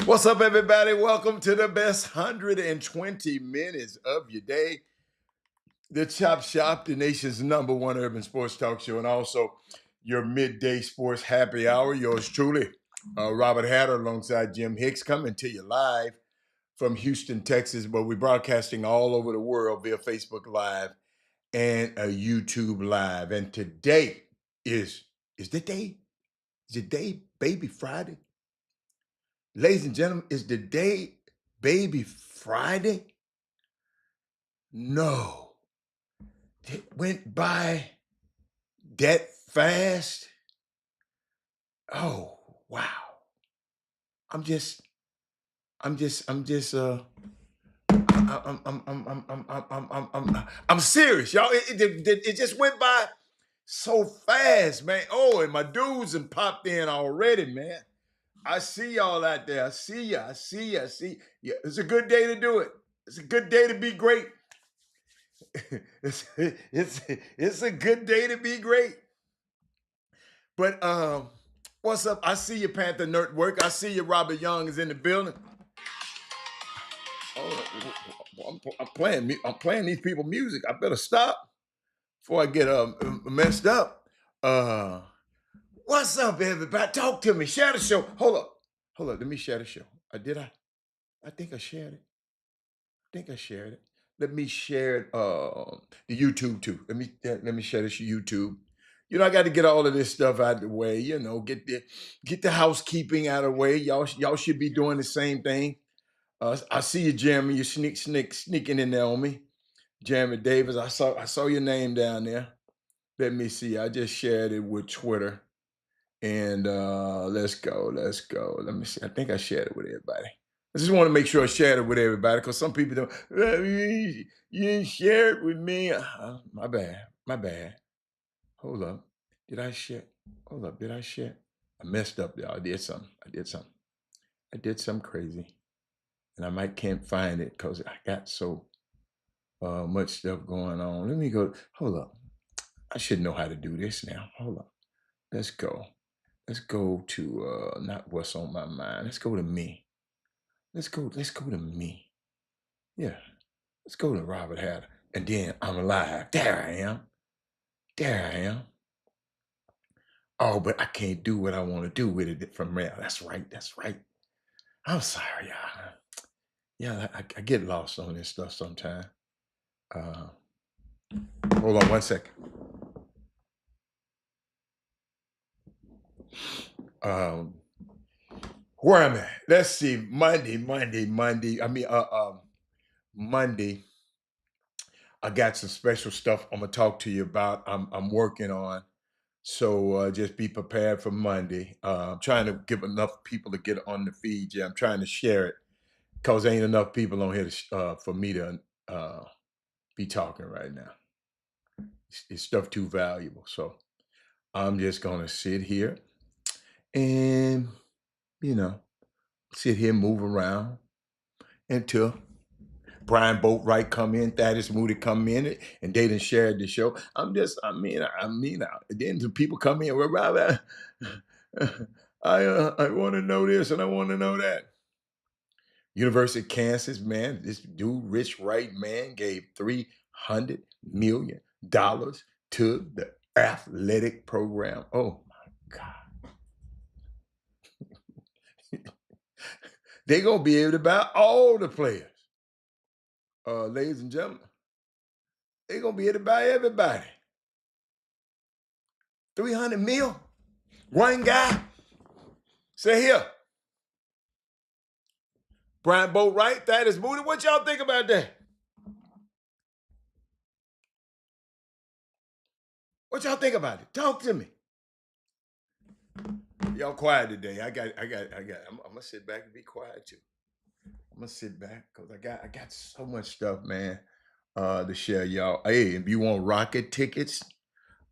What's up, everybody? Welcome to the best 120 minutes of your day. The Chop Shop, the nation's #1 urban sports talk show, and also your midday sports happy hour. Yours truly, Robert Hatter alongside Jim Hicks, coming to you live from Houston, Texas, but we're broadcasting all over the world via Facebook Live and YouTube Live. And today is the day? Is the day Baby Friday? Ladies and gentlemen, is the day Baby Friday? No. It went by that fast. Oh, wow. I'm just, I'm just, I'm just, I'm serious, y'all. It just went by so fast, man. Oh, and my dudes and popped in already, man. I see y'all out there. I see ya. I see ya. I see. Yeah, it's a good day to do it. It's a good day to be great. it's a good day to be great. But what's up? I see you, Panther Nerd Work. I see you, Robert Young is in the building. Oh, I'm playing these people music. I better stop before I get messed up. What's up, everybody? Talk to me. Share the show. Hold up. Let me share the show. I think I shared it. Let me share it, the YouTube too. Let me share this YouTube. You know, I got to get all of this stuff out of the way. You know, get the housekeeping out of the way. Y'all should be doing the same thing. I see you, Jeremy. You sneaking in there on me, Jeremy Davis. I saw your name down there. Let me see. I just shared it with Twitter, and let's go. Let me see. I think I shared it with everybody. I just want to make sure I shared it with everybody because some people don't. You didn't share it with me. My bad. Hold up. Did I share? Hold up. Did I share? I messed up, y'all. I did something crazy, and I might can't find it because I got so much stuff going on. Let me go. Hold up. I should know how to do this now. Hold up. Let's go. Let's go to not what's on my mind. Let's go to me. Let's go to me. Yeah. Let's go to Robert Hatter. And then I'm alive. There I am. Oh, but I can't do what I want to do with it from there. That's right. I'm sorry, y'all. Yeah, I get lost on this stuff sometimes. Hold on one second. Where am I? Let's see. Monday. Monday. I got some special stuff I'm gonna talk to you about. I'm working on. So just be prepared for Monday. I'm trying to give enough people to get on the feed. Yeah, I'm trying to share it because there ain't enough people on here for me to be talking right now. It's stuff too valuable. So I'm just gonna sit here and move around until Brian Boatwright come in, Thaddeus Moody come in, and they done shared the show. Then the people come in, well, Robert, I want to know this and I want to know that. University of Kansas, man, this dude, Rich Wright, man, gave $300 million to the athletic program. Oh my God. They're going to be able to buy all the players. Ladies and gentlemen, they're going to be able to buy everybody. 300 mil? One guy? Say here. Brian Boatwright, Thaddeus Moody, what y'all think about that? What y'all think about it? Talk to me. Y'all quiet today. I'm gonna sit back and be quiet too. I'm gonna sit back because I got so much stuff, man, to share, y'all. Hey, if you want rocket tickets,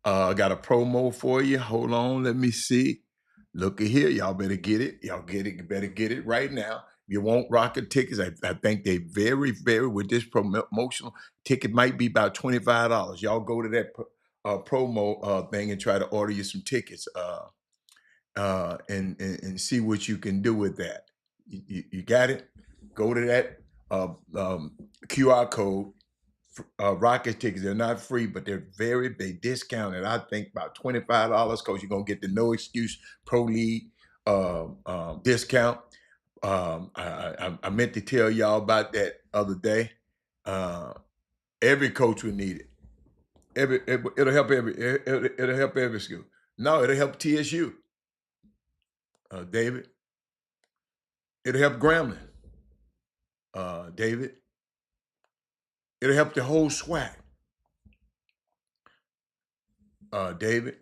I got a promo for you. Hold on, let me see. Look at here, y'all better get it. Better get it right now. If you want rocket tickets, I think they very, with this promotional ticket might be about $25. Y'all go to that promo thing and try to order you some tickets and see what you can do with that. You got it. Go to that QR code. Rocket tickets, they're not free, but they discounted. I think about $25 because you're gonna get the no excuse pro league discount. I meant to tell y'all about that other day. Every coach would need it. It'll help it'll help every school. No, it'll help TSU. David. It'll help Grambling. David. It'll help the whole SWAC. David.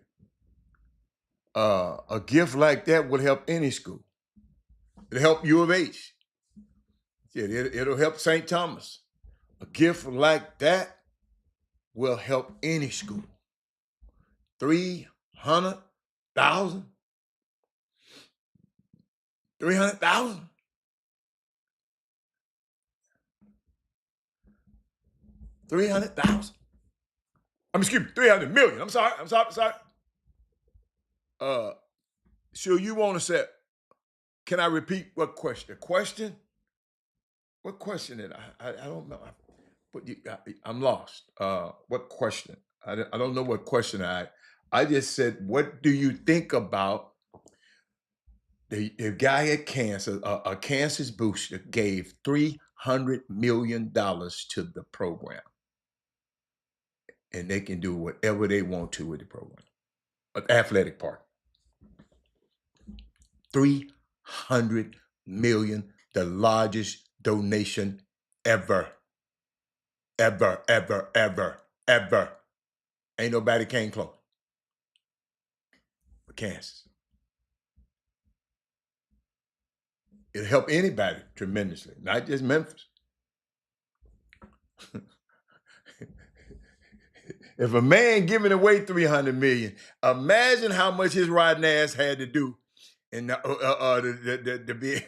A gift like that will help any school. It'll help U of H. It'll help St. Thomas. A gift like that will help any school. 300,000. 300,000. 300,000. Excuse me, 300 million. I'm sorry. So you want to say, can I repeat what question? Question? What question did I don't know. I'm lost. What question? I don't know what question I just said, what do you think about the guy at Kansas, a Kansas booster gave $300 million to the program. And they can do whatever they want to with the program. Athletic part. 300 million, the largest donation ever. Ever. Ain't nobody came close. But Kansas. It'll help anybody tremendously, not just Memphis. If a man giving away 300 million, imagine how much his rotten ass had to do and to be.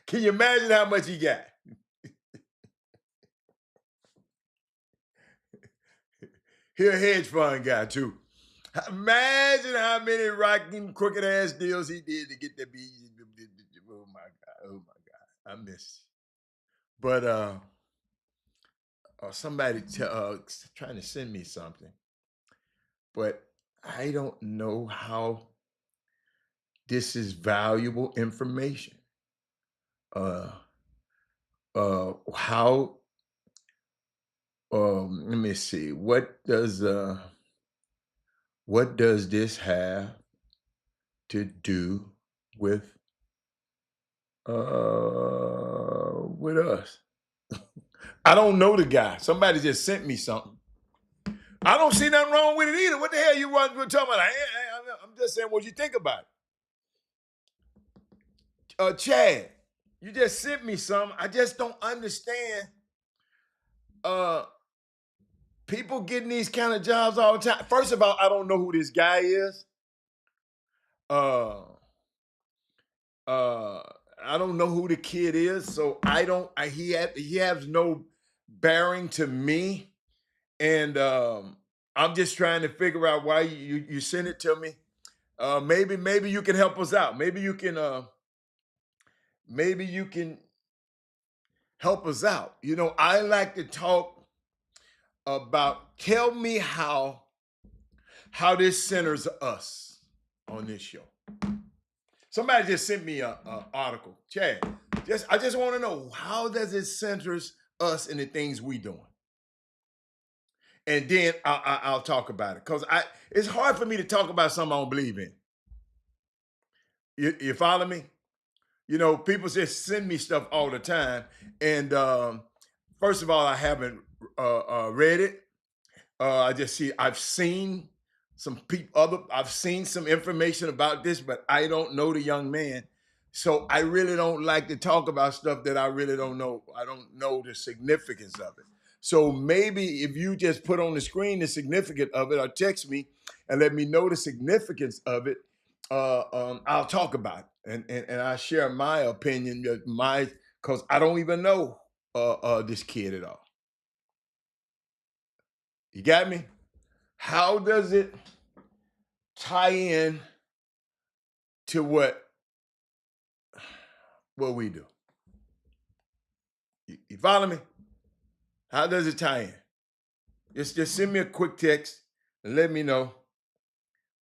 Can you imagine how much he got? He a hedge fund guy too. Imagine how many rocking crooked ass deals he did to get that. Oh my God, I missed. But somebody trying to send me something, but I don't know how this is valuable information. How? Let me see. What does this have to do with us? I don't know the guy. Somebody just sent me something. I don't see nothing wrong with it either. What the hell you want to talk about? I'm just saying what you think about it. Chad, you just sent me something. I just don't understand. People getting these kind of jobs all the time. First of all, I don't know who this guy is. I don't know who the kid is, so he has no bearing to me. And I'm just trying to figure out why you sent it to me. Maybe you can help us out. Maybe you can help us out. You know, I like to talk about, tell me how this centers us on this show. Somebody just sent me an article. Chad, I just want to know, how does it centers us in the things we doing? And then I'll talk about it. Because it's hard for me to talk about something I don't believe in. You follow me? You know, people just send me stuff all the time. And first of all, I haven't read it. I've seen I've seen some information about this, but I don't know the young man. So I really don't like to talk about stuff that I really don't know. I don't know the significance of it. So maybe if you just put on the screen the significance of it, or text me and let me know the significance of it, I'll talk about it. And I share my opinion, because I don't even know this kid at all. You got me? How does it tie in to what what we do. You follow me? How does it tie in? Just send me a quick text and let me know.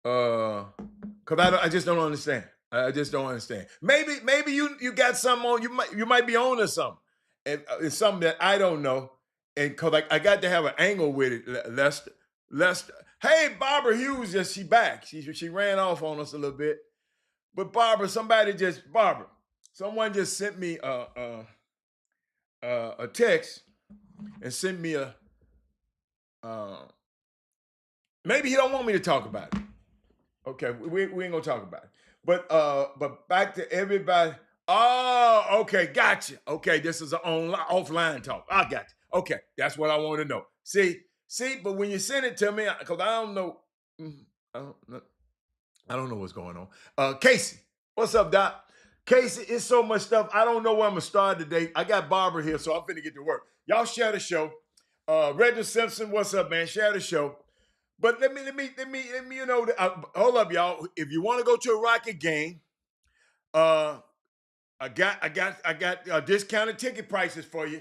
Cause I just don't understand. I just don't understand. Maybe you got something on. You might be on to something, and it's something that I don't know. And cause I got to have an angle with it, Lester. Lester. Hey, Barbara Hughes, just she back. She ran off on us a little bit. But Barbara, someone just sent me a text and sent me a. Uh, maybe he don't want me to talk about it. Okay, we ain't gonna talk about it. But back to everybody. Oh, okay, gotcha. Okay, this is an offline talk. I got you. Okay, that's what I want to know. See, but when you send it to me, because I don't know, I don't know, I don't know what's going on. Casey, what's up, Doc? Casey, it's so much stuff. I don't know where I'm gonna start today. I got Barbara here, so I'm finna get to work. Y'all share the show. Reggie Simpson, what's up, man? Share the show. But let me, hold up, y'all. If you want to go to a Rocket game, I got discounted ticket prices for you.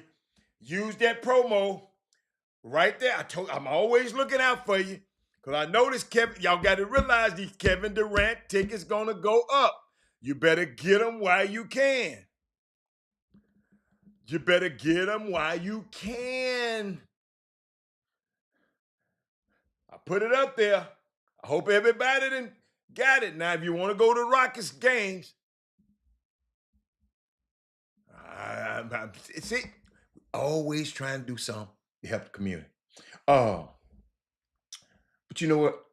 Use that promo right there. I'm always looking out for you because I noticed y'all got to realize these Kevin Durant tickets gonna go up. You better get them while you can. You better get them while you can. I put it up there. I hope everybody done got it. Now, if you want to go to Rockets games, see, always trying to do something to help the community. But you know what?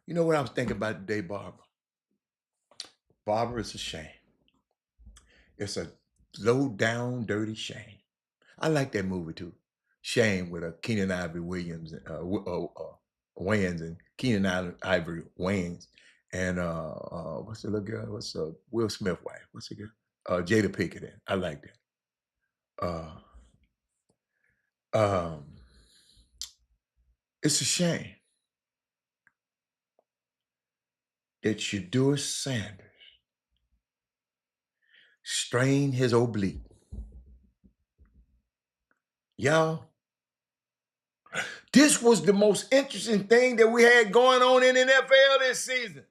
You know what I was thinking about today, Barbara? Barbara, it's a shame. It's a low down, dirty shame. I like that movie too. Shame with Keenan Ivory Williams, Wayans, and Keenan Ivory Wayans, and what's the little girl? What's Will Smith wife? What's the girl? Jada Pinkett. I like that. Um, it's a shame that Shedeur Sanders strained his oblique. Y'all, this was the most interesting thing that we had going on in NFL this season.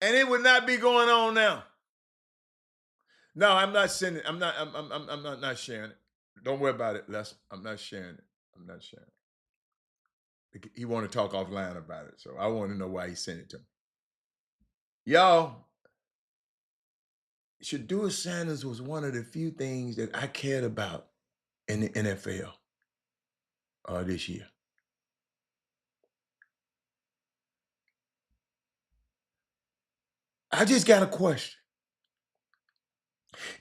And it would not be going on now. No, I'm not sending it. I'm not sharing it. Don't worry about it, Les. I'm not sharing it. I'm not sharing it. He want to talk offline about it. So I want to know why he sent it to me. Y'all, Shedeur Sanders was one of the few things that I cared about in the NFL this year. I just got a question.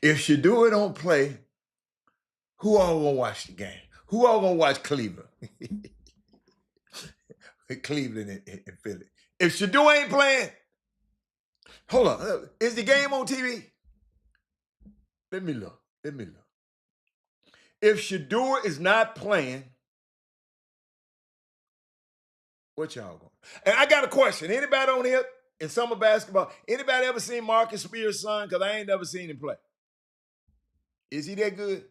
If Shedeur don't play, who all gonna watch the game? Who all gonna watch Cleveland? Cleveland and Philly. If Shedeur ain't playing, hold on. Is the game on TV? Let me look. If Shedeur is not playing, what y'all going? And I got a question. Anybody on here in summer basketball? Anybody ever seen Marcus Spears' son? Because I ain't never seen him play. Is he that good?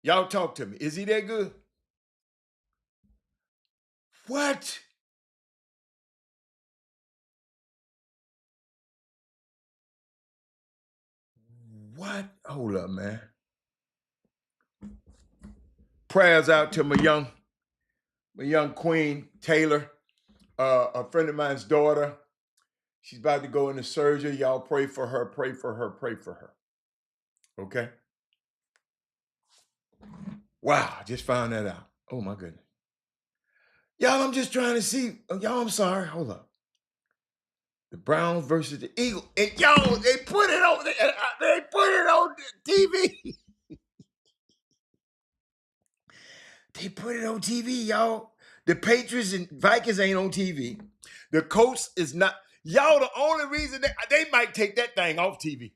Y'all talk to me. Is he that good? What? What? Hold up, man. Prayers out to my young queen, Taylor, a friend of mine's daughter. She's about to go into surgery. Y'all pray for her, pray for her, pray for her. Okay? Wow, I just found that out. Oh my goodness. Y'all, I'm just trying to see. Y'all, I'm sorry. Hold up. The Browns versus the Eagles. And y'all, they put it on. They put it on TV. They put it on TV, y'all. The Patriots and Vikings ain't on TV. The Colts is not. Y'all, the only reason they might take that thing off TV.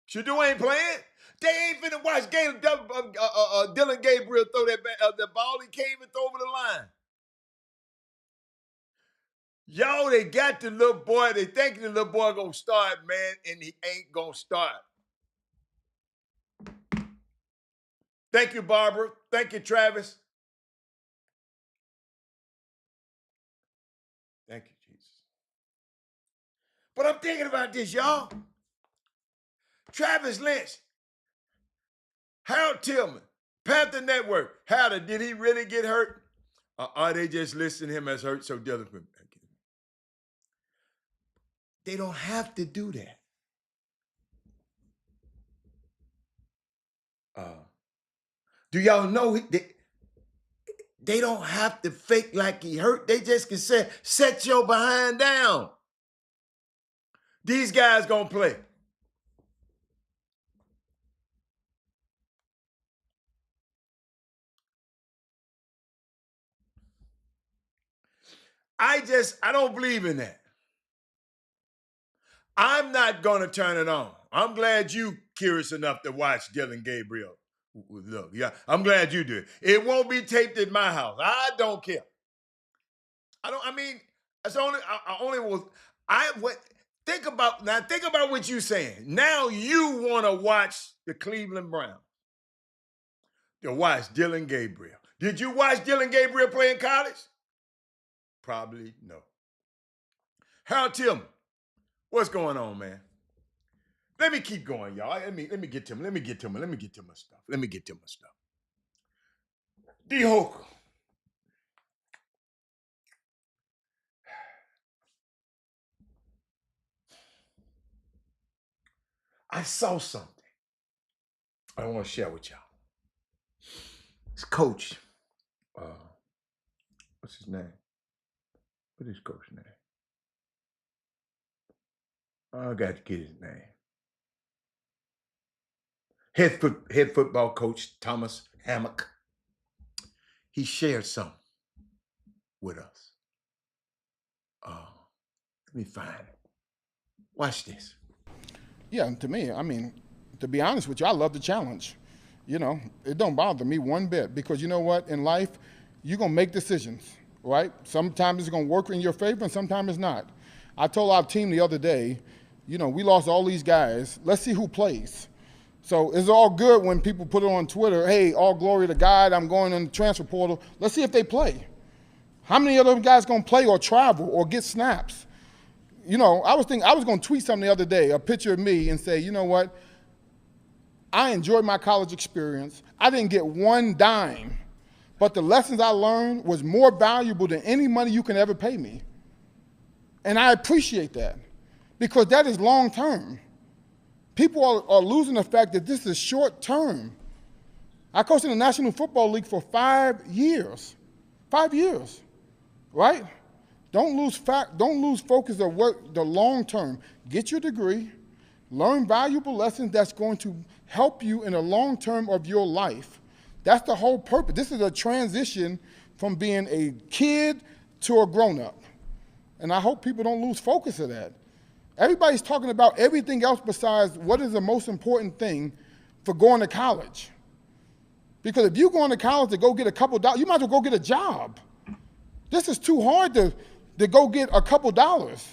Shedeur ain't playing. They ain't finna watch Dylan Gabriel throw the ball. He can't even throw over the line. Y'all, they got the little boy. They think the little boy gonna start, man, and he ain't gonna start. Thank you, Barbara. Thank you, Travis. Thank you, Jesus. But I'm thinking about this, y'all. Travis Lynch, Harold Tillman, Panther Network. Harold, did he really get hurt? Or are they just listing him as hurt so Dylan can? They don't have to do that. Do y'all know they don't have to fake like he hurt? They just can say, set your behind down. These guys gonna play. I don't believe in that. I'm not gonna turn it on. I'm glad you curious enough to watch Dylan Gabriel. Look, yeah, I'm glad you do. It won't be taped at my house. I don't care. I mean, it's only. I only will. I what. Think about now. Think about what you're saying. Now you want to watch the Cleveland Browns. To watch Dylan Gabriel. Did you watch Dylan Gabriel play in college? Probably no. Harold Tillman, what's going on, man? Let me keep going, y'all. Let me get to him. Let me get to him. Let me get to my stuff. Let me get to my stuff. D Hoker. I saw something I want to share with y'all. This coach, what's his name? What is coach's name? I got to get his name. Head football coach Thomas Hammock. He shared something with us. Let me find it. Watch this. Yeah, to me, I mean, to be honest with you, I love the challenge. You know, it don't bother me one bit because you know what? In life, you're gonna make decisions, right? Sometimes it's gonna work in your favor and sometimes it's not. I told our team the other day, you know, we lost all these guys. Let's see who plays. So it's all good when people put it on Twitter, hey, all glory to God, I'm going in the transfer portal. Let's see if they play. How many of them guys gonna play or travel or get snaps? You know, I was going to tweet something the other day, a picture of me, and say, you know what? I enjoyed my college experience. I didn't get one dime, but the lessons I learned was more valuable than any money you can ever pay me. And I appreciate that because that is long term. People are losing the fact that this is short term. I coached in the National Football League for 5 years. 5 years, right? Don't lose focus of what the long term. Get your degree, learn valuable lessons that's going to help you in the long term of your life. That's the whole purpose. This is a transition from being a kid to a grown-up. And I hope people don't lose focus of that. Everybody's talking about everything else besides what is the most important thing for going to college. Because if you're going to college to go get a couple dollars, you might as well go get a job. This is too hard to go get a couple dollars.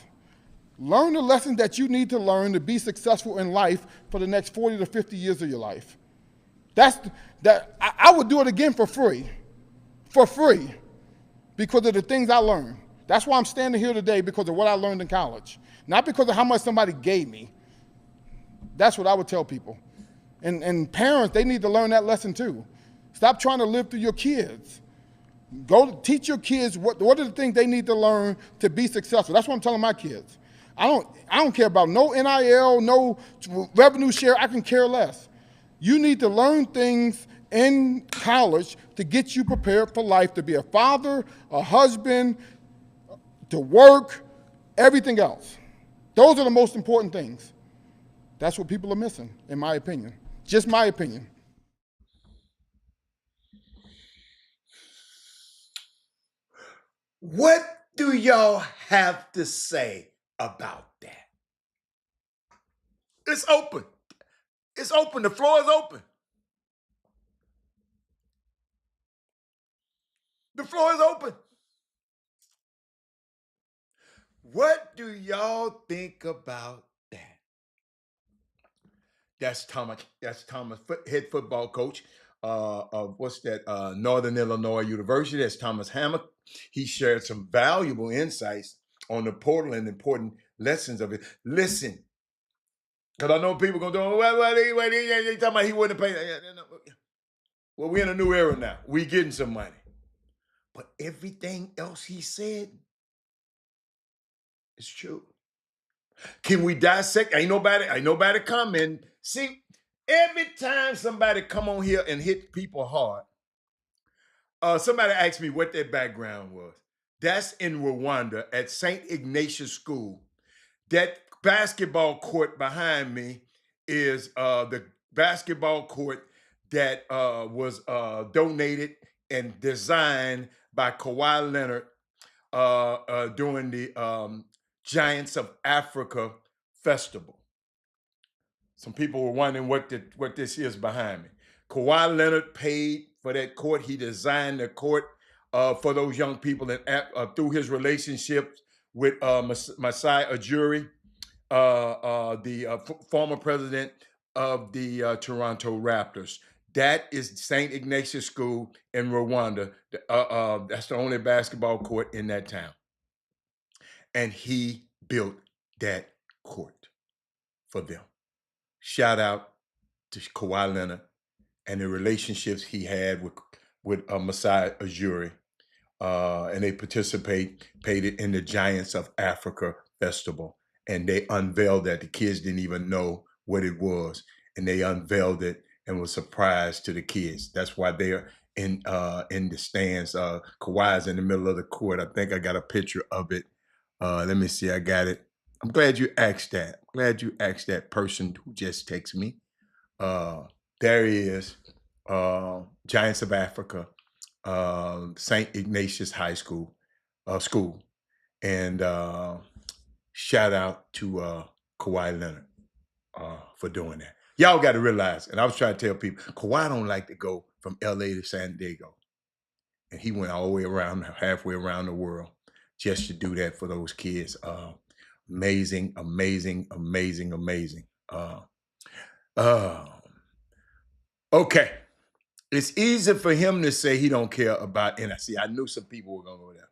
Learn the lessons that you need to learn to be successful in life for the next 40 to 50 years of your life. I would do it again for free, because of the things I learned. That's why I'm standing here today, because of what I learned in college, not because of how much somebody gave me. That's what I would tell people. And parents, they need to learn that lesson too. Stop trying to live through your kids. Go teach your kids what are the things they need to learn to be successful. That's what I'm telling my kids. I don't care about no NIL, no revenue share. I can care less. You need to learn things in college to get you prepared for life, to be a father, a husband, to work, everything else. Those are the most important things. That's what people are missing, in my opinion. Just my opinion. What do y'all have to say about that? It's open. It's open. The floor is open. The floor is open. What do y'all think about that? That's Thomas. That's Thomas, head football coach of what's that? Northern Illinois University. That's Thomas Hammock. He shared some valuable insights on the portal and important lessons of it. Listen, because I know people gonna do. What they talking about? He wouldn't pay. Well, we're in a new era now. We getting some money, but everything else he said is true. Can we dissect? Ain't nobody coming. See, every time somebody come on here and hit people hard, somebody asked me what their background was. That's in Rwanda at St. Ignatius School. That basketball court behind me is the basketball court that was donated and designed by Kawhi Leonard during the Giants of Africa festival. Some people were wondering what this is behind me. Kawhi Leonard paid for that court. He designed the court for those young people through his relationships with Masai Ujiri, the former president of the Toronto Raptors. That is St. Ignatius School in Rwanda. That's the only basketball court in that town. And he built that court for them. Shout out to Kawhi Leonard and the relationships he had with Masai Ujiri. And they participated in the Giants of Africa Festival. And they unveiled that. The kids didn't even know what it was. And they unveiled it and was surprised to the kids. That's why they're in the stands. Kawhi's in the middle of the court. I think I got a picture of it. Let me see. I got it. I'm glad you asked that. Glad you asked that person who just texted me. There he is. Giants of Africa, St. Ignatius High School, and shout out to Kawhi Leonard for doing that. Y'all got to realize, and I was trying to tell people, Kawhi don't like to go from LA to San Diego, and he went all the way around, halfway around the world, just to do that for those kids. Amazing, amazing, amazing, amazing. Okay. It's easy for him to say he don't care about NIC. I knew some people were going to go there.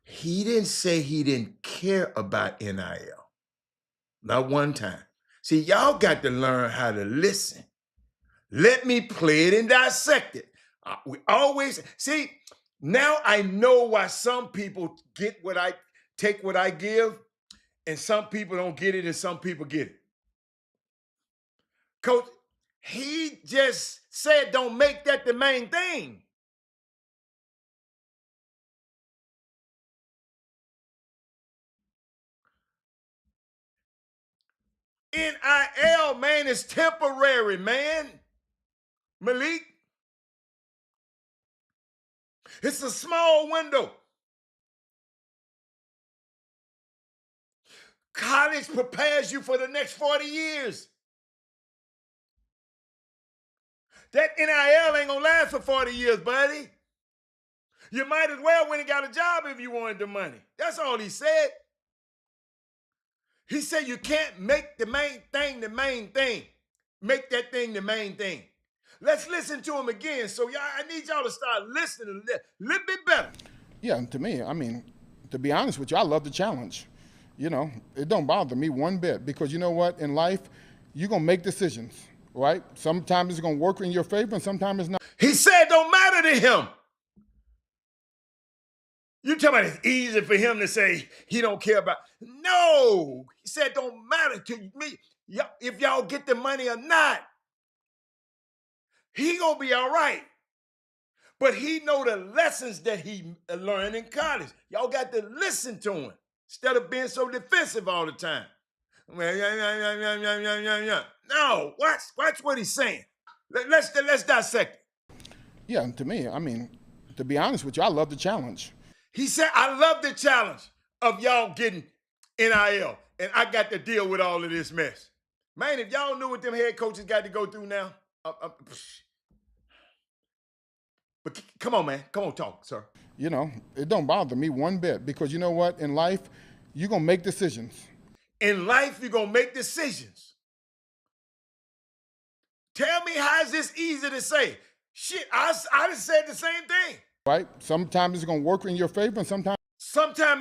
He didn't say he didn't care about NIL. Not one time. See, y'all got to learn how to listen. Let me play it and dissect it. We always, see, now I know why some people get what I give, and some people don't get it, and some people get it. Coach, he just said don't make that the main thing. NIL, man, is temporary, man. Malik. It's a small window. College prepares you for the next 40 years. That NIL ain't gonna last for 40 years, buddy. You might as well went and got a job if you wanted the money. That's all he said. He said you can't make the main thing the main thing. Make that thing the main thing. Let's listen to him again. So y'all, I need y'all to start listening a little bit better. Yeah, to me, I mean, to be honest with you, I love the challenge. You know, it don't bother me one bit because you know what? In life, you're going to make decisions, right? Sometimes it's going to work in your favor and sometimes it's not. He said it don't matter to him. You talking about it's easy for him to say he don't care about. No, he said it don't matter to me if y'all get the money or not. He gonna be all right. But he know the lessons that he learned in college. Y'all got to listen to him instead of being so defensive all the time. No, watch what he's saying. Let's dissect it. Yeah, to me, I mean, to be honest with you, I love the challenge. He said, I love the challenge of y'all getting NIL, and I got to deal with all of this mess. Man, if y'all knew what them head coaches got to go through now, but come on, man. Come on, talk, sir. You know, it don't bother me one bit because you know what? In life, you're going to make decisions. In life, you're going to make decisions. Tell me how is this easy to say? Shit, I just said the same thing. Right? Sometimes it's going to work in your favor and sometimes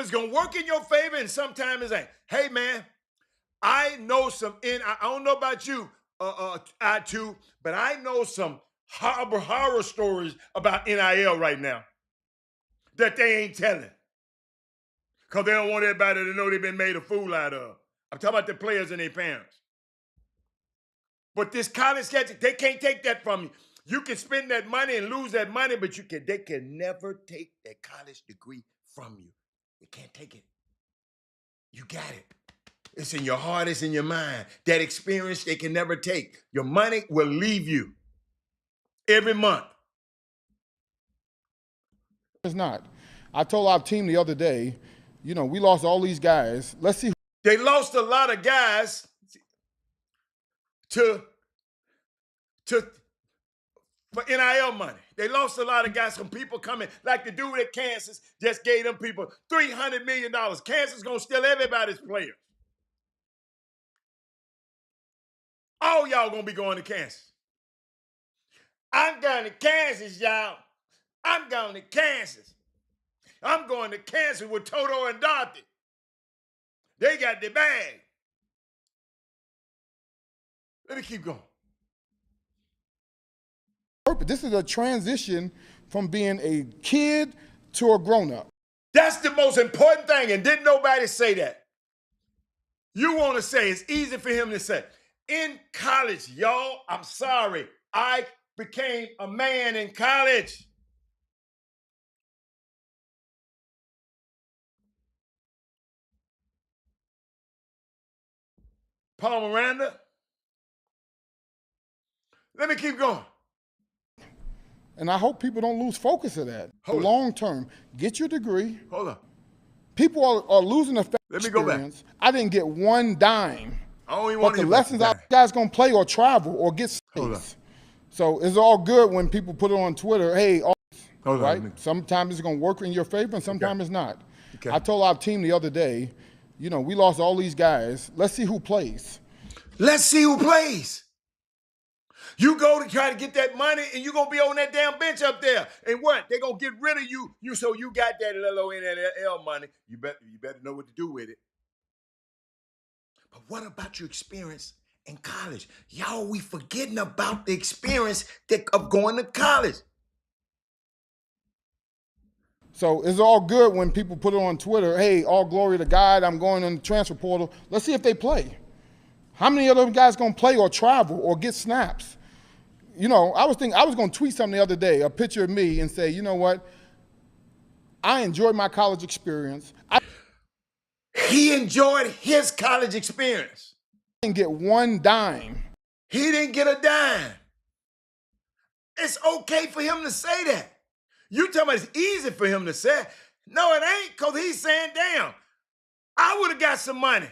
it's going to work in your favor and sometimes it ain't. Hey, man, I know I don't know about you, I too, but I know some horror stories about NIL right now that they ain't telling. Because they don't want everybody to know they've been made a fool out of. I'm talking about the players and their parents. But this college catch, they can't take that from you. You can spend that money and lose that money, but they can never take that college degree from you. They can't take it. You got it. It's in your heart, it's in your mind. That experience they can never take. Your money will leave you every month. it's not. I told our team the other day, you know, we lost all these guys. Let's see. They lost a lot of guys for NIL money. They lost a lot of guys from people coming, like the dude at Kansas just gave them people $300 million. Kansas gonna steal everybody's players. All y'all gonna be going to Kansas. I'm going to Kansas, y'all. I'm going to Kansas. I'm going to Kansas with Toto and Dorothy. They got the bag. Let me keep going. This is a transition from being a kid to a grown-up. That's the most important thing, and didn't nobody say that. You want to say, it's easy for him to say. In college, y'all, I'm sorry, I became a man in college. Paul Miranda. Let me keep going. And I hope people don't lose focus of that. Long term, get your degree. Hold on. People are losing the Let me go back. I didn't get one dime. I don't even But want to the hear lessons about our guys gonna play or travel or get Hold on. space. So it's all good when people put it on Twitter, hey, Hold right? on. Sometimes it's gonna work in your favor and sometimes it's not. Okay. I told our team the other day, you know, we lost all these guys. Let's see who plays. Let's see who plays. You go to try to get that money and you're going to be on that damn bench up there. And what? They're going to get rid of you. So you got that little NIL money. You better know what to do with it. But what about your experience in college? Y'all, we forgetting about the experience of going to college. So it's all good when people put it on Twitter, hey, all glory to God, I'm going in the transfer portal. Let's see if they play. How many of them guys going to play or travel or get snaps? You know, I was going to tweet something the other day, a picture of me, and say, you know what? I enjoyed my college experience. He enjoyed his college experience. I didn't get one dime. He didn't get a dime. It's okay for him to say that. You talking about it's easy for him to say. No, it ain't, because he's saying, damn, I would have got some money.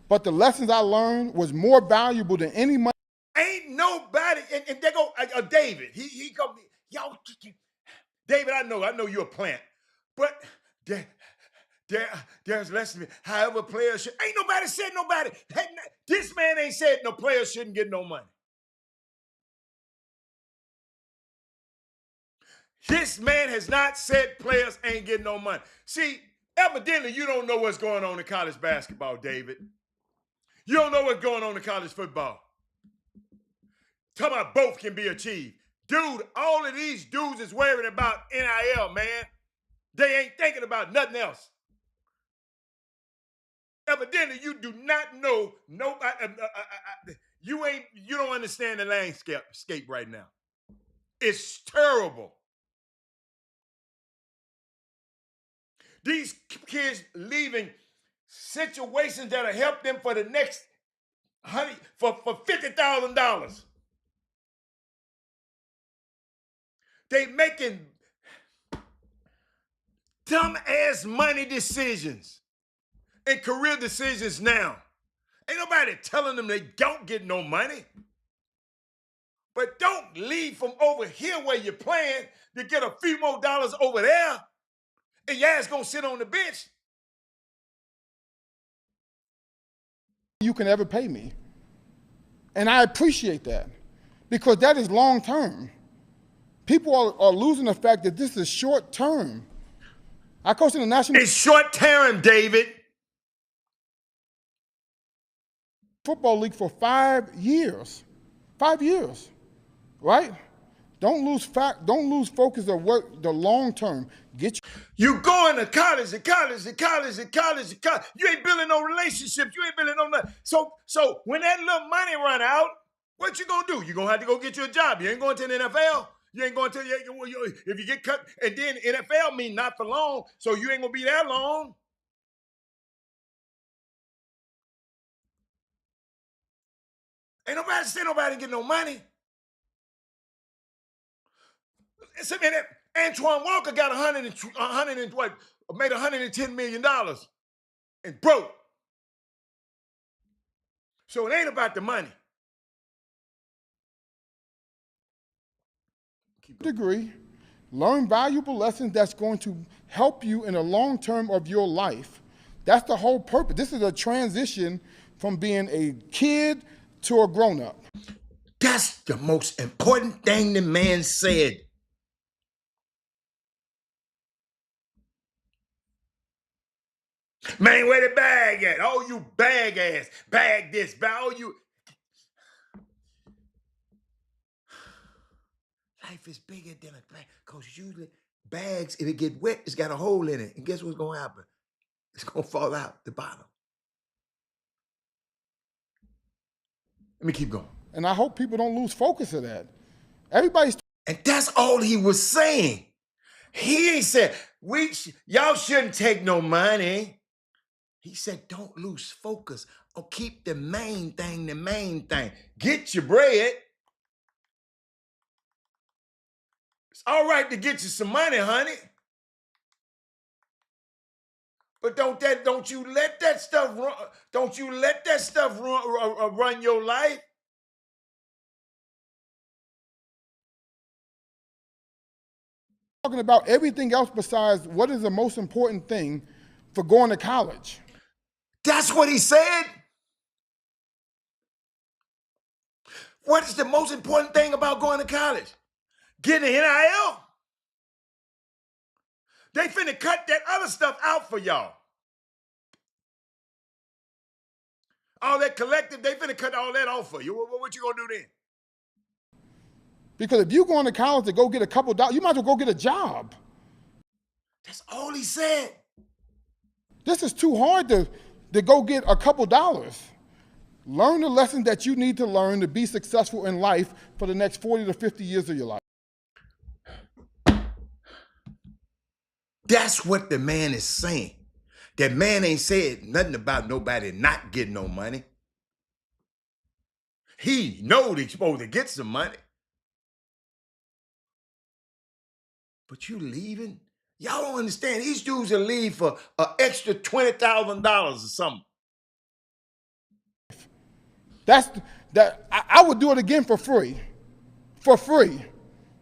But the lessons I learned was more valuable than any money. Ain't nobody, and they go, David, he go, y'all, David, I know you're a plant, but there's lessons. However, players should, ain't nobody said nobody, this man ain't said no players shouldn't get no money. This man has not said players ain't getting no money. See, evidently you don't know what's going on in college basketball, David. You don't know what's going on in college football. Talking about both can be achieved. Dude, all of these dudes is worrying about NIL, man. They ain't thinking about nothing else. Evidently, you do not know you don't understand the landscape right now. It's terrible. These kids leaving situations that'll help them for the next for $50,000. They making dumb ass money decisions and career decisions now. Ain't nobody telling them they don't get no money. But don't leave from over here where you're playing to get a few more dollars over there, and your ass gonna sit on the bench. You can ever pay me. And I appreciate that because that is long term. People are losing the fact that this is short term. I coached in the National It's short term, David. Football League for 5 years. 5 years, right? Don't lose focus of what the long term. You going to college and college and college and college and college. You ain't building no relationships. You ain't building no nothing. So when that little money run out, what you gonna do? You gonna have to go get you a job. You ain't going to the NFL. You ain't going to if you get cut. And then NFL mean not for long, so you ain't gonna be that long. Ain't nobody say nobody get no money. It's, I mean, Antoine Walker got 100 and what, made $110 million and broke. So it ain't about the money. Degree, learn valuable lessons that's going to help you in the long term of your life. That's the whole purpose. This is a transition from being a kid to a grown-up. That's the most important thing the man said. Man, where the bag at? Oh, you bag ass. Bag this, bag. Oh, you. Life is bigger than a bag. Because usually bags, if it get wet, it's got a hole in it. And guess what's going to happen? It's going to fall out the bottom. Let me keep going. And I hope people don't lose focus of that. And that's all he was saying. He ain't said, y'all shouldn't take no money. He said, don't lose focus or keep the main thing the main thing. Get your bread. It's all right to get you some money, honey. But don't you let that stuff run. Don't you let that stuff run your life. Talking about everything else besides what is the most important thing for going to college. That's what he said. What is the most important thing about going to college? Getting an NIL. They finna cut that other stuff out for y'all. All that collective, they finna cut all that off for you. What you gonna do then? Because if you're going to college to go get a couple dollars, you might as well go get a job. That's all he said. This is too hard to go get a couple dollars. Learn the lessons that you need to learn to be successful in life for the next 40 to 50 years of your life. That's what the man is saying. That man ain't said nothing about nobody not getting no money. He know they're supposed to get some money. But you leaving? Y'all don't understand. These dudes will leave for an extra $20,000 or something. I would do it again for free. For free.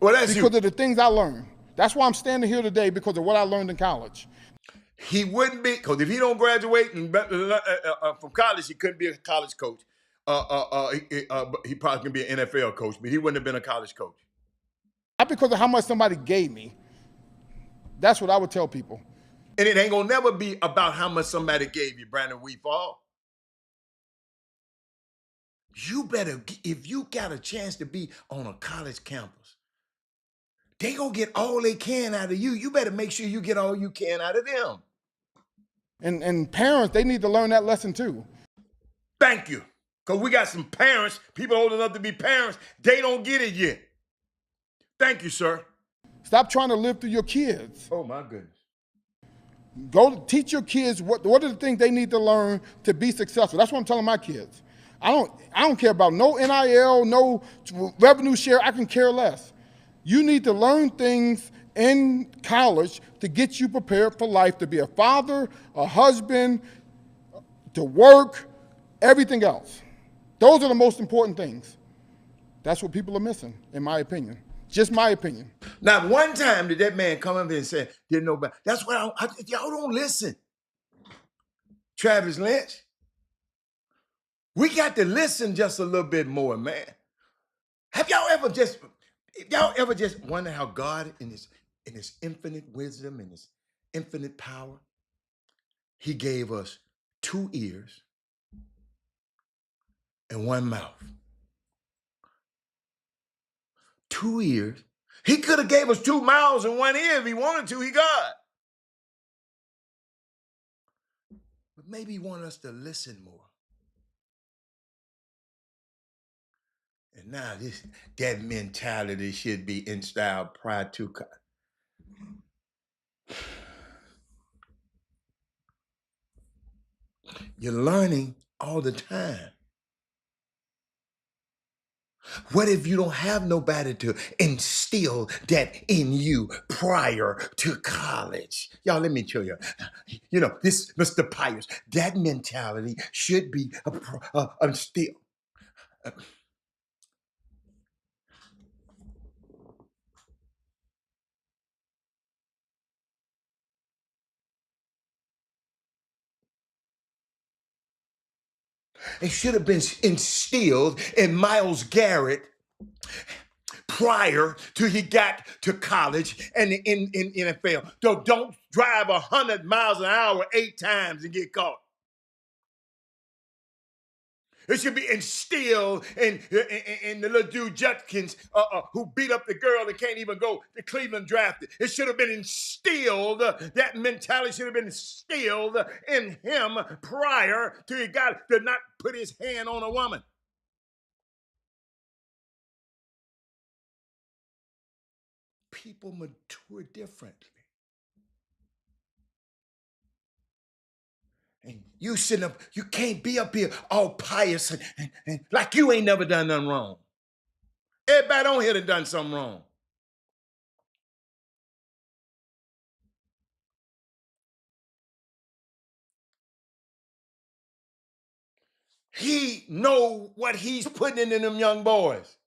Well, that's because of the things I learned. That's why I'm standing here today, because of what I learned in college. He wouldn't be, because if he don't graduate from college, he couldn't be a college coach. He probably can be an NFL coach, but he wouldn't have been a college coach. Not because of how much somebody gave me. That's what I would tell people. And it ain't gonna never be about how much somebody gave you, Brandon Weefall. You better, if you got a chance to be on a college campus, they gonna get all they can out of you. You better make sure you get all you can out of them. And parents, they need to learn that lesson too. Thank you. Because we got some parents, people old enough to be parents, they don't get it yet. Thank you, sir. Stop trying to live through your kids. Oh, my goodness. Go teach your kids what are the things they need to learn to be successful. That's what I'm telling my kids. I don't care about no NIL, no revenue share. I can care less. You need to learn things in college to get you prepared for life, to be a father, a husband, to work, everything else. Those are the most important things. That's what people are missing, in my opinion. Just my opinion. Not one time did that man come up and say, didn't know about. That's what y'all don't listen. Travis Lynch, we got to listen just a little bit more, man. Have y'all ever just, if y'all ever just wonder how God in his infinite wisdom and his infinite power, he gave us 2 ears and 1 mouth. 2 ears. He could have gave us 2 mouths and 1 ear if he wanted to. He God. But maybe he wanted us to listen more. And now that mentality should be installed prior to. You're learning all the time. What if you don't have nobody to instill that in you prior to college? Y'all, let me tell you. You know, this Mr. Pius, that mentality should be instilled. It should have been instilled in Miles Garrett prior to he got to college and in NFL. So don't drive 100 miles an hour 8 times and get caught. It should be instilled in the little dude Judkins who beat up the girl and can't even go to Cleveland drafted. It should have been instilled, that mentality should have been instilled in him prior to he got to not put his hand on a woman. People mature differently. And you sitting up, you can't be up here all pious and like you ain't never done nothing wrong. Everybody on here done something wrong. He know what he's putting in them young boys.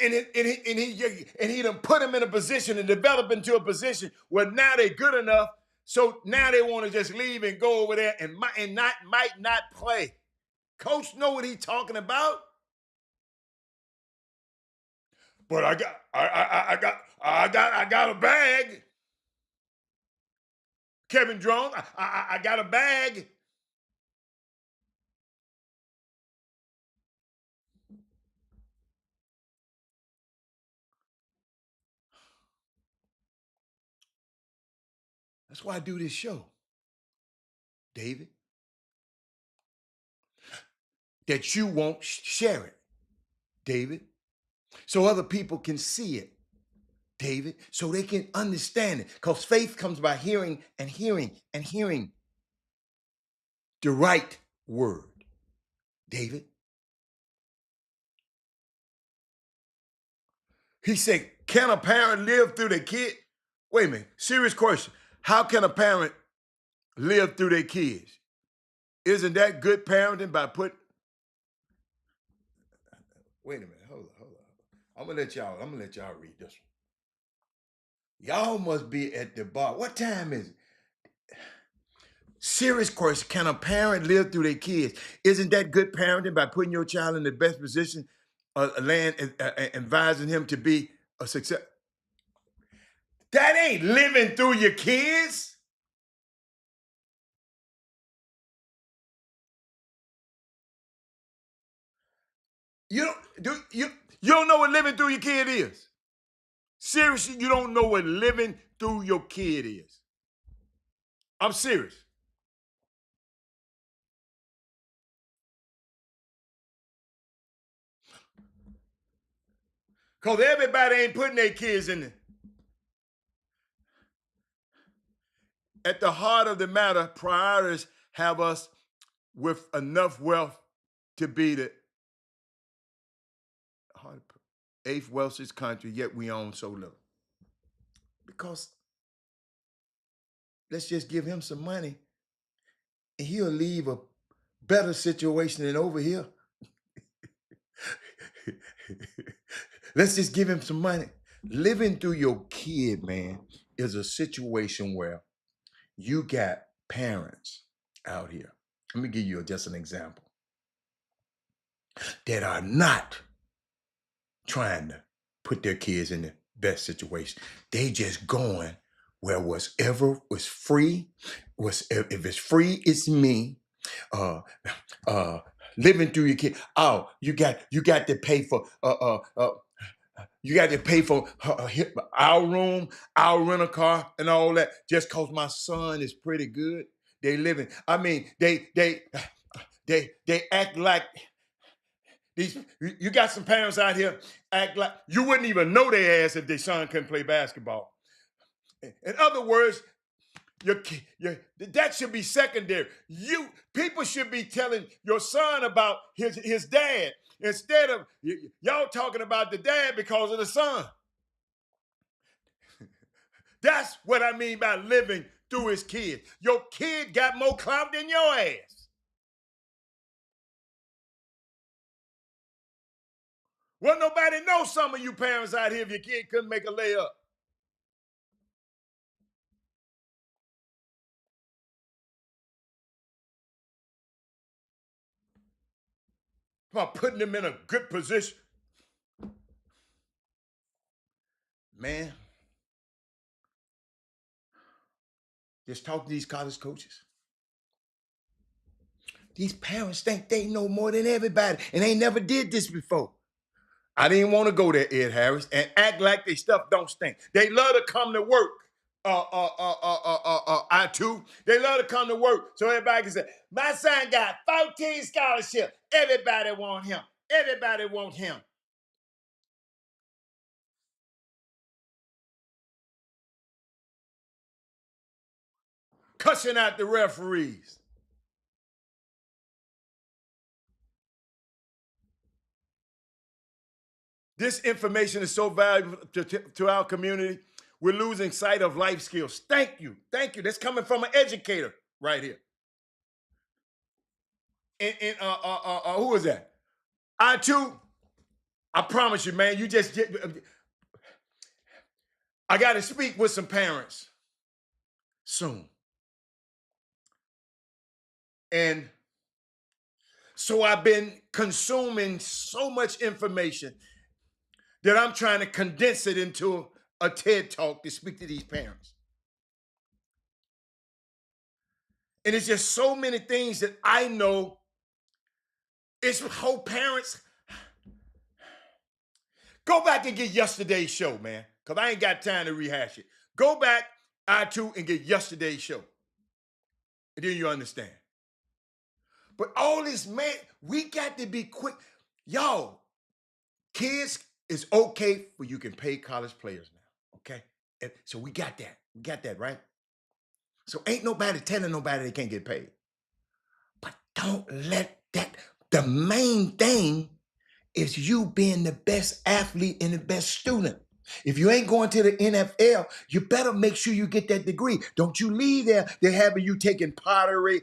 And he done put them in a position and develop into a position where now they're good enough. So now they want to just leave and go over there and might not play. Coach know what he's talking about. But I got a bag. Kevin Drone, I got a bag. That's why I do this show, David. That you won't share it, David. So other people can see it, David. So they can understand it. Because faith comes by hearing and hearing and hearing the right word, David. He said, can a parent live through their kid? Wait a minute, serious question. How can a parent live through their kids? Isn't that good parenting by wait a minute, hold on. I'm gonna let y'all read this one. Y'all must be at the bar. What time is it? Serious question. Can a parent live through their kids? Isn't that good parenting by putting your child in the best position, advising him to be a success? That ain't living through your kids. You don't know what living through your kid is. Seriously, you don't know what living through your kid is. I'm serious. Because everybody ain't putting their kids in there. At the heart of the matter, priorities have us with enough wealth to be the 8th wealthiest country, yet we own so little. Because let's just give him some money and he'll leave a better situation than over here. Let's just give him some money. Living through your kid, man, is a situation where you got parents out here. Let me give you just an example that are not trying to put their kids in the best situation. They just going where whatever was free was if it's free, it's me. Uh, uh, living through your kid. Oh, you got to pay for you got to pay for our room, our rental car, and all that just cause my son is pretty good. They living. I mean, they act like these. You got some parents out here act like you wouldn't even know their ass if their son couldn't play basketball. In other words, that should be secondary. People should be telling your son about his dad instead of y'all talking about the dad because of the son. That's what I mean by living through his kids. Your kid got more clout than your ass. Well, nobody knows some of you parents out here if your kid couldn't make a layup. About putting them in a good position. Man, just talk to these college coaches. These parents think they know more than everybody, and they never did this before. I didn't want to go there, Ed Harris, and act like they stuff don't stink. They love to come to work. I too. They love to come to work so everybody can say, "My son got 14 scholarships. Everybody want him. Everybody want him." Cussing out the referees. This information is so valuable to our community. We're losing sight of life skills. Thank you. Thank you. That's coming from an educator right here. And who is that? I too. I promise you, man. You just get. I got to speak with some parents soon, and so I've been consuming so much information that I'm trying to condense it into a TED talk to speak to these parents. And it's just so many things that I know. It's how parents go back and get yesterday's show, man, because I ain't got time to rehash it. Go back, I too, and get yesterday's show. And then you understand. But all this, man, we got to be quick. Y'all, kids, it's okay for you can pay college players now. Okay? And so we got that. We got that, right? So ain't nobody telling nobody they can't get paid. But don't let that, the main thing is you being the best athlete and the best student. If you ain't going to the NFL, you better make sure you get that degree. Don't you leave there, they're having you taking pottery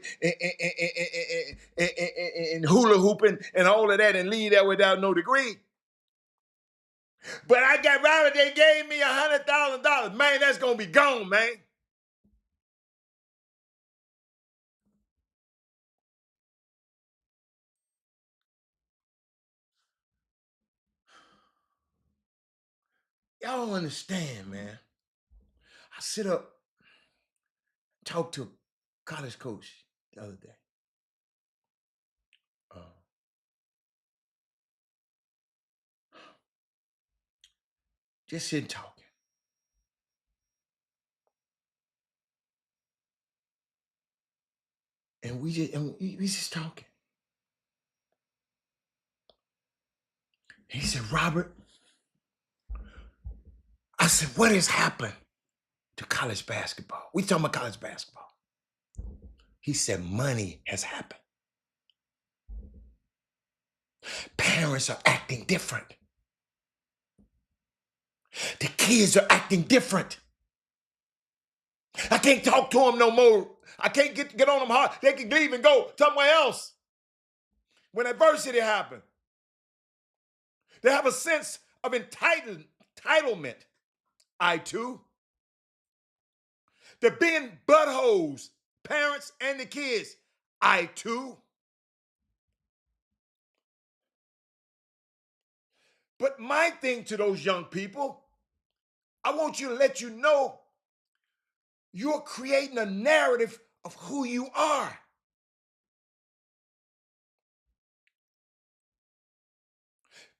and hula hooping and all of that and leave there without no degree. But I got right, they gave me $100,000. Man, that's going to be gone, man. Y'all don't understand, man. I sit up, talk to a college coach the other day. Uh, just sitting talking. And we just talking. He said, Robert, I said, what has happened to college basketball? We talking about college basketball. He said, money has happened. Parents are acting different. The kids are acting different. I can't talk to them no more. I can't get on them hard. They can leave and go somewhere else when adversity happened. They have a sense of entitlement. I too. They're being buttholes, parents and the kids. I too. But my thing to those young people, I want you to let you know you're creating a narrative of who you are.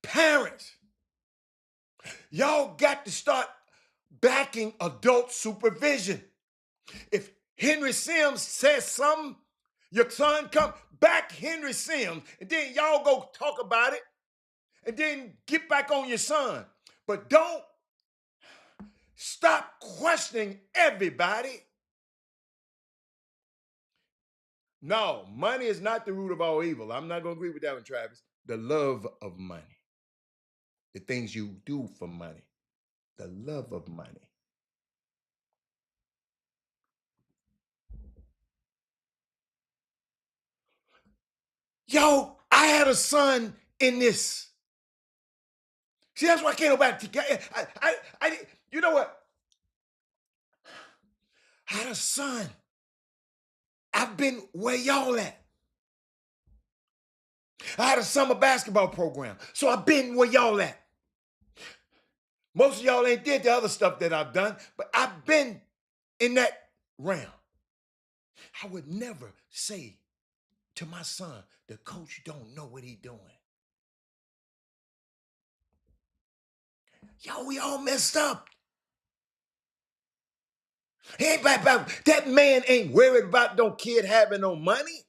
Parents, y'all got to start backing adult supervision. If Henry Sims says something, your son come back Henry Sims, and then y'all go talk about it, and then get back on your son. But don't stop questioning everybody. No, money is not the root of all evil. I'm not going to agree with that one, Travis. The love of money, the things you do for money, the love of money. Yo, I had a son in this. See, that's why I can't go back to. You know what? I had a son. I've been where y'all at. I had a summer basketball program, so I've been where y'all at. Most of y'all ain't did the other stuff that I've done, but I've been in that realm. I would never say to my son, the coach don't know what he doing. Yo, we all messed up. He ain't that man ain't worried about no kid having no money.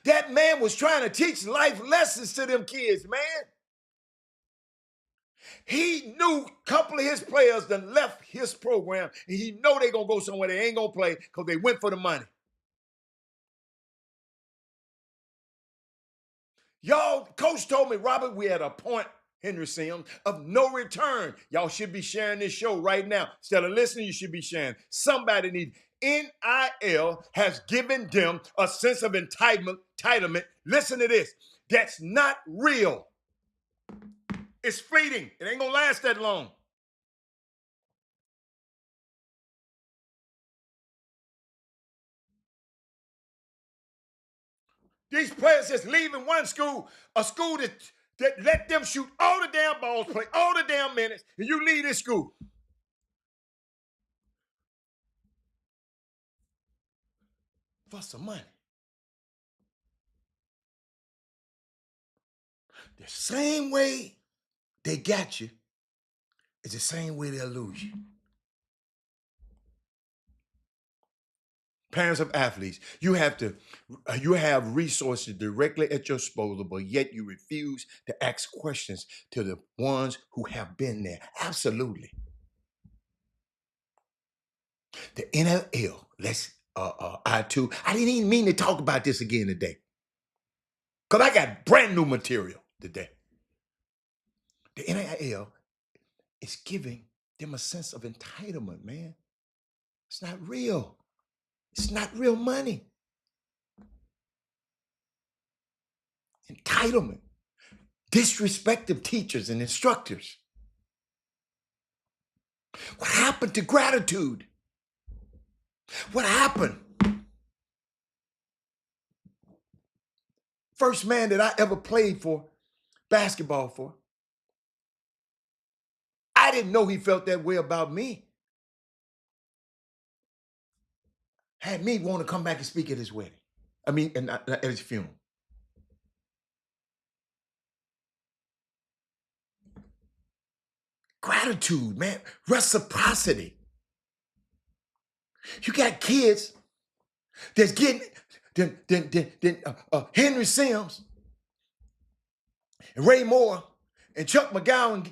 That man was trying to teach life lessons to them kids, man. He knew a couple of his players that left his program, and he know they gonna go somewhere they ain't gonna play because they went for the money. Y'all, coach told me, Robert, we at a point, Henry Sims, of no return. Y'all should be sharing this show right now. Instead of listening, you should be sharing. Somebody needs. NIL has given them a sense of entitlement. Listen to this. That's not real. It's fleeting. It ain't gonna last that long. These players just leaving one school, a school that let them shoot all the damn balls, play all the damn minutes, and you leave this school. For some money. The same way they got you is the same way they'll lose you. Parents of athletes, you have resources directly at your disposal, but yet you refuse to ask questions to the ones who have been there. Absolutely. The NLL, I didn't even mean to talk about this again today. Because I got brand new material today. The NIL is giving them a sense of entitlement, man. It's not real. It's not real money. Entitlement. Disrespect of teachers and instructors. What happened to gratitude? What happened? First man that I ever played for, basketball for, I didn't know he felt that way about me. Had me want to come back and speak at his wedding. I mean, and at his funeral. Gratitude, man. Reciprocity. You got kids that's getting Henry Sims and Ray Moore and Chuck McGowan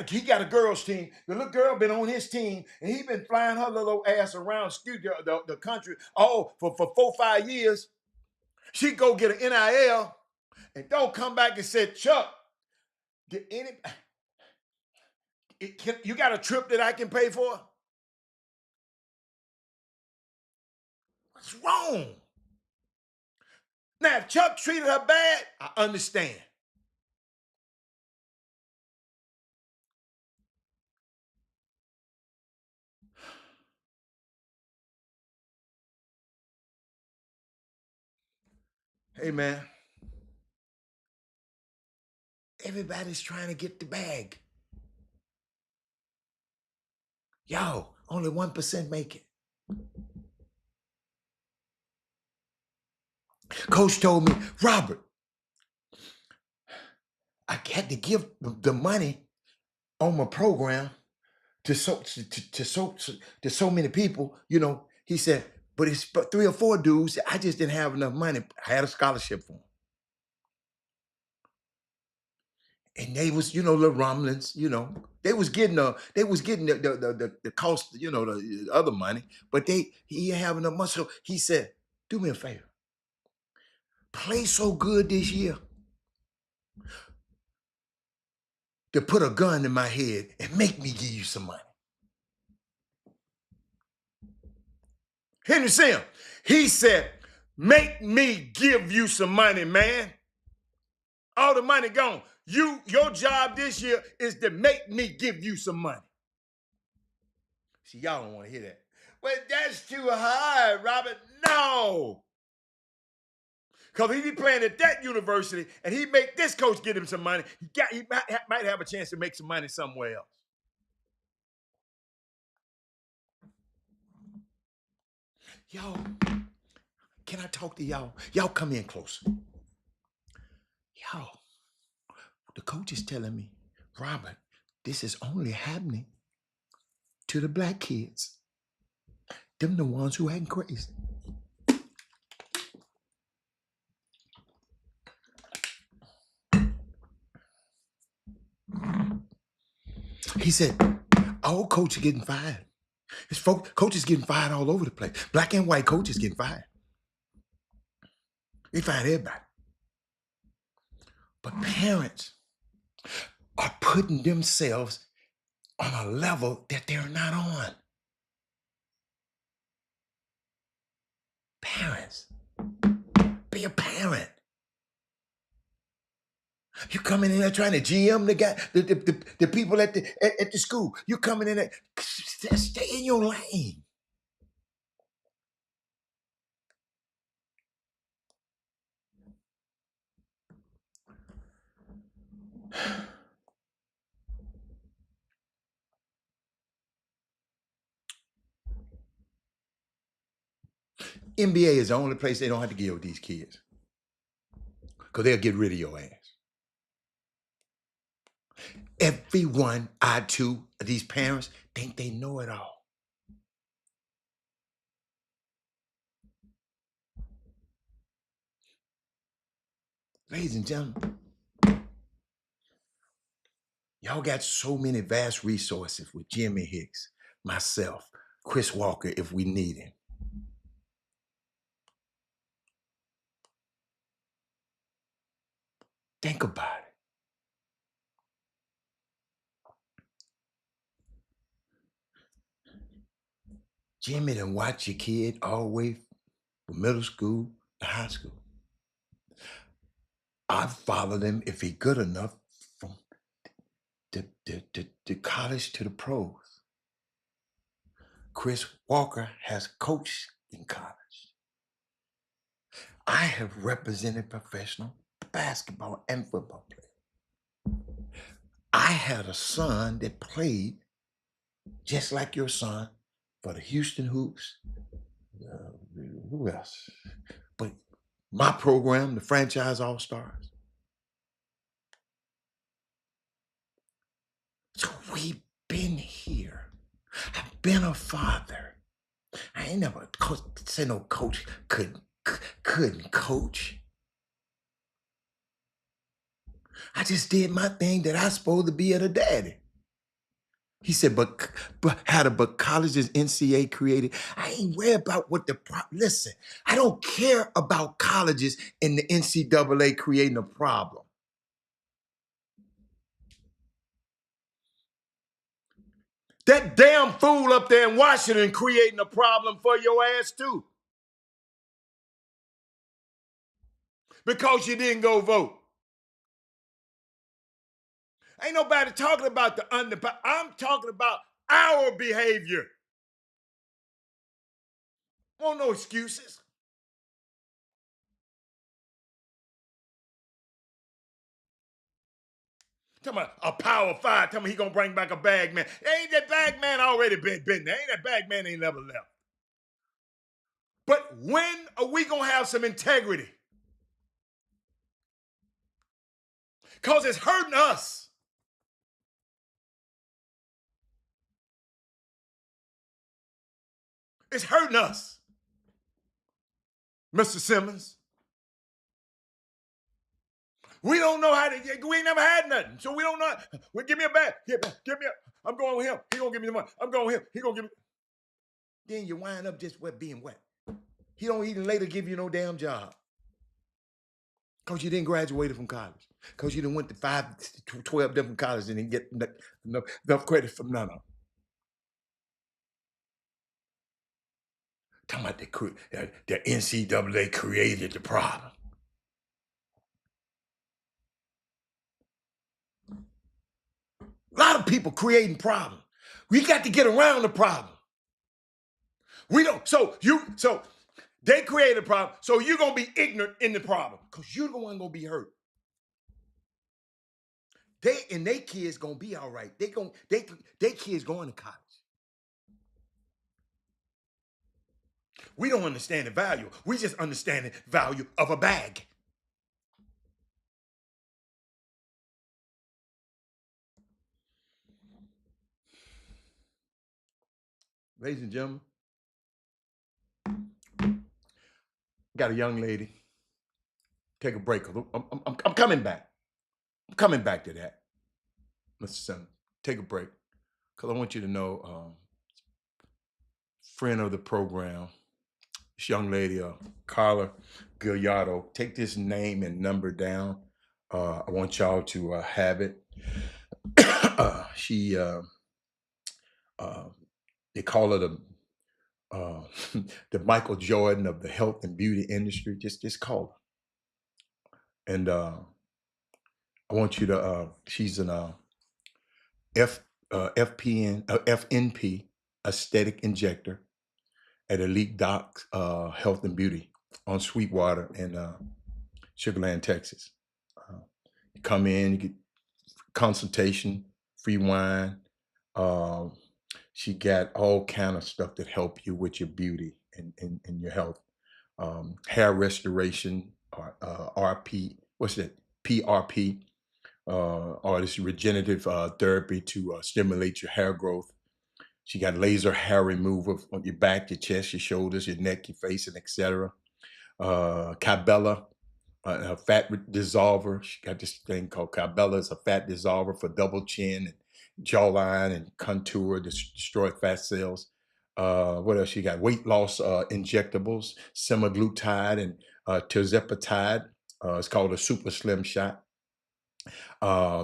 he got a girls team. The little girl been on his team, and he been flying her little ass around the country all for 4-5 years. She go get an NIL and don't come back and say, Chuck, you got a trip that I can pay for? What's wrong? Now, if Chuck treated her bad, I understand. Hey man, everybody's trying to get the bag. Yo, only 1% make it. Coach told me, Robert, I had to give the money on my program to so many people. He said, but it's 3 or 4 dudes. I just didn't have enough money. I had a scholarship for them. And they was, little rumblings, they was getting the cost, the other money, but he didn't have enough money. So he said, do me a favor, play so good this year to put a gun in my head and make me give you some money. Henry Sim, he said, make me give you some money, man. All the money gone. Your job this year is to make me give you some money. See, y'all don't want to hear that. But that's too hard, Robert. No. Because if he be playing at that university and he make this coach get him some money, he might have a chance to make some money somewhere else. Y'all, can I talk to y'all? Y'all come in closer. Y'all, the coach is telling me, Robert, this is only happening to the black kids. Them the ones who acting crazy. He said, all coaches getting fired. His coaches getting fired all over the place. Black and white coaches getting fired. They fired everybody. But parents are putting themselves on a level that they're not on. Parents, be a parent. You coming in there trying to GM the guy, the people at the school. You coming in there, stay in your lane. NBA is the only place they don't have to give these kids, because they'll get rid of your ass. Everyone these parents think they know it all. Ladies and gentlemen, y'all got so many vast resources with Jimmy Hicks, myself, Chris Walker, if we need him. Think about it. Jimmy done watch your kid all the way from middle school to high school. I followed him, if he good enough, from the college to the pros. Chris Walker has coached in college. I have represented professional basketball and football players. I had a son that played just like your son for the Houston Hoops. Who else? But my program, the Franchise All-Stars. So we've been here. I've been a father. I ain't never said no coach couldn't coach. I just did my thing that I supposed to be at a daddy. He said, but colleges NCAA created. I ain't worried about what listen, I don't care about colleges and the NCAA creating a problem. That damn fool up there in Washington creating a problem for your ass too. Because you didn't go vote. Ain't nobody talking about the I'm talking about our behavior. Want no excuses. Talking about a power five. Talking about he gonna bring back a bag man. Ain't that bag man already been there? Ain't that bag man ain't never left? But when are we gonna have some integrity? Because it's hurting us. It's hurting us, Mr. Simmons. We don't know how to. We ain't never had nothing, so we don't know. Well, give me a bag. Give me a. I'm going with him. He gonna give me the money. I'm going with him. He gonna give me. Then you wind up just being wet. He don't even later give you no damn job. Because you didn't graduate from college. Because you didn't went to 12 different colleges and didn't get enough credit from none of them. Talking about the NCAA created the problem. A lot of people creating problems. We got to get around the problem. We don't. So they created a problem. So you're gonna be ignorant in the problem because you're the one gonna be hurt. They kids gonna be all right. They kids going to college. We don't understand the value. We just understand the value of a bag. Ladies and gentlemen, got a young lady. Take a break. I'm coming back. I'm coming back to that, Mr. Simmons. Take a break because I want you to know, friend of the program, this young lady, Carla Gallardo. Take this name and number down. I want y'all to have it. She, they call her uh, the Michael Jordan of the health and beauty industry. Just call her. And I want you to. She's an FNP aesthetic injector at Elite Docs Health and Beauty on Sweetwater in Sugarland, Texas. You come in, you get consultation, free wine. She got all kind of stuff that help you with your beauty and your health. Hair restoration, RP, what's that? PRP, or this regenerative therapy to stimulate your hair growth. She got laser hair removal on your back, your chest, your shoulders, your neck, your face, and etc. Cabela, a fat dissolver. She got this thing called Cabela. It's a fat dissolver for double chin and jawline and contour to destroy fat cells. What else? She got weight loss injectables, semaglutide and tirzepatide. It's called a super slim shot.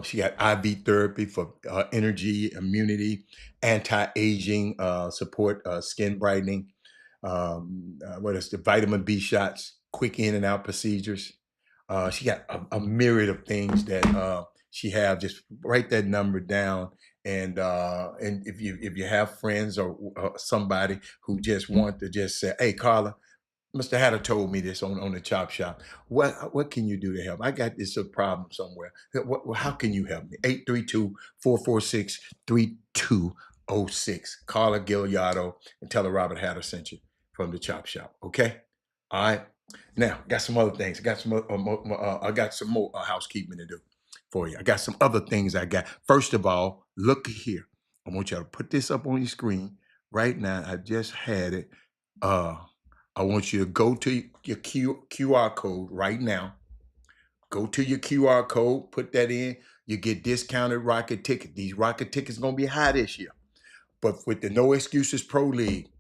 She got IV therapy for energy, immunity, anti-aging, support skin brightening. What is the vitamin B shots, quick in and out procedures. She got a myriad of things that she have. Just write that number down. And if you have friends or somebody who just want to just say, "Hey, Carla, Mr. Hatter told me this on the Chop Shop. What can you do to help? I got this problem somewhere. How can you help me?" 832-446-3206. Carla Gilliardo and tell her Robert Hatter sent you from the Chop Shop. Okay? All right. Now, got some other things. I got some more housekeeping to do for you. I got some other things I got. First of all, look here. I want y'all to put this up on your screen right now. I just had it. I want you to go to your QR code right now. Go to your QR code, put that in. You get discounted rocket tickets. These rocket tickets going to be high this year. But with the No Excuses Pro League,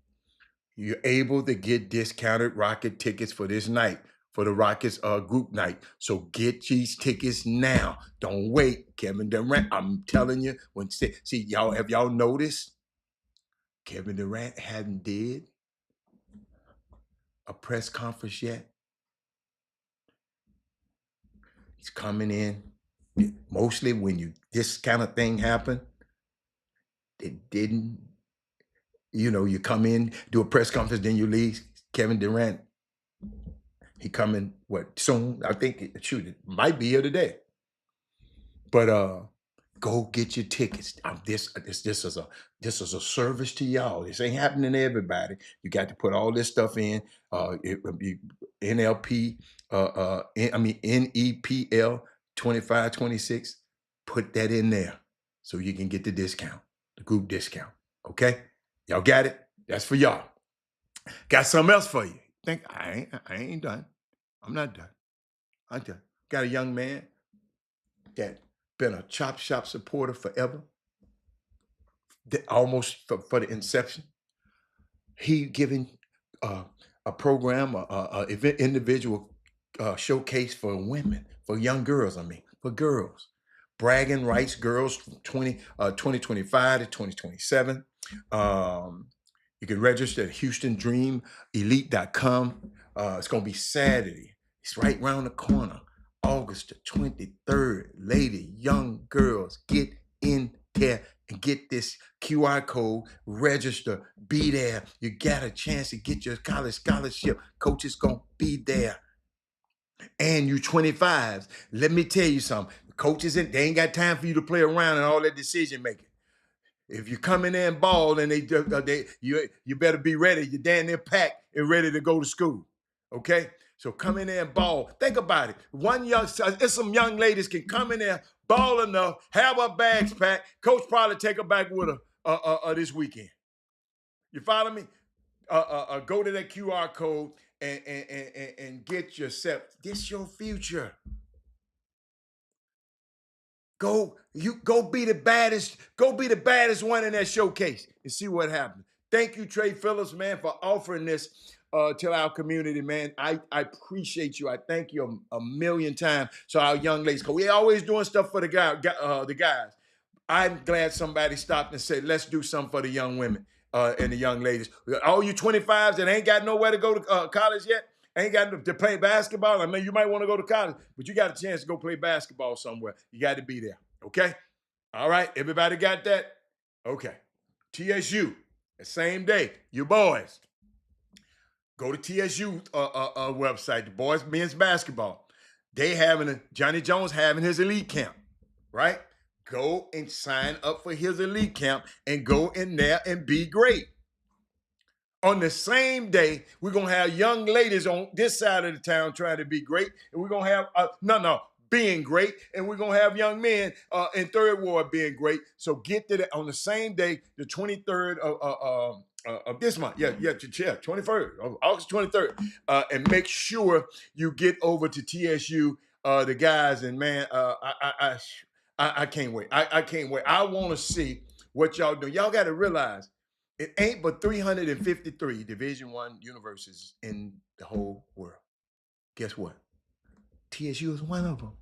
you're able to get discounted rocket tickets for this night, for the Rockets group night. So get these tickets now. Don't wait. Kevin Durant, I'm telling you, see y'all, have y'all noticed Kevin Durant hadn't did a press conference yet? He's coming in. Mostly when this kind of thing happen, it didn't, you come in, do a press conference, then you leave. Kevin Durant, he coming, soon? I think, it might be here today. But Go get your tickets. This is a service to y'all. This ain't happening to everybody. You got to put all this stuff in. It would be NLP. NEPL 2526. Put that in there so you can get the discount, the group discount. Okay, y'all got it. That's for y'all. Got something else for you. Think I ain't done. I'm not done. I'm done. Got a young man that been a Chop Shop supporter forever, almost for the inception. He giving a program, event, individual showcase for women, for young girls. I mean, for girls, bragging rights girls from 2025 to 2027. You can register at HoustonDreamElite.com. It's going to be Saturday. It's right around the corner, August the 23rd. Lady, young girls, get in there and get this QR code, register, be there. You got a chance to get your college scholarship. Coach is going to be there. And you 25s. Let me tell you something. Coaches, they ain't got time for you to play around and all that decision making. If you come in there and ball, and you better be ready. You're down there packed and ready to go to school. Okay? So come in there and ball. Think about it. It's some young ladies can come in there, ball enough, have her bags packed. Coach probably take her back with her this weekend. You follow me? Go to that QR code and get yourself. This your future. Go be the baddest. Go be the baddest one in that showcase and see what happens. Thank you, Trey Phillips, man, for offering this to our community, man. I appreciate you. I thank you a million times. So our young ladies, cause we always doing stuff for the guys. I'm glad somebody stopped and said, let's do something for the young women and the young ladies. All you 25s that ain't got nowhere to go to college yet, ain't got to play basketball. I mean, you might want to go to college, but you got a chance to go play basketball somewhere. You got to be there, okay? All right, everybody got that? Okay. TSU, the same day, you boys. Go to TSU website, the boys men's basketball. Johnny Jones having his elite camp, right? Go and sign up for his elite camp and go in there and be great. On the same day, we're going to have young ladies on this side of the town trying to be great. And we're going to have, being great. And we're going to have young men in Third Ward being great. So get to that on the same day, the 23rd of this month. Yeah, 23rd, August 23rd. And make sure you get over to TSU, the guys. And man, I can't wait. I can't wait. I want to see what y'all do. Y'all got to realize, it ain't but 353 Division I universities in the whole world. Guess what? TSU is one of them.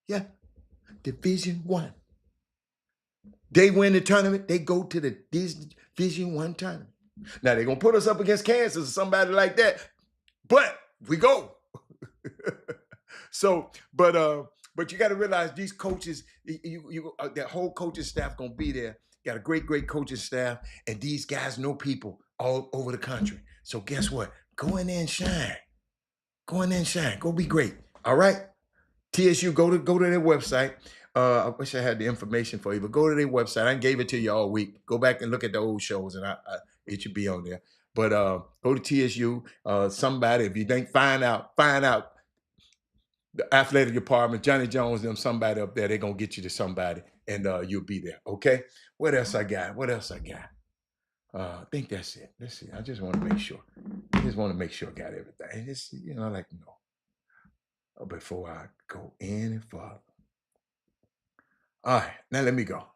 Yeah, Division I. They win the tournament, they go to the Division I tournament. Now they're gonna put us up against Kansas or somebody like that, but we go. So, but you got to realize these coaches, that whole coaching staff gonna be there. Got a great coaching staff, and these guys know people all over the country. So guess what? Go in there and shine. Go in there and shine. Go be great. All right? TSU, go to their website. I wish I had the information for you, but go to their website. I gave it to you all week. Go back and look at the old shows, and it should be on there. But go to TSU. Somebody, if you think, find out the athletic department, Johnny Jones, them, somebody up there, they're going to get you to somebody, and you'll be there, okay? What else I got? I think that's it. Let's see. I just want to make sure. I got everything. It's, I like to know before I go any further. All right, now let me go.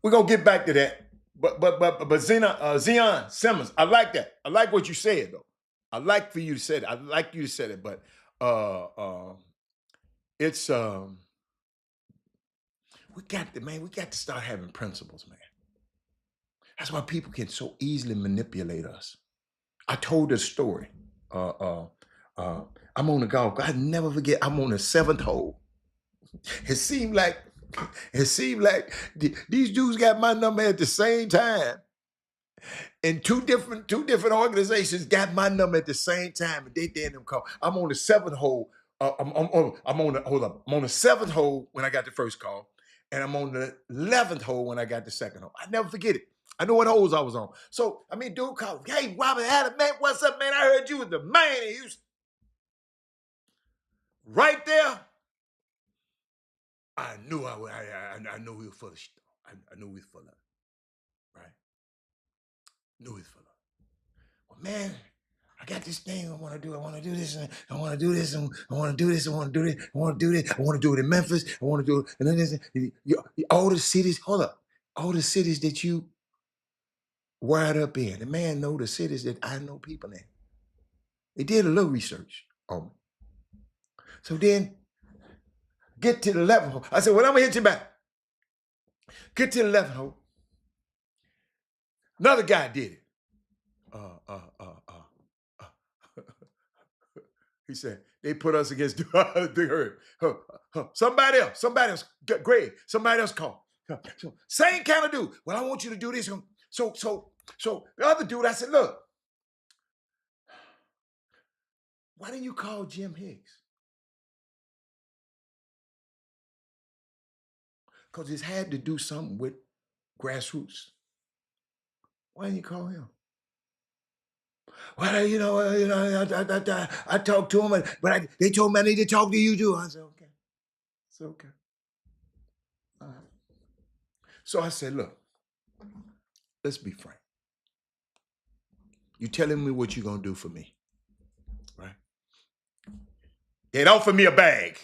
We're going to get back to that. But Zion Simmons, I like that. I like what you said, though. I like for you to say it. I like you to say it, but it's we got to start having principles, man. That's why people can so easily manipulate us. I told this story. I'm on the golf. I never forget. I'm on the 7th hole. It seemed like these dudes got my number at the same time. And two different organizations got my number at the same time, and they didn't call. I'm on the 7th hole. I'm on the 7th hole when I got the first call, and I'm on the 11th hole when I got the second hole. I never forget it. I know what holes I was on. So, I mean, dude called, hey, Robert Adam, man, what's up, man? I heard you was the man in Houston. Right there, I knew I knew he was full of shit. I knew he was full of it, right? Knew he was full of it. Well, man, I got this thing I want to do. I want to do this. And I want to do this. And I want to do this. I want to do this. I want to do this. I want to do it in Memphis. I want to do it. And then this. All the cities, hold up. All the cities that you wired up in. The man know the cities that I know people in. They did a little research on me. So then get to the 11th hole. I said, well, I'm going to hit you back. Get to the 11th hole. Another guy did it. He said, they put us against the herd. Somebody else, Greg, somebody else called. Same kind of dude. Well, I want you to do this. So the other dude, I said, look, why didn't you call Jim Hicks? Because it's had to do something with grassroots. Why didn't you call him? Well, I talked to him, but they told me I need to talk to you too. I said, okay. It's okay. All right. So I said, look, let's be frank. You telling me what you're going to do for me, right? They'd offer me a bag.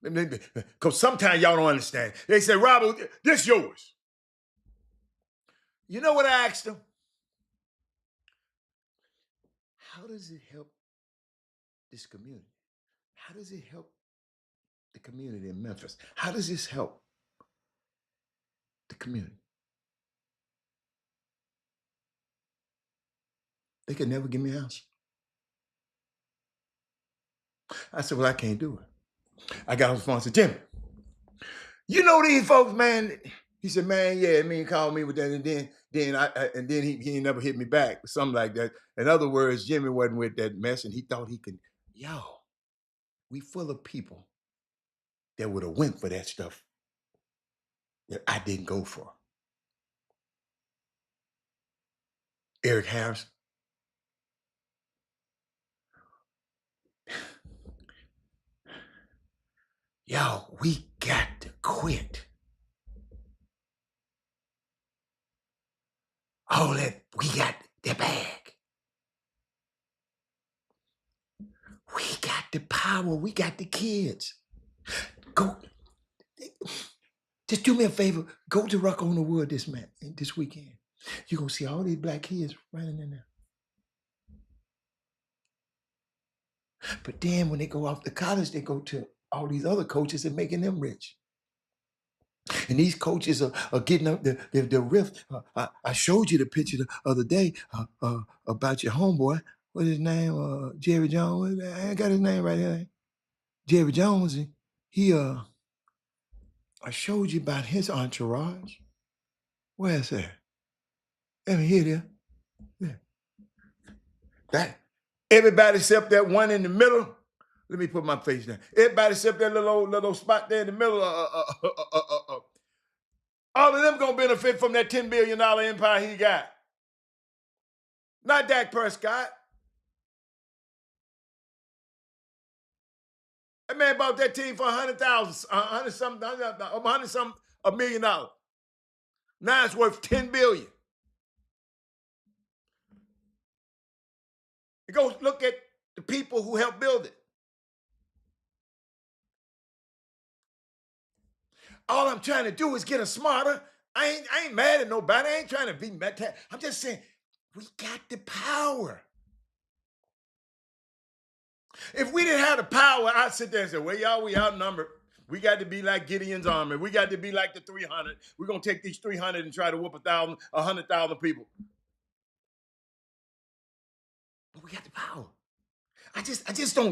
Because sometimes y'all don't understand. They say, Robert, this yours. You know what I asked them? How does it help this community? How does it help the community in Memphis? How does this help the community? They could never give me an answer. I said, well, I can't do it. I got on the phone and said, Jimmy, you know these folks, man. He said, man, yeah, me called me with that, and then he never hit me back, something like that. In other words, Jimmy wasn't with that mess, and he thought he could, we full of people that would have went for that stuff that I didn't go for. Eric Harris. We got to quit. All that, we got the bag. We got the power. We got the kids. Go. Just do me a favor. Go to Rock on the Wood this weekend. You're going to see all these black kids running in there. But then when they go off to college, they go to all these other coaches and making them rich. And these coaches are getting up the riff. I showed you the picture the other day about your homeboy. What's his name? Jerry Jones. I got his name right here. Jerry Jones. I showed you about his entourage. Where's that? Let me hear that. Yeah. That everybody except that one in the middle. Let me put my face down. Everybody except that little spot there in the middle. All of them gonna benefit from that $10 billion empire he got. Not Dak Prescott. That man bought that team for $100 million. Now it's worth $10 billion. You go look at the people who helped build it. All I'm trying to do is get us smarter. I ain't mad at nobody. I ain't trying to be mad. I'm just saying, we got the power. If we didn't have the power, I'd sit there and say, well, y'all, we outnumbered. We got to be like Gideon's army. We got to be like the 300. We're going to take these 300 and try to whoop 100,000 people. But we got the power. I just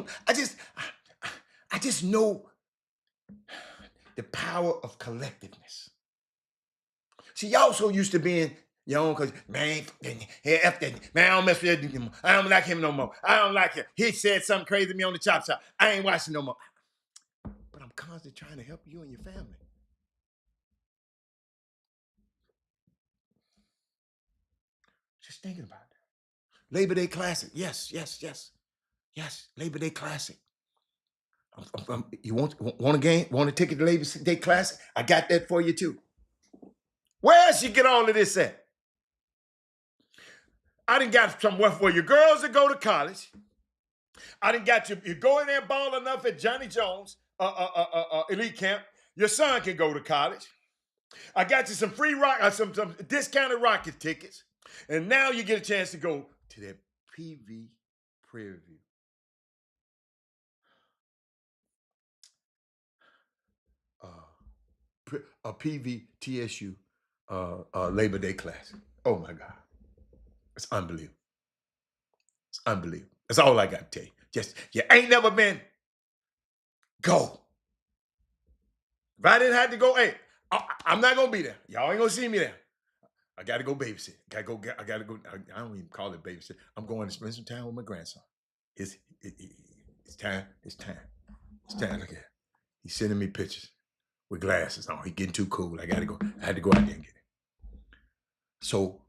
know the power of collectiveness. See, y'all so used to being your own, because, man, F that. Man, I don't mess with that dude. I don't like him no more. I don't like him. He said something crazy to me on the Chop Shop. I ain't watching no more. But I'm constantly trying to help you and your family. just thinking about that. Labor Day Classic. Yes. Labor Day Classic. You want a game? Want a ticket to Labor Day Classic? I got that for you too. Where else you get all of this at? I done got somewhere for your girls to go to college. I done got you go in there ball enough at Johnny Jones elite camp. Your son can go to college. I got you some free some discounted Rocket tickets. And now you get a chance to go to that PV Prairie View. A PVTSU Labor Day Classic. Oh my God. It's unbelievable. It's unbelievable. That's all I got to tell you. Just, you ain't never been, go. If I didn't have to go, hey, I'm not going to be there. Y'all ain't going to see me there. I got to go babysit. I got to go. I don't even call it babysit. I'm going to spend some time with my grandson. It's time. It's time. It's time. Look at it. He's sending me pictures with glasses on. He's getting too cool. I got to go. I had to go out there and get it. So,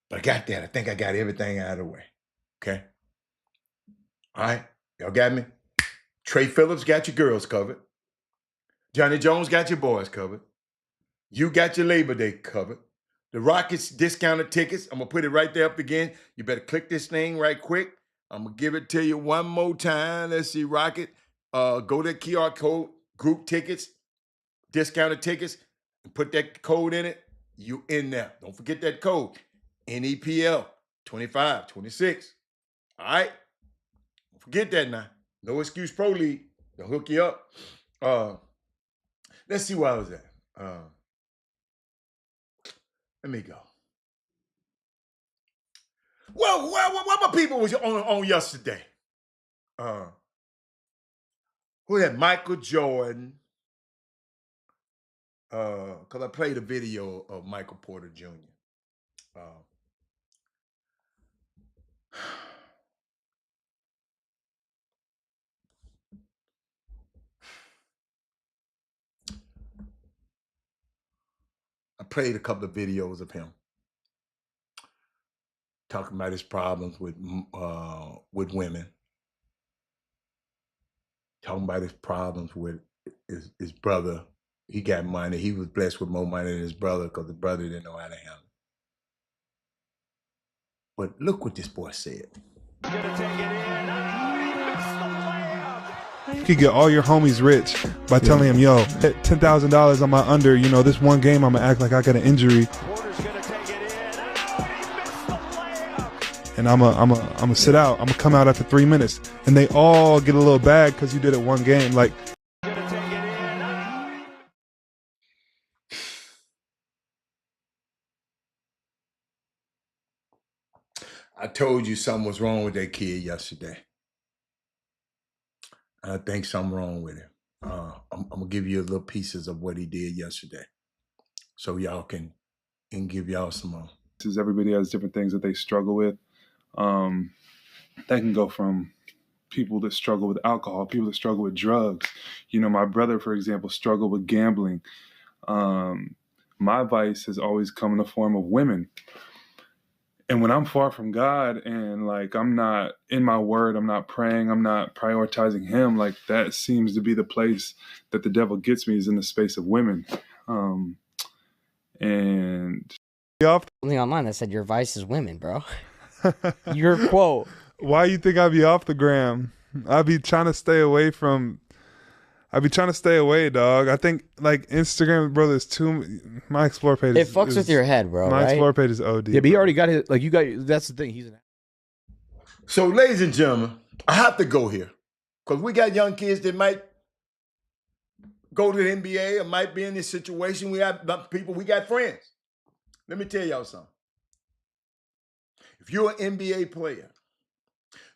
but I got that. I think I got everything out of the way. Okay? All right? Y'all got me? Trey Phillips got your girls covered. Johnny Jones got your boys covered. You got your Labor Day covered. The Rockets discounted tickets. I'm going to put it right there up again. You better click this thing right quick. I'm going to give it to you one more time. Let's see, Rocket. Go to QR code, group tickets, discounted tickets, and put that code in it. You in there. Don't forget that code. NEPL 2526. All right? Don't forget that now. No Excuse Pro League. They'll hook you up. Let's see where I was at. Let me go. Well, what my people was on yesterday? Who had Michael Jordan? Because I played a video of Michael Porter Jr. I played a couple of videos of him talking about his problems with women, talking about his problems with his brother. He got money. He was blessed with more money than his brother because the brother didn't know how to handle it. But look what this boy said. You could get all your homies rich by telling them, yo, $10,000 on my under, this one game I'm going to act like I got an injury. And I'm gonna sit out. I'm going to come out after 3 minutes. And they all get a little bag because you did it one game. Like, I told you something was wrong with that kid yesterday. I think something wrong with him. I'm gonna give you a little pieces of what he did yesterday, so y'all can give y'all some more. Everybody has different things that they struggle with. That can go from people that struggle with alcohol, people that struggle with drugs. My brother, for example, struggled with gambling. My vice has always come in the form of women. And when I'm far from God and I'm not in my word, I'm not praying, I'm not prioritizing him, that seems to be the place that the devil gets me, is in the space of women. And something online that said your vice is women, bro. Your quote. why you think I'd be off the gram? I'd be trying to stay away, dog. I think Instagram, brother, is too. My Explore page. It fucks with your head, bro. My right? Explore page is OD. Yeah, but he already got his. You got. That's the thing. He's an. So, ladies and gentlemen, I have to go here because we got young kids that might go to the NBA or might be in this situation. We got people. We got friends. Let me tell y'all something. If you're an NBA player,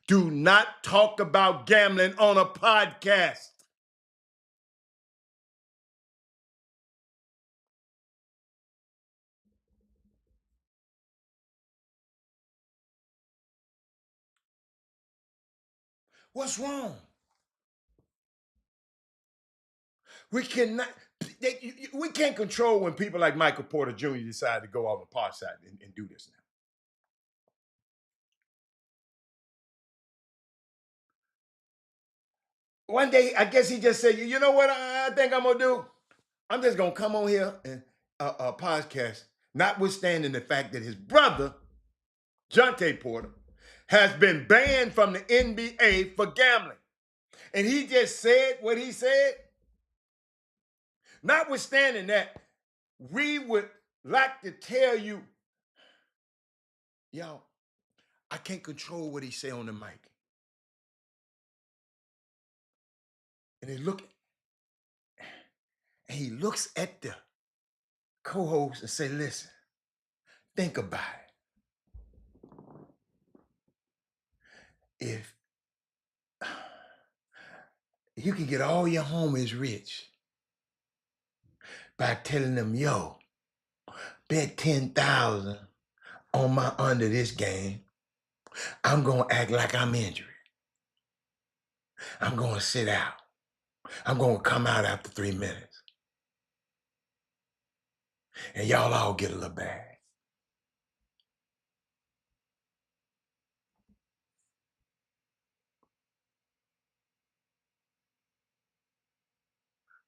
do not talk about gambling on a podcast. What's wrong? We cannot. We can't control when people like Michael Porter Jr. decide to go off the pot side and do this now. one day, I guess he just said, you know what I think I'm going to do? I'm just going to come on here and podcast, notwithstanding the fact that his brother, Jonte Porter, has been banned from the NBA for gambling. And he just said what he said. Notwithstanding that, we would like to tell you, y'all, I can't control what he say on the mic. And he looks at the co-host and say, listen, think about it. If you can get all your homies rich by telling them, yo, bet 10,000 on my under this game, I'm going to act like I'm injured. I'm going to sit out. I'm going to come out after 3 minutes. And y'all all get a little bag.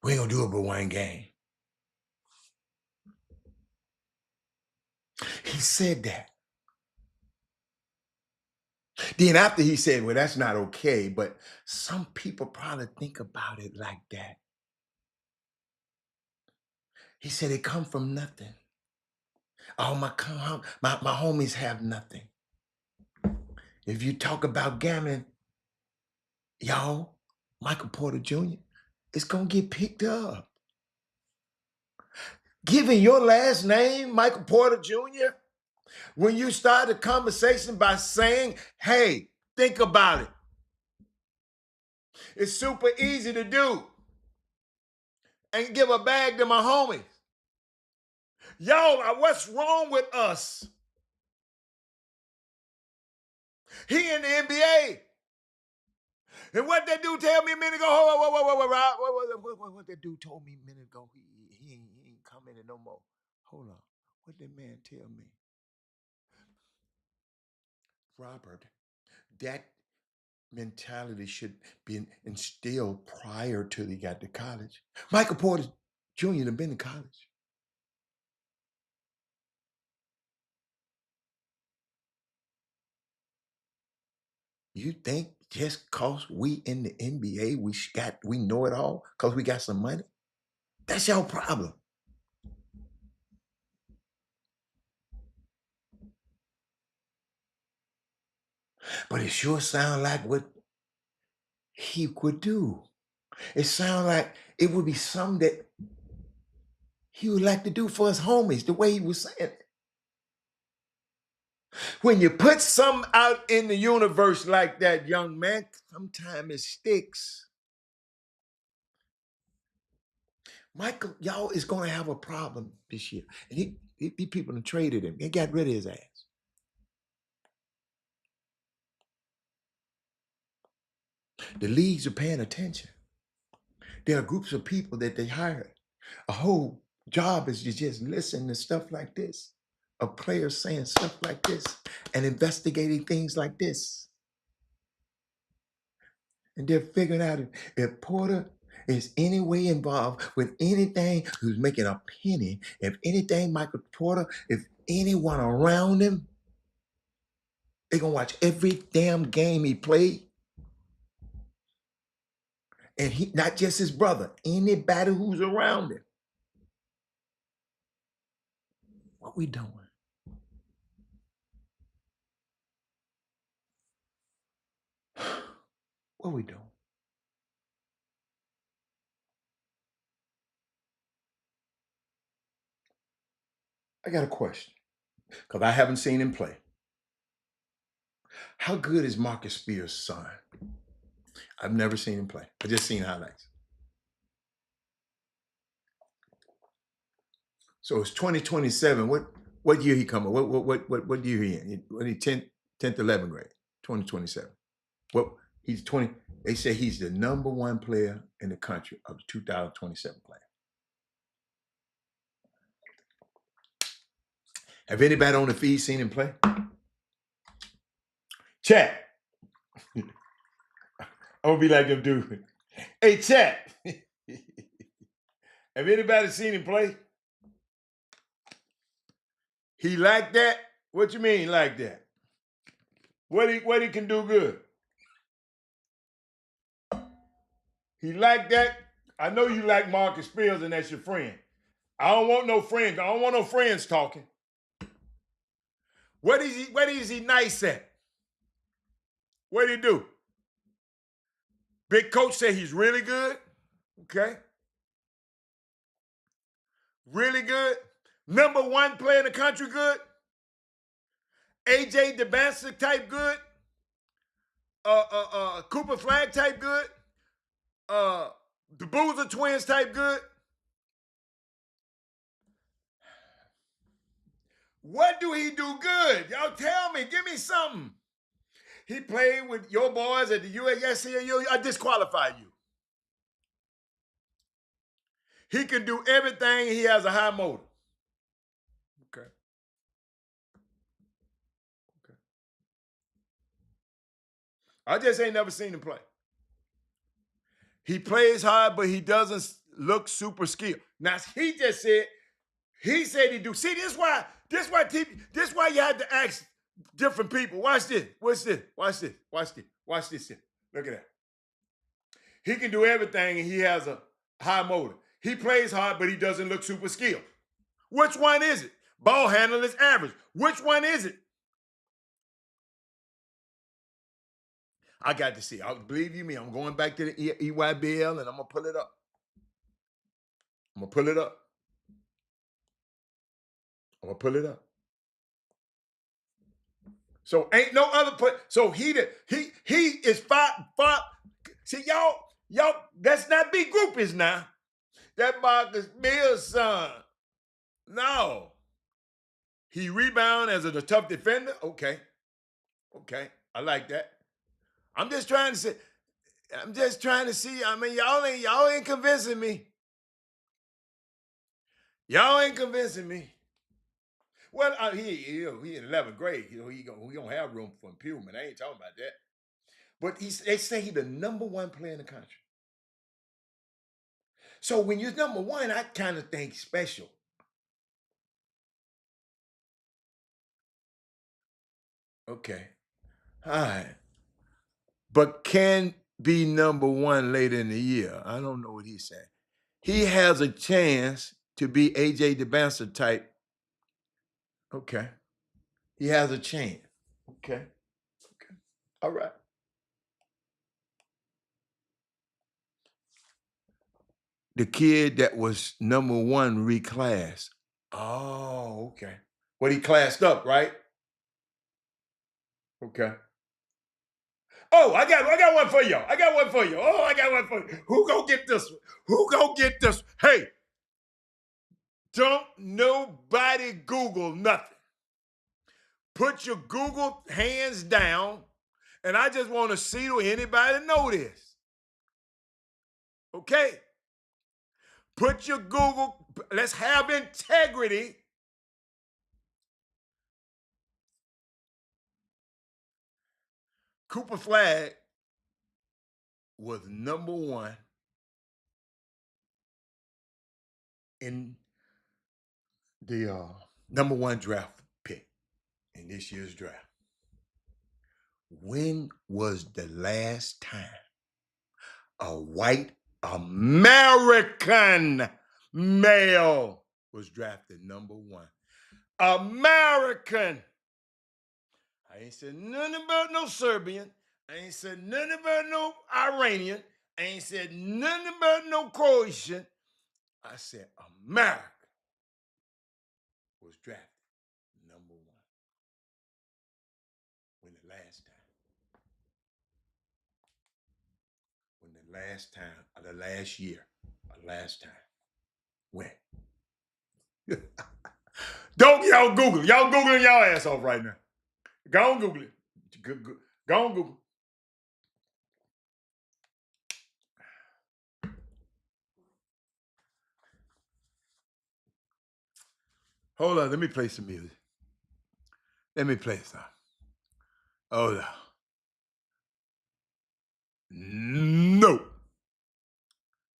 We ain't going to do it but one game. He said that. Then after he said, well, that's not okay, but some people probably think about it like that. He said it come from nothing. All my homies have nothing. If you talk about gambling, y'all, Michael Porter Jr., it's going to get picked up. Giving your last name, Michael Porter Jr., when you start the conversation by saying, hey, think about it. It's super easy to do. And give a bag to my homies. Y'all, what's wrong with us? He in the NBA. And what that dude tell me a minute ago, what that dude told me a minute ago, he ain't commenting no more. Hold on. What that man tell me? Robert, that mentality should be instilled prior to he got to college. Michael Porter Jr. had been to college. You think just cause we in the NBA, we know it all because we got some money? That's your problem. But it sure sounds like what he would do. It sounds like it would be something that he would like to do for his homies, the way he was saying it. When you put something out in the universe like that, young man, sometimes it sticks. Michael, y'all is going to have a problem this year. And he people have traded him. They got rid of his ass. The leagues are paying attention. There are groups of people that they hired. A whole job is to just listen to stuff like this, of players saying stuff like this and investigating things like this. And they're figuring out if Porter is any way involved with anything who's making a penny, if anything, Michael Porter, if anyone around him, they're going to watch every damn game he played. And he, not just his brother, anybody who's around him. What we doing? What we doing? I got a question because I haven't seen him play. How good is Marcus Spears' son? I've never seen him play. I just seen highlights. So it's 2027. What year he coming? What year he in? What he 10th 11th grade? 2027. What he's 20. They say he's the number one player in the country of the 2027 class. Have anybody on the feed seen him play? Chat. I'm gonna be like them dude. Hey, chat. Have anybody seen him play? He like that? What you mean like that? What he can do good? He like that? I know you like Marcus Fields and that's your friend. I don't want no friends. I don't want no friends talking. What is he nice at? What did he do? Big coach said he's really good. Okay. Really good. Number one player in the country good. AJ DeBancer type good. Cooper Flag type good. The Boozer twins type good. What do he do good? Y'all tell me. Give me something. He played with your boys at the USCAU. I disqualify you. He can do everything. He has a high motor. Okay. I just ain't never seen him play. He plays hard, but he doesn't look super skilled. Now he said he do. See, this why you had to ask different people. Watch this. Watch this. Watch this. Watch this. Watch this. Look at that. He can do everything, and he has a high motor. He plays hard, but he doesn't look super skilled. Which one is it? Ball handling is average. Which one is it? I got to see. Believe you me, I'm going back to the EYBL and I'm going to pull it up. I'm going to pull it up. I'm going to pull it up. So ain't no other play. So he is five. See, y'all, that's not big groupies now. That Marcus Mills son. No. He rebound as a tough defender. Okay. I like that. I'm just trying to see. I mean, y'all ain't convincing me. Y'all ain't convincing me. Well, he in 11th grade. He gonna have room for improvement. I ain't talking about that. But they say he's the number one player in the country. So when you're number one, I kind of think special. Okay. All right. But can be number one later in the year. I don't know what he's saying. He has a chance to be AJ DeBancer type. Okay. He has a chance. Okay. All right. The kid that was number one reclassed. Oh, okay. But he classed up, right? Okay. Oh, I got one for y'all. I got one for you. Oh, I got one for you. Who gonna get this one? Who gonna get this? Hey, don't nobody Google nothing. Put your Google hands down, and I just want to see do anybody know this. Okay? Put your Google, let's have integrity. Cooper Flag was number one in the number one draft pick in this year's draft. When was the last time a white American male was drafted number one? American. I ain't said nothing about no Serbian. I ain't said nothing about no Iranian. I ain't said nothing about no Croatian. I said America was drafted number one. When the last time? When the last time, or the last year, or last time? When? Don't y'all Google it. Y'all Googling y'all ass off right now. Go on Google it. Go on Google. Hold on, let me play some music. Let me play some. Hold on. No.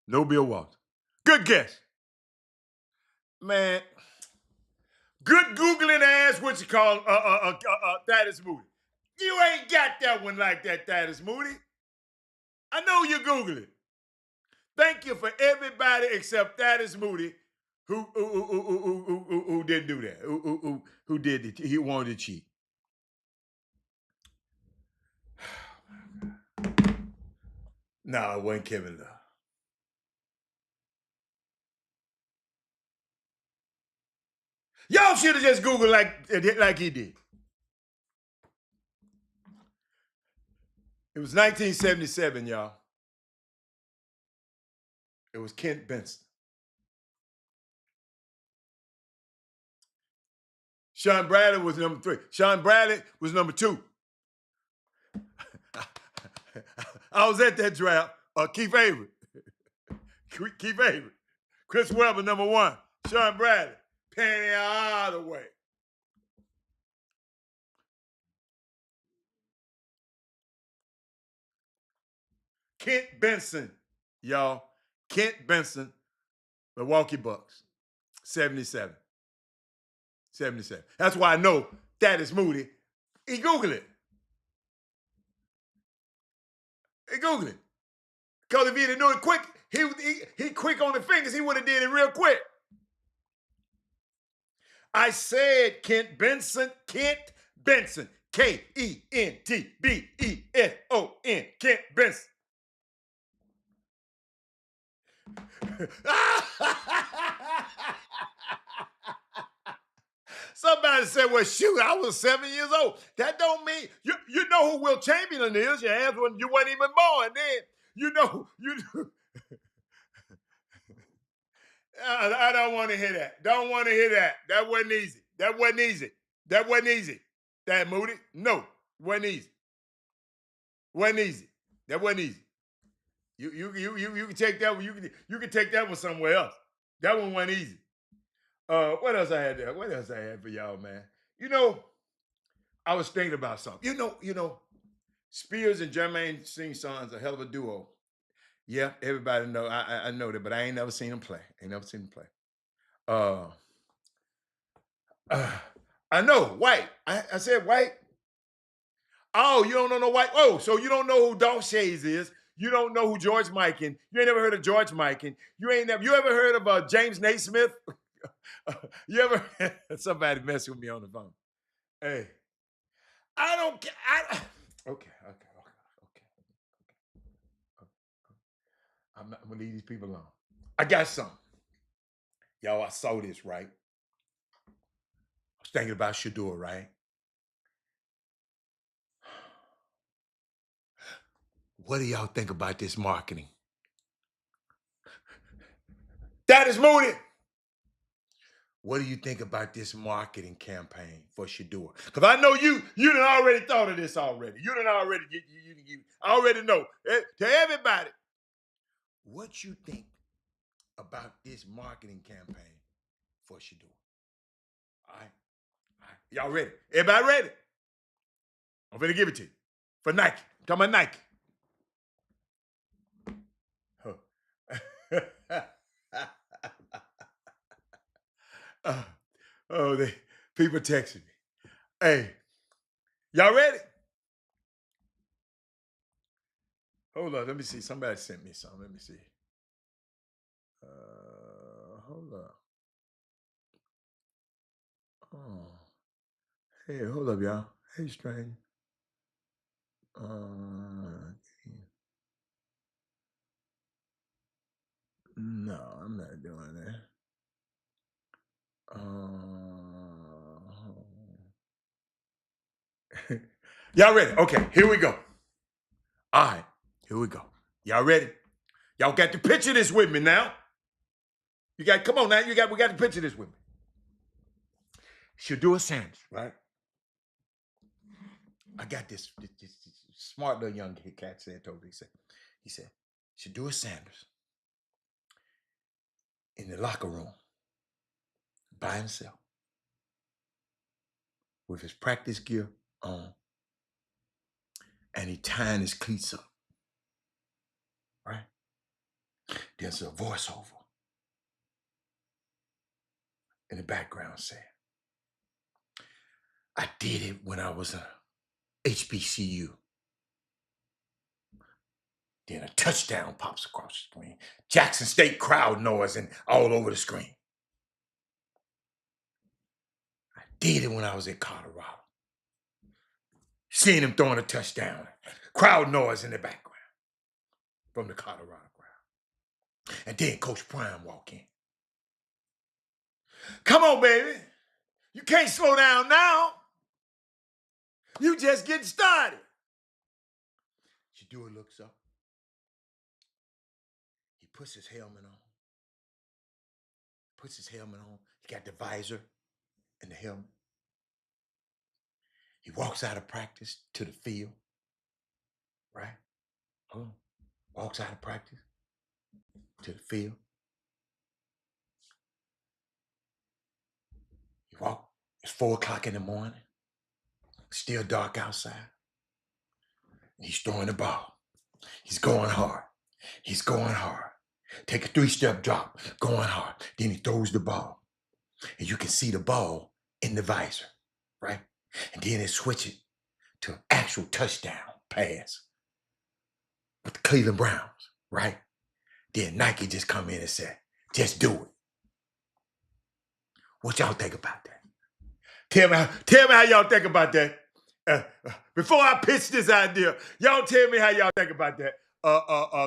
No Bill Walton. Good guess. Man, good Googling ass what you call Thaddeus Moody. You ain't got that one like that, Thaddeus Moody. I know you Google it. Thank you for everybody except Thaddeus Moody who didn't do that. Who did it? He wanted to cheat. No, it wasn't Kevin Love. Y'all should have just Googled like he did. It was 1977, y'all. It was Kent Benson. Sean Bradley was number 3. Sean Bradley was number 2. I was at that draft. Keith Avery. Keith Avery. Chris Webber, number 1. Sean Bradley. Penny all the way. Kent Benson, y'all. Kent Benson, Milwaukee Bucks. 77. 77. That's why I know Thaddeus Moody. He Googled it. He Googled it. Because if he didn't do it quick, he quick on the fingers, he would have did it real quick. I said Kent Benson. Kent Benson. Kentbeson. Kent Benson. Somebody said, well, shoot, I was 7 years old. That don't mean, you know who Will Chamberlain is. You asked when you weren't even born then. You know. I don't want to hear that. Don't want to hear that. That wasn't easy. That wasn't easy. That wasn't easy. That Moody? No, wasn't easy. Wasn't easy. That wasn't easy. You can take that one. You can take that one somewhere else. That one wasn't easy. What else I had there? What else I had for y'all, man? You know, I was thinking about something. You know, Spears and Jermaine Singh Sons, a hell of a duo. Yeah, everybody know. I know that, but I ain't never seen them play. I know White. I said White. Oh, you don't know no White. Oh, so you don't know who Dolph Shays is. You don't know who George Mikan. You ain't never heard of George Mikan. You ever heard of James Naismith? You ever somebody messing with me on the phone? Hey, I don't care. Okay. I'm gonna leave these people alone. I got something. Y'all, I saw this, right? I was thinking about Shador, right? What do y'all think about this marketing? That is Moody. What do you think about this marketing campaign for Shador? Because I know you done already thought of this already. You done already, you already know. To everybody, what you think about this marketing campaign for Shador? All right. Y'all ready? Everybody ready? I'm going to give it to you. For Nike. I'm talking about Nike. People texting me. Hey, y'all ready? Hold on, let me see. Somebody sent me something. Let me see. Hold on. Oh, hey, hold up, y'all. Hey, strange. No, I'm not doing that. Y'all ready? Okay, here we go. All right, here we go. Y'all ready? Y'all got to picture this with me now. Come on now. We got to picture this with me. Shador Sanders, right? I got this smart little young cat told me. He said, Shador Sanders in the locker room by himself with his practice gear on, and he tying his cleats up, right? There's a voiceover in the background saying, I did it when I was a HBCU. Then a touchdown pops across the screen. Jackson State crowd noise and all over the screen. I did it when I was in Colorado. Seeing him throwing a touchdown. Crowd noise in the background from the Colorado crowd. And then Coach Prime walk in. Come on, baby. You can't slow down now. You just getting started. Shadua looks up. He puts his helmet on. He got the visor and the helmet. He walks out of practice to the field. Right? Walks out of practice to the field. He walk. It's 4:00 in the morning. Still dark outside. He's throwing the ball. He's going hard. Take a 3-step drop, going hard. Then he throws the ball. And you can see the ball in the visor, right? And then it switches to an actual touchdown pass with the Cleveland Browns, right? Then Nike just come in and said, just do it. What y'all think about that? Tell me how y'all think about that. Before I pitch this idea, y'all tell me how y'all think about that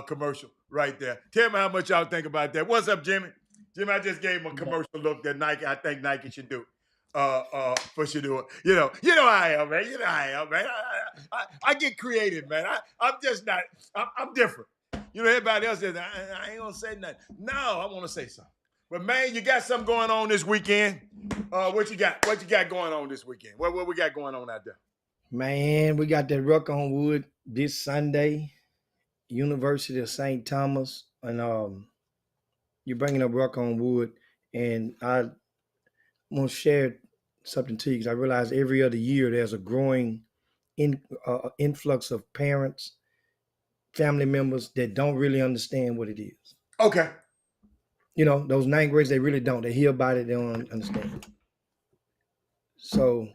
commercial right there. Tell me how much y'all think about that. What's up, Jimmy? Jimmy, I just gave him a commercial look that I think Nike should do. For Shadua. You know how I am, man. I get creative, man. I'm just not, I'm different. Everybody else says, I ain't gonna say nothing. No, I want to say something. But man, you got something going on this weekend. What you got? What you got going on this weekend? What we got going on out there? Man, we got that Ruck on Wood this Sunday, University of St. Thomas, and you're bringing up Ruck on Wood, and I want to share something to you because I realize every other year there's a growing influx of parents, family members that don't really understand what it is. Okay. Those 9th graders, they really don't. They hear about it, they don't understand. So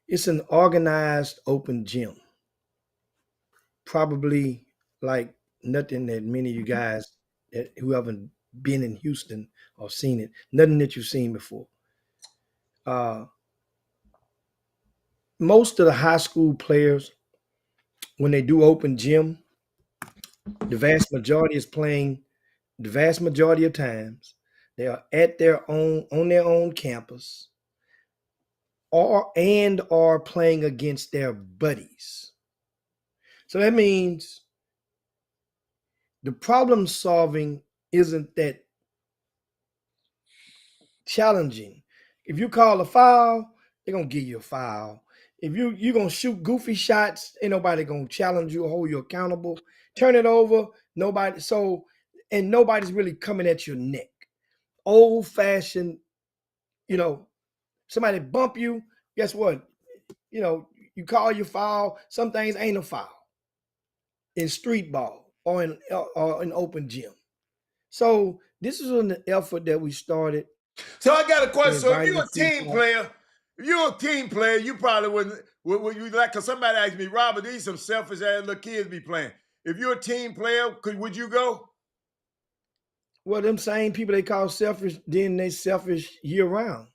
it's an organized open gym. Probably like nothing that many of you guys who haven't been in Houston or seen it, nothing that you've seen before. Most of the high school players, when they do open gym, the vast majority is playing. The vast majority of times, they are on their own campus, or playing against their buddies. So that means the problem solving isn't that challenging. If you call a foul, they're gonna give you a foul. If you're gonna shoot goofy shots, ain't nobody gonna challenge you or hold you accountable. Turn it over, and nobody's really coming at your neck. Old fashioned, somebody bump you, guess what? You call your foul. Some things ain't a foul in street ball or in open gym. So this is an effort that we started. So I got a question. So if you're a team player, you probably wouldn't. Would you like? Cause somebody asked me, Robert, these some selfish ass little kids be playing. If you're a team player, would you go? Well, them same people they call selfish, then they selfish year round.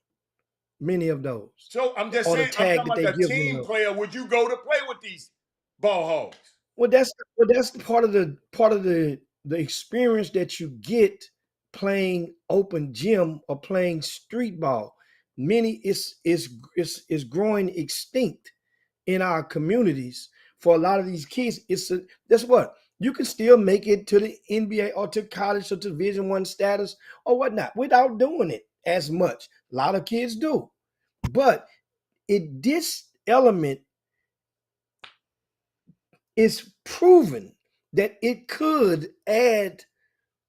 Many of those. So I'm just saying, I'm talking about the team player. Would you go to play with these ball hogs? Well, that's part of the experience that you get playing open gym or playing street ball. Many is growing extinct in our communities for a lot of these kids. That's what you can still make it to the NBA or to college or to Division I status or whatnot without doing it as much. A lot of kids do, but this element is proven that it could add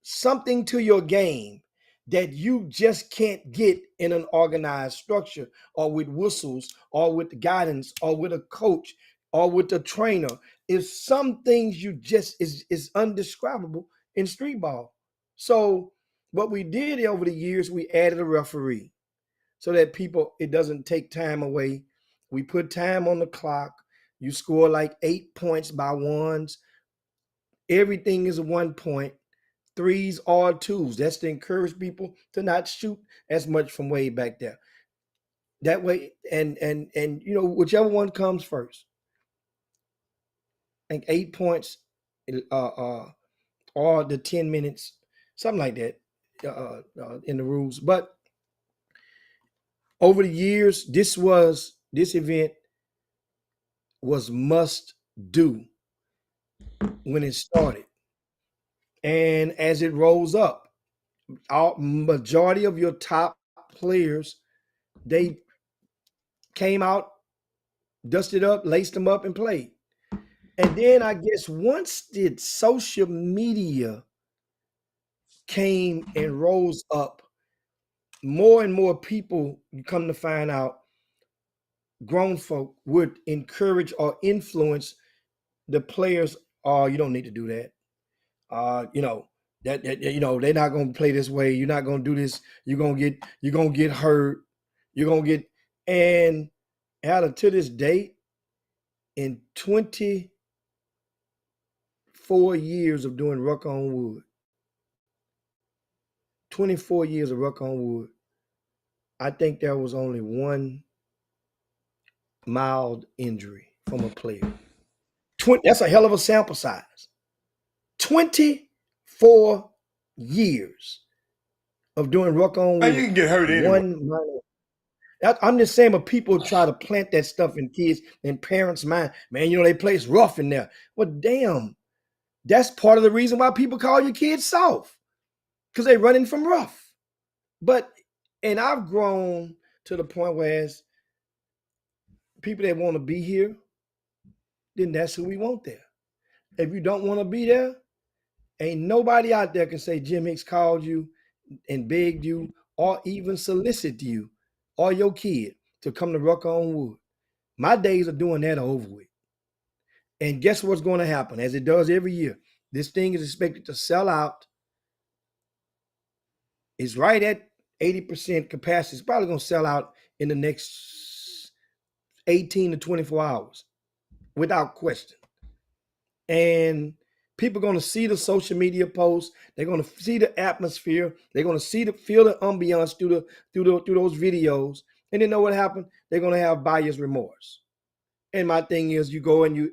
something to your game that you just can't get in an organized structure or with whistles or with guidance or with a coach or with the trainer. Is some things you just is undescribable in street ball. So what we did over the years, we added a referee so that people, it doesn't take time away. We put time on the clock. You score like 8 points by ones. Everything is a 1 point. Threes or twos. That's to encourage people to not shoot as much from way back there. That way, and you know, whichever one comes first. I think 8 points, or the 10 minutes, something like that, in the rules. But over the years, this event was must do when it started, and as it rolls up, our majority of your top players, they came out, dusted up, laced them up, and played. And then I guess once the social media came and rose up, more and more people, you come to find out, grown folk would encourage or influence the players. Oh, you don't need to do that. You know, that you know, they're not gonna play this way. You're not gonna do this. You're gonna get hurt. You're gonna get, and out of to this date, in 24 years of doing Ruck on Wood, 24 years of Ruck on Wood, I think there was only one mild injury from a player. That's a hell of a sample size. 24 years of doing Ruck on Man, you Wood. can get hurt anyway. One minor. I'm just saying, but people try to plant that stuff in kids and parents' mind. Man, you know, they play rough in there. Well, damn, that's part of the reason why people call your kids soft, because they're running from rough. But, and I've grown to the point where as people that want to be here, then that's who we want there. If you don't want to be there, ain't nobody out there can say Jim Hicks called you and begged you or even solicited you or your kid to come to Ruck on Wood. My days of doing that are over with. And guess what's going to happen? As it does every year, this thing is expected to sell out. It's right at 80% capacity. It's probably going to sell out in the next 18 to 24 hours without question. And people are going to see the social media posts. They're going to see the atmosphere. They're going to feel the ambiance through those videos. And then know what happened? They're going to have buyer's remorse. And my thing is, you go and you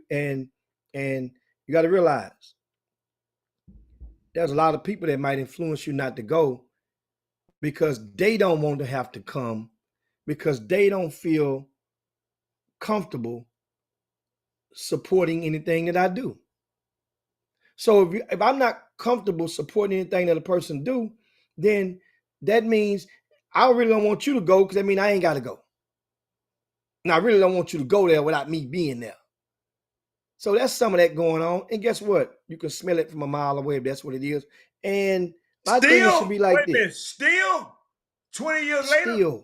got to realize there's a lot of people that might influence you not to go because they don't want to have to come, because they don't feel comfortable supporting anything that I do. So if I'm not comfortable supporting anything that a person do, then that means I really don't want you to go, because that means I ain't got to go. And I really don't want you to go there without me being there. So that's some of that going on. And guess what? You can smell it from a mile away if that's what it is. And my thing should be like this. Still? 20 years later?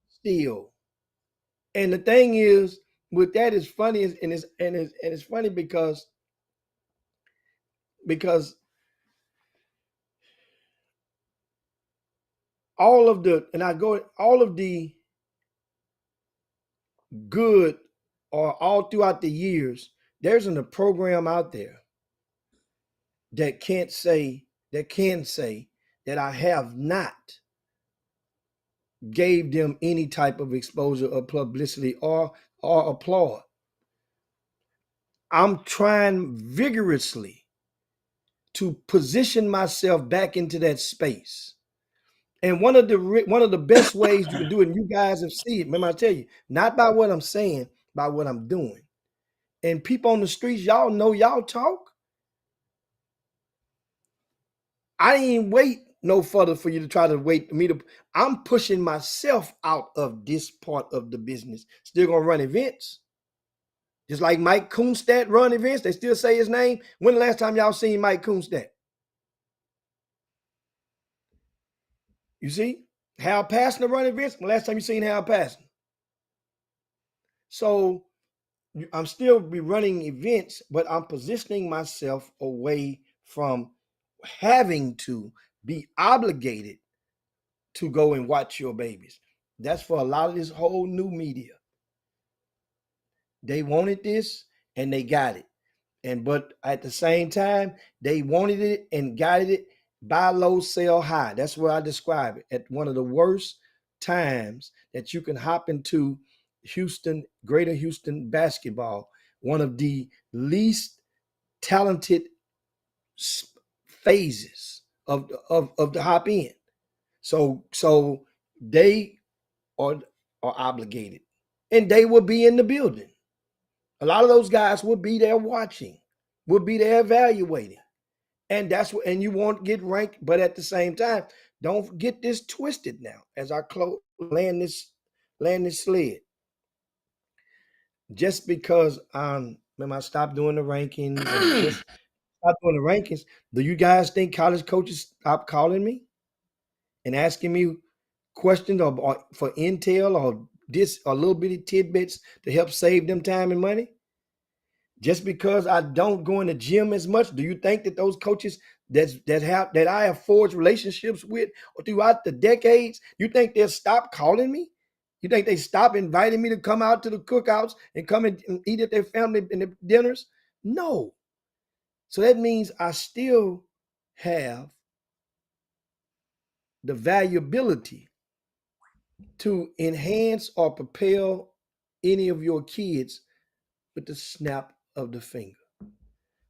Still. And the thing is, with that is funny, and it's funny because all of the good, or all throughout the years, there's a program out there that can say that I have not gave them any type of exposure or publicity or applaud. I'm trying vigorously to position myself back into that space. And one of the best ways you can do it, and you guys have seen it, remember I tell you, not by what I'm saying, by what I'm doing. And people on the streets, y'all know, y'all talk. I ain't wait no further for you to try to wait me to. I'm pushing myself out of this part of the business. Still gonna run events. Just like Mike Kunstadt run events. They still say his name. When the last time y'all seen Mike Kunstadt? You see? Hal Passner run events. When the last time you seen Hal Passner? So I'm still be running events, but I'm positioning myself away from having to be obligated to go and watch your babies. That's for a lot of this whole new media. They wanted this and they got it. And but at the same time, they wanted it and got it, buy low, sell high. That's what I describe it at one of the worst times that you can hop into Houston, Greater Houston basketball, one of the least talented phases of the hop in. So they are are obligated, and they will be in the building. A lot of those guys will be there watching, will be there evaluating, and that's what. And you won't get ranked, but at the same time, don't get this twisted. Now, as I land this sled, just because when I stopped doing the rankings and just stopped doing the rankings, do you guys think college coaches stop calling me and asking me questions or for intel or this or little bitty tidbits to help save them time and money? Just because I don't go in the gym as much, do you think that those coaches that I have forged relationships with throughout the decades, you think they'll stop calling me? You think they stop inviting me to come out to the cookouts and come and eat at their family and their dinners? No. So that means I still have the valuability to enhance or propel any of your kids with the snap of the finger.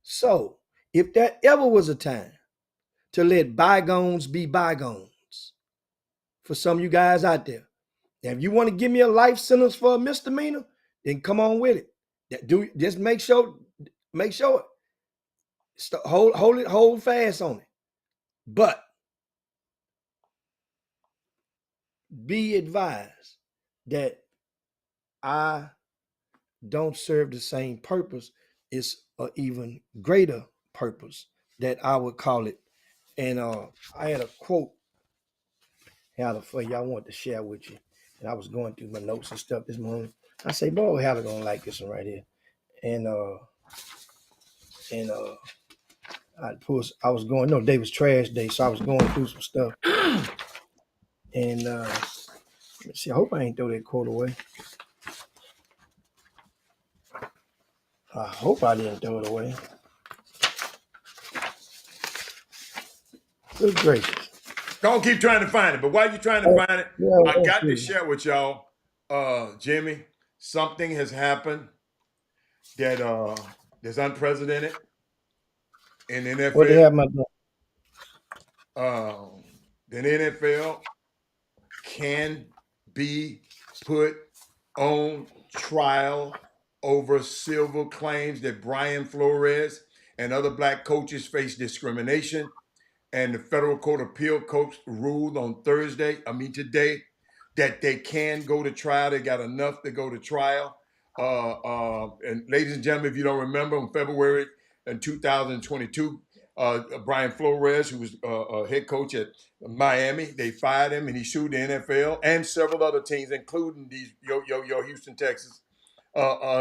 So, if there ever was a time to let bygones be bygones for some of you guys out there, now if you want to give me a life sentence for a misdemeanor, then come on with it. Do just make sure hold fast on it. But be advised that I don't serve the same purpose. It's an even greater purpose that I would call it. And I had a quote Hatter for you I want to share with you. And I was going through my notes and stuff this morning. I say, boy, Hatter gonna like this one right here. And and I was going, no, day was trash day, so I was going through some stuff. And let's see, I hope I ain't throw that quote away. I hope I didn't throw it away. Good gracious. Don't keep trying to find it. But while you're trying to find it, I got to share with y'all, Jimmy, something has happened that is unprecedented in the NFL. What they have my The NFL can be put on trial over civil claims that Brian Flores and other black coaches face discrimination. And the federal court of appeal coach ruled on today, that they can go to trial. They got enough to go to trial. And ladies and gentlemen, if you don't remember, in February in 2022, Brian Flores, who was a head coach at Miami, they fired him and he sued the NFL and several other teams, including these Houston, Texas,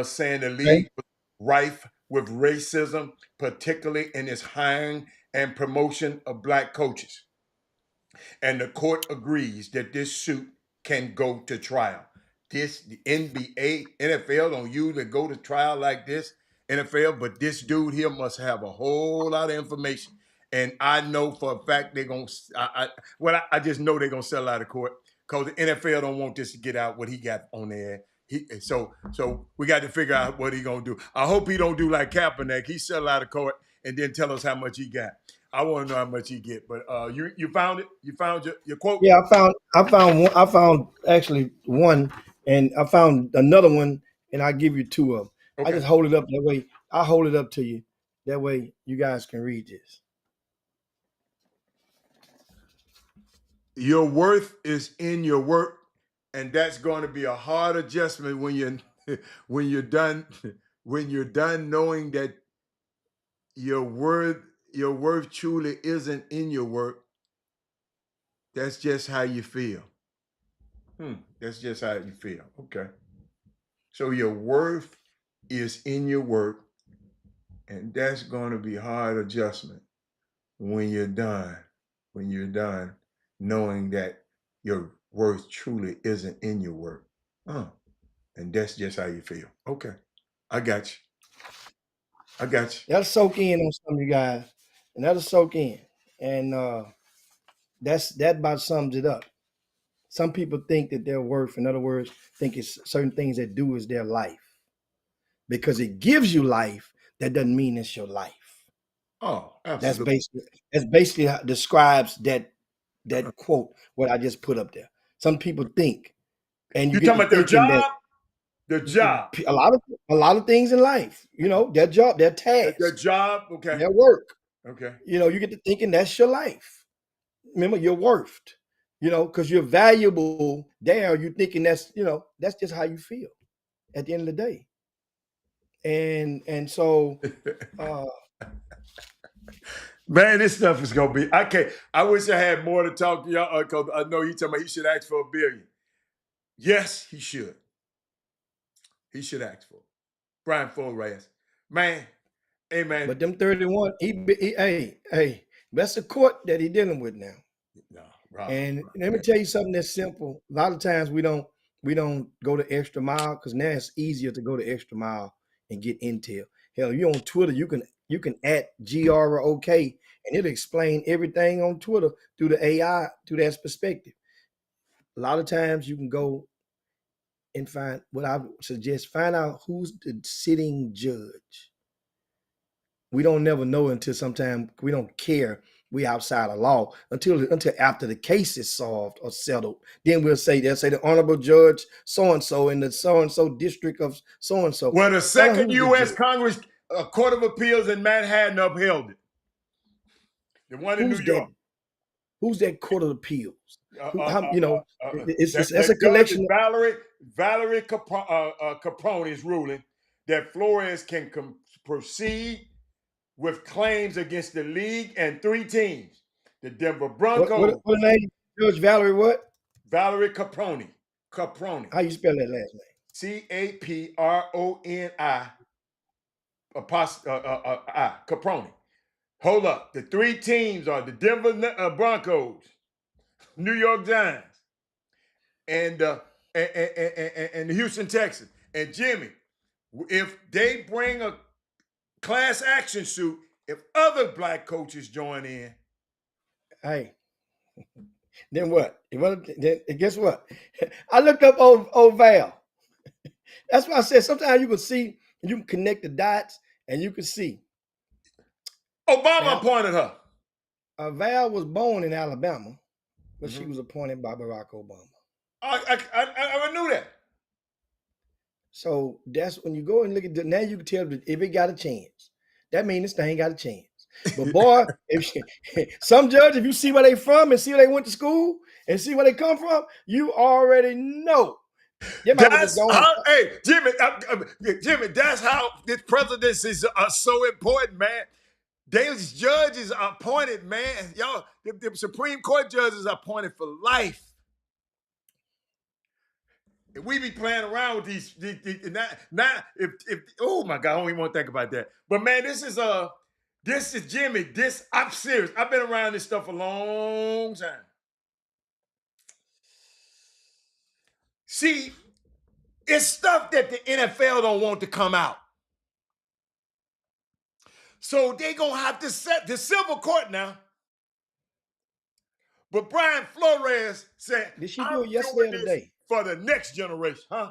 saying the league was rife with racism, particularly in its hiring and promotion of black coaches. And the court agrees that this suit can go to trial. The NBA, NFL don't usually go to trial like this, NFL, but this dude here must have a whole lot of information. And I know for a fact they're going to, I just know they're going to settle out of court because the NFL don't want this to get out what he got on there. So we got to figure out what he gonna do. I hope he don't do like Kaepernick. He settle out of court and then tell us how much he got. I want to know how much he get. But you found it. You found your quote. Yeah, I found actually one, and I found another one, and I give you two of them. Okay. I just hold it up that way. I hold it up to you. That way you guys can read this. Your worth is in your work, and that's going to be a hard adjustment when you're done knowing that your worth truly isn't in your work. That's just how you feel. That's just how you feel. Okay. So your worth is in your work, and that's going to be hard adjustment when you're done. When you're done, knowing that your worth truly isn't in your work. And that's just how you feel. Okay, I got you. I got you. That'll soak in on some of you guys, and that'll soak in, and that about sums it up. Some people think that their worth, in other words, think it's certain things that do is their life. Because it gives you life, that doesn't mean it's your life. Oh, That's absolutely. basically how it describes that quote, what I just put up there. Some people think, and you You get talking to about their thinking that job? Their job. a lot of things in life, their job, their Their task, job. Okay. their work, Okay. you get to thinking that's your life. Remember, you're worth, because you're valuable there. You're thinking that's just how you feel at the end of the day. And so Man, this stuff is gonna be. I can't. I wish I had more to talk to y'all. Cause I know you talking about he should ask for $1 billion. Yes, he should. He should ask for it. Brian Flores. Man, hey man. but them 31, hey, that's the court that he dealing with now. No, Rob. And let me tell you something that's simple. A lot of times we don't go the extra mile because now it's easier to go the extra mile and get intel. Hell, you on Twitter, you can at GROK and it'll explain everything on Twitter through the AI, through that perspective. A lot of times you can go and find what I suggest, find out who's the sitting judge. We don't never know until sometime we don't care. We outside of law until after the case is solved or settled. Then they'll say the honorable judge so and so in the so and so district of so and so. Well, the Find out second who's the U.S. judge. Congress Court of Appeals in Manhattan upheld it. The one in New Who's that? York. Who's that court of appeals? That's That a judge is collection. Valerie Caprone's ruling that Flores can proceed with claims against the league and 3 teams. The Denver Broncos. What name? Judge Valerie what? Valerie Caprone. Caprone. How you spell that last name? Caproni. Caprone. Hold up. The 3 teams are the Denver Broncos, New York Giants, and the Houston Texans. And Jimmy, if they bring a class action suit, if other black coaches join in, Hey, then what? Then guess what? I looked up old Val. That's why I said sometimes you can see, you can connect the dots, and you can see. Obama appointed her. Val was born in Alabama, but she was appointed by Barack Obama. I knew that. So that's when you go and look at now you can tell that if it got a chance. That means this thing got a chance. But boy, some judge, if you see where they from and see where they went to school and see where they come from, you already know. That's how, hey, Jimmy, that's how this presidency is so important, man. These judges are appointed, man. Y'all, the Supreme Court judges are appointed for life. If we be playing around with these if oh my God, I don't even want to think about that. But man, this is Jimmy. I'm serious. I've been around this stuff a long time. See, it's stuff that the NFL don't want to come out. So they're going to have to set the civil court now. But Brian Flores said, did she do it yesterday or today? For the next generation, huh?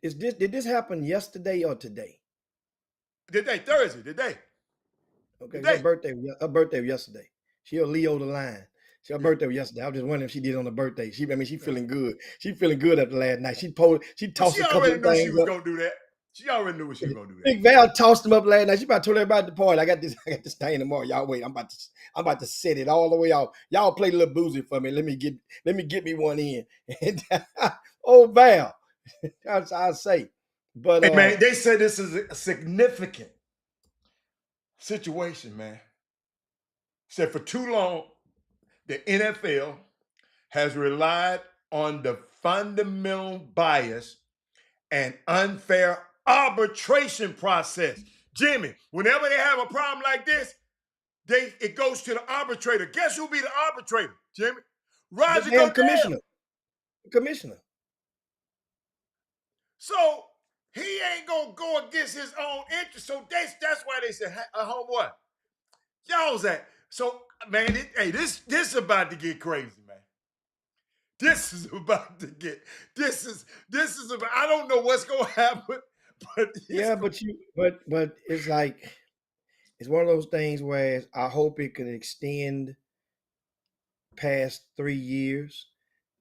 Did this happen yesterday or today? Thursday, today. Okay, her birthday was yesterday. She a Leo the Lion. Her birthday was yesterday. I was just wondering if she did it on the birthday. She feeling good. She feeling good after last night. She tossed a couple of things. She already knew she was gonna do that. She already knew she was gonna do that. Big Val tossed him up last night. She about told everybody at the party. I got this thing tomorrow. Y'all wait. I'm about to set it all the way out. Y'all play a little boozy for me. Let me get me one in. And Val. That's how I say. But hey man, they said this is a significant situation, man. Said for too long, the NFL has relied on the fundamental bias and unfair arbitration process. Jimmy, whenever they have a problem like this, it goes to the arbitrator. Guess who'll be the arbitrator, Jimmy? The Roger damn Goodell. commissioner. So he ain't gonna go against his own interest. So that's why they said, homeboy, y'all's at. So man, this is about to get crazy, man. This is about to get. This is about. I don't know what's gonna happen, but Yeah, but it's like it's one of those things where I hope it can extend past 3 years.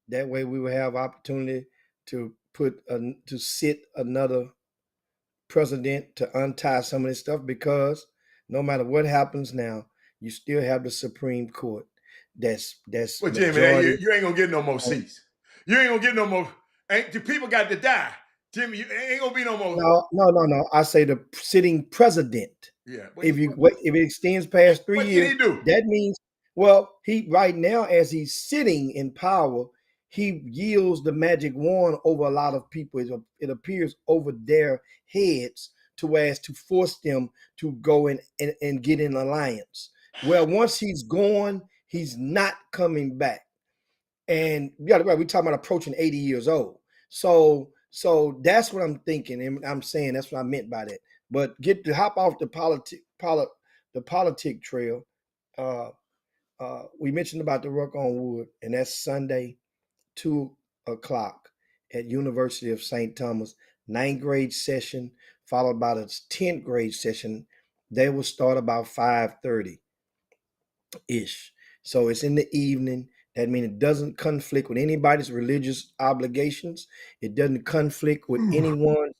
That way, we will have opportunity to to sit another president to untie some of this stuff because no matter what happens now, you still have the Supreme Court. That's well, Jimmy, majority. you ain't gonna get no more seats. You ain't gonna get no more. Ain't the people got to die, Jimmy? You ain't gonna be no more. No. I say the sitting president. Yeah. If it extends past 3 what years, can he do? that means he right now as he's sitting in power, he yields the magic wand over a lot of people. It appears over their heads to force them to go and get in alliance. Well, once he's gone, he's not coming back. And yeah, we're talking about approaching 80 years old. So that's what I'm thinking, and I'm saying that's what I meant by that. But hop off the politic trail. We mentioned about the Ruck on Wood, and that's Sunday, 2 o'clock at University of St. Thomas, 9th grade session, followed by the 10th grade session. They will start about 5:30 ish. So it's in the evening. That means it doesn't conflict with anybody's religious obligations. It doesn't conflict with anyone's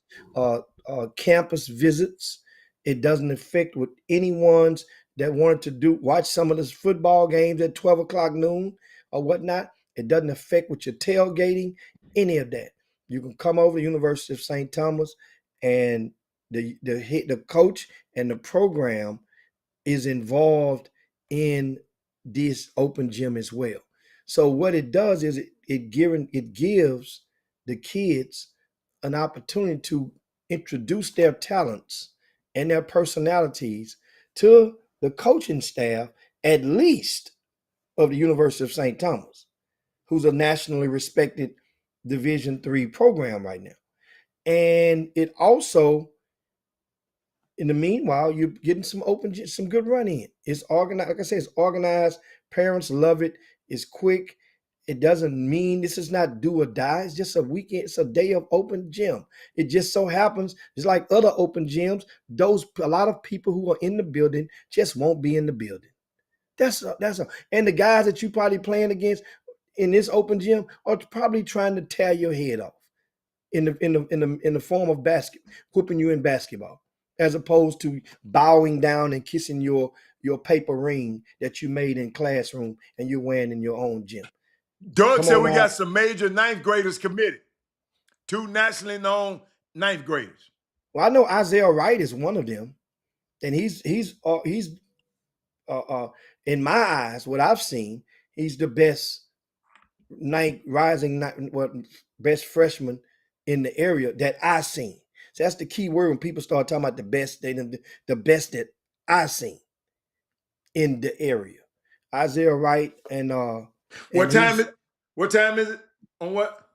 campus visits. It doesn't affect with anyone's that wanted to watch some of the football games at 12 o'clock noon or whatnot. It doesn't affect with your tailgating, any of that. You can come over to the University of St. Thomas, and the coach and the program is involved in this open gym as well. So what it does is it gives the kids an opportunity to introduce their talents and their personalities to the coaching staff, at least of the University of St. Thomas, who's a nationally respected Division III program right now. And it also, in the meanwhile, you're getting some good run in. It's organized. Like I said, it's organized. Parents love it. It's quick. It doesn't mean this is not do or die. It's just a weekend. It's a day of open gym. It just so happens, it's like other open gyms. A lot of people who are in the building just won't be in the building. And the guys that you probably playing against in this open gym are probably trying to tear your head off in the form of whooping you in basketball, as opposed to bowing down and kissing your paper ring that you made in classroom and you're wearing in your own gym. Doug said we got some major ninth graders committed. 2 nationally known ninth graders. Well, I know Isaiah Wright is one of them, and he's in my eyes, what I've seen, he's the best best freshman in the area that I seen. So that's the key word when people start talking about the best, the best that I seen in the area. Isaiah Wright and what time is it? On what?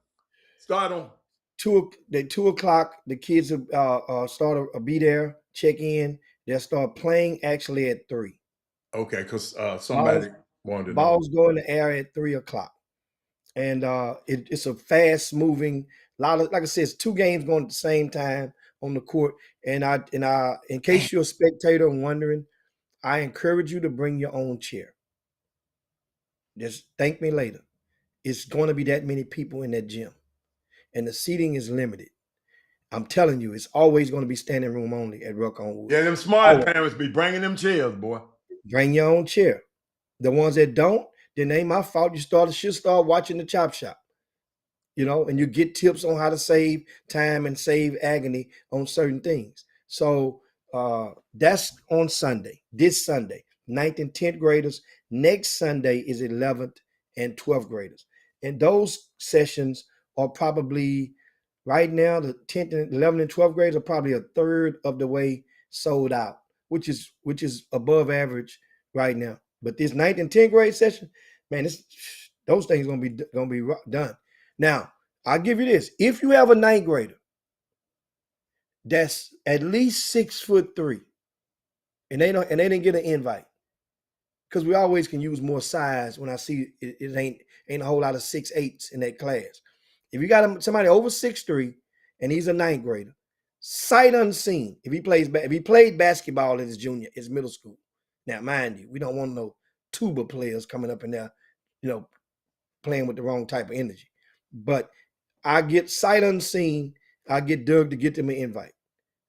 Start on 2 o'clock. The kids will be there, check in. They'll start playing actually at 3. Okay, because somebody wanted to know. Balls go in the air at 3 o'clock. And it's a fast moving lot of, like I said, it's 2 games going at the same time on the court. And in case you're a spectator and wondering, I encourage you to bring your own chair. Just thank me later. It's going to be that many people in that gym, and the seating is limited. I'm telling you, it's always going to be standing room only at Ruck on Wood. Yeah, them smart parents be bringing them chairs, boy. Bring your own chair. The ones that don't, then ain't my fault. You should start watching the Chop Shop, and you get tips on how to save time and save agony on certain things. So that's on Sunday, this Sunday, 9th and 10th graders. Next Sunday is 11th and 12th graders. And those sessions are probably Right now, the 10th and 11th and 12th grades are probably a third of the way sold out, which is above average right now. But this 9th and 10th grade session, man, those things gonna be done. Now, I'll give you this: if you have a ninth grader that's at least 6'3", and they didn't get an invite, because we always can use more size when I see it ain't a whole lot of 6'8" in that class. If you got somebody over 6'3" and he's a ninth grader, sight unseen, if he played basketball in his middle school. Now, mind you, we don't want no tuba players coming up in there, playing with the wrong type of energy. But I get sight unseen, I get Doug to get them an invite.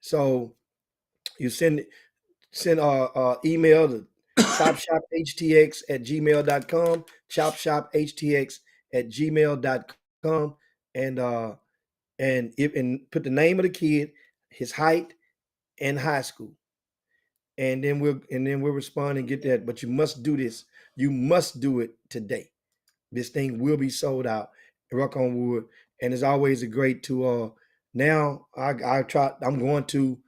So you send email to chopshophtx@gmail.com, chopshophtx@gmail.com, and put the name of the kid, his height, and high school, and then we'll respond and get that. But you must do this. You must do it today. This thing will be sold out. Rock on wood. And it's always a great to now I'm going to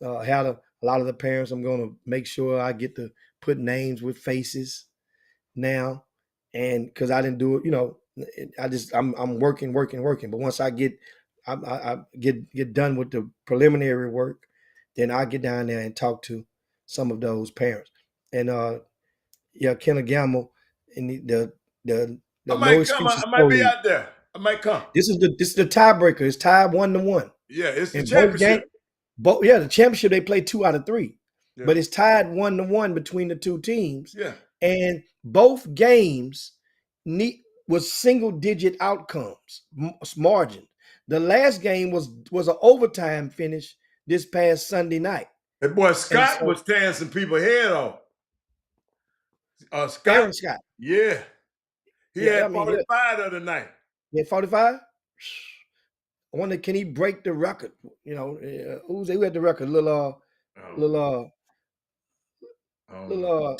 have a lot of the parents. I'm going to make sure I get to put names with faces now, and because I didn't do it, I'm working. But once I get done with the preliminary work, then I get down there and talk to some of those parents. And Kenneth Gamble, and the I no might come. excuses I might pro be league. out there. I might come. This is the tiebreaker. It's tied 1-1. Yeah, it's the And both games, championship. the championship, they play 2 out of 3. Yeah. But it's tied 1-1 between the two teams. Yeah. And both games was single digit outcomes margin. The last game was an overtime finish this past Sunday night. That boy Scott was tearing some people head off. Scott. Aaron Scott. Yeah. He had 45 the other night. He had 45? I wonder, can he break the record? Who had the record?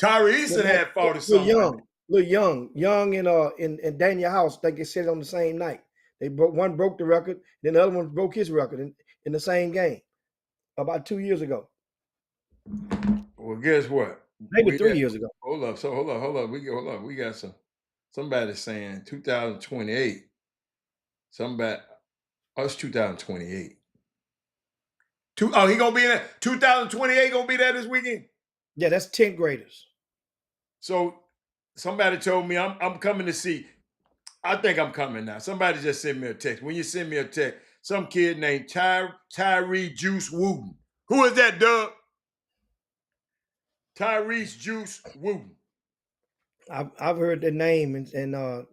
Tyrese had 40 something. Young and Daniel House, like they said on the same night. One broke the record, then the other one broke his record in the same game about 2 years ago. Well, guess what? Maybe 3 years ago. Hold up. We got somebody saying 2028. It's 2028. He gonna be in that 2028. Gonna be there this weekend. Yeah, that's 10th graders. So somebody told me I'm coming to see. I think I'm coming now. Somebody just sent me a text. When you send me a text, some kid named Tyree Juice Wooten. Who is that, Doug? Tyrese Juice Wooten. I've heard the name and a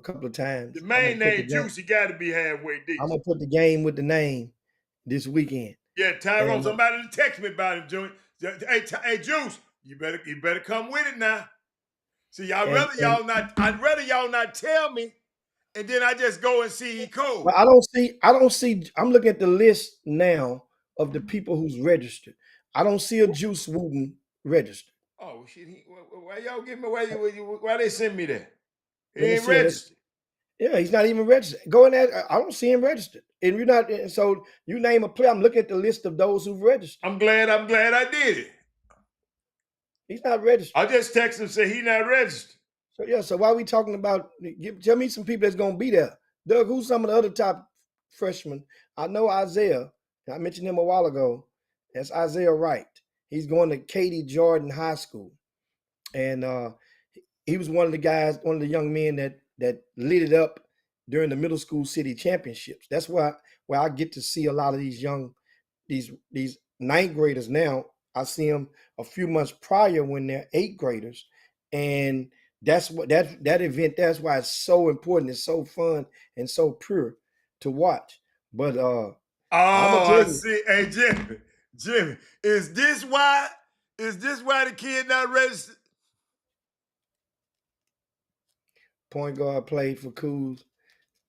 couple of times. The main name Juice, you got to be halfway decent. I'm gonna put the game with the name this weekend. Yeah, Tyrone. Somebody text me about him, Junior. Hey, Juice, you better come with it now. See, I'd rather y'all not tell me, and then I just go and see he cold. But I don't see. I'm looking at the list now of the people who's registered. I don't see a Juice Wooten registered. Oh shit! Why y'all give me? Why they send me that? He ain't registered. Yeah, he's not even registered. Go in there. I don't see him registered. And you're not. So you name a player. I'm looking at the list of those who've registered. I'm glad I did it. He's not registered. I just text him and say he's not registered. So yeah. So why are we talking about? Tell me some people that's gonna be there. Doug, who's some of the other top freshmen? I know Isaiah. I mentioned him a while ago. That's Isaiah Wright. He's going to Katy Jordan High School, and he was one of the young men that lit it up during the middle school city championships. That's where I get to see a lot of these ninth graders now. I see them a few months prior when they're eighth graders, and that's what that event. That's why it's so important. It's so fun and so pure to watch. But I see. Hey, Jimmy, is this why the kid not registered? Point guard played for Coos,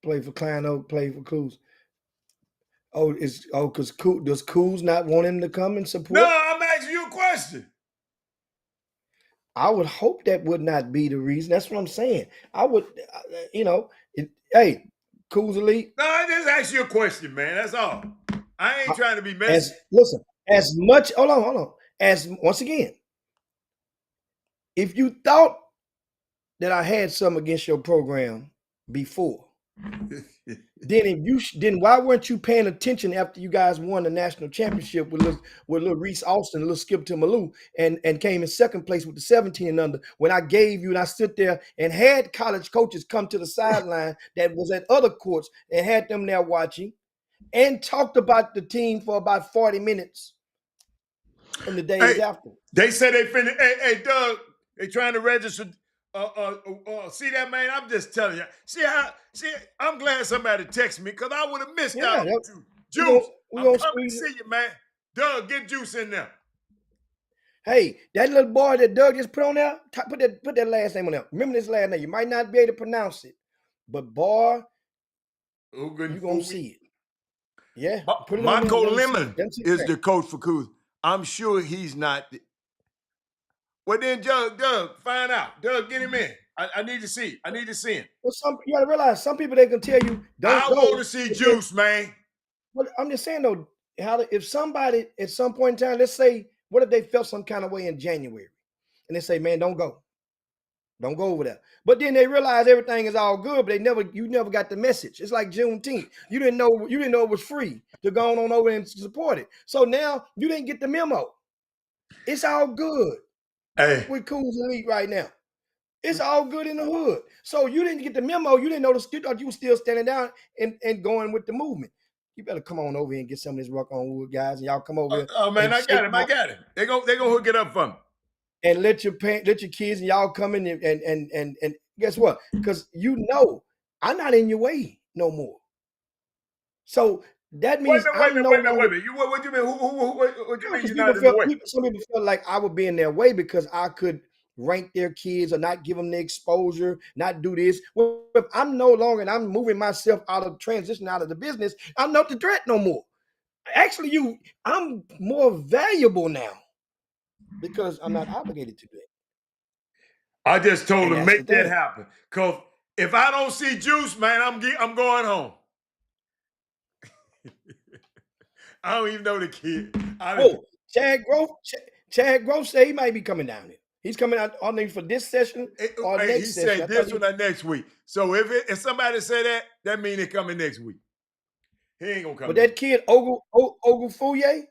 played for Klein Oak, played for Coos. Because does Coos not want him to come and support? No, I'm asking you a question. I would hope that would not be the reason. That's what I'm saying. I would, hey, Coos Elite. No, I just ask you a question, man. That's all. I ain't trying to be messy. As much. Hold on. As once again, if you thought that I had something against your program before, then why weren't you paying attention after you guys won the national championship with little Reese Austin, little Skip to Malou, and came in second place with the 17 and under? When I gave you and I stood there and had college coaches come to the sideline that was at other courts and had them there watching and talked about the team for about 40 minutes in the days after. They said they finished. Hey, Doug, they trying to register. See that, man? I'm just telling you. See, I'm glad somebody texted me because I would have missed out on you. Juice, I'm coming to see you, man. Doug, get Juice in there. Hey, that little boy that Doug just put on there, put that last name on there. Remember this last name. You might not be able to pronounce it, but boy, you're going to see it. Yeah. Marco Lemon is the coach for Coos. I'm sure he's not. Well, then, Doug, find out. Doug, get him in. I need to see. I need to see him. Well, you got to realize some people, they can tell you, don't go. I want to see Juice, man. But I'm just saying, though, if somebody at some point in time, let's say, what if they felt some kind of way in January? And they say, man, don't go. Don't go over there. But then they realize everything is all good, but you never got the message. It's like Juneteenth. You didn't know it was free to go on over and support it. So now you didn't get the memo. It's all good. Hey. With Coos Elite right now. It's all good in the hood. So you didn't get the memo. You didn't know you thought you were still standing down and going with the movement. You better come on over here and get some of this Rock on Wood guys, and y'all come over here. Oh man, I got him. They gonna hook it up for me. And let your kids and y'all come in and guess what? Because I'm not in your way no more. So that means wait a minute. What do you mean? What do you mean you're not in the way? Some people felt like I would be in their way because I could rank their kids or not give them the exposure, not do this. Well, if I'm no longer and I'm moving myself out of the business, I'm not the threat no more. Actually, I'm more valuable now because I'm not obligated to do it. I just told him make that happen. Because if I don't see Juice, man, I'm going home. I don't even know the kid. Chad Grove said he might be coming down here. He's coming out on for this session or next session. He said this one or next week. So if somebody say that means they're coming next week. He ain't gonna come. But that kid Ogunfuye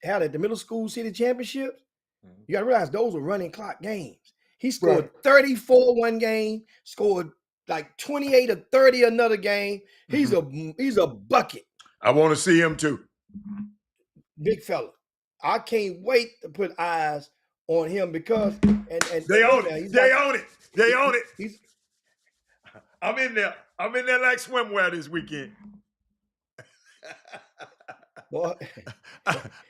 had at the middle school city championships. Mm-hmm. You gotta realize those are running clock games. He scored 34 one game, scored like 28 or 30 another game. He's a bucket. I want to see him too. Big fella. I can't wait to put eyes on him because they own it. I'm in there like swimwear this weekend. Boy.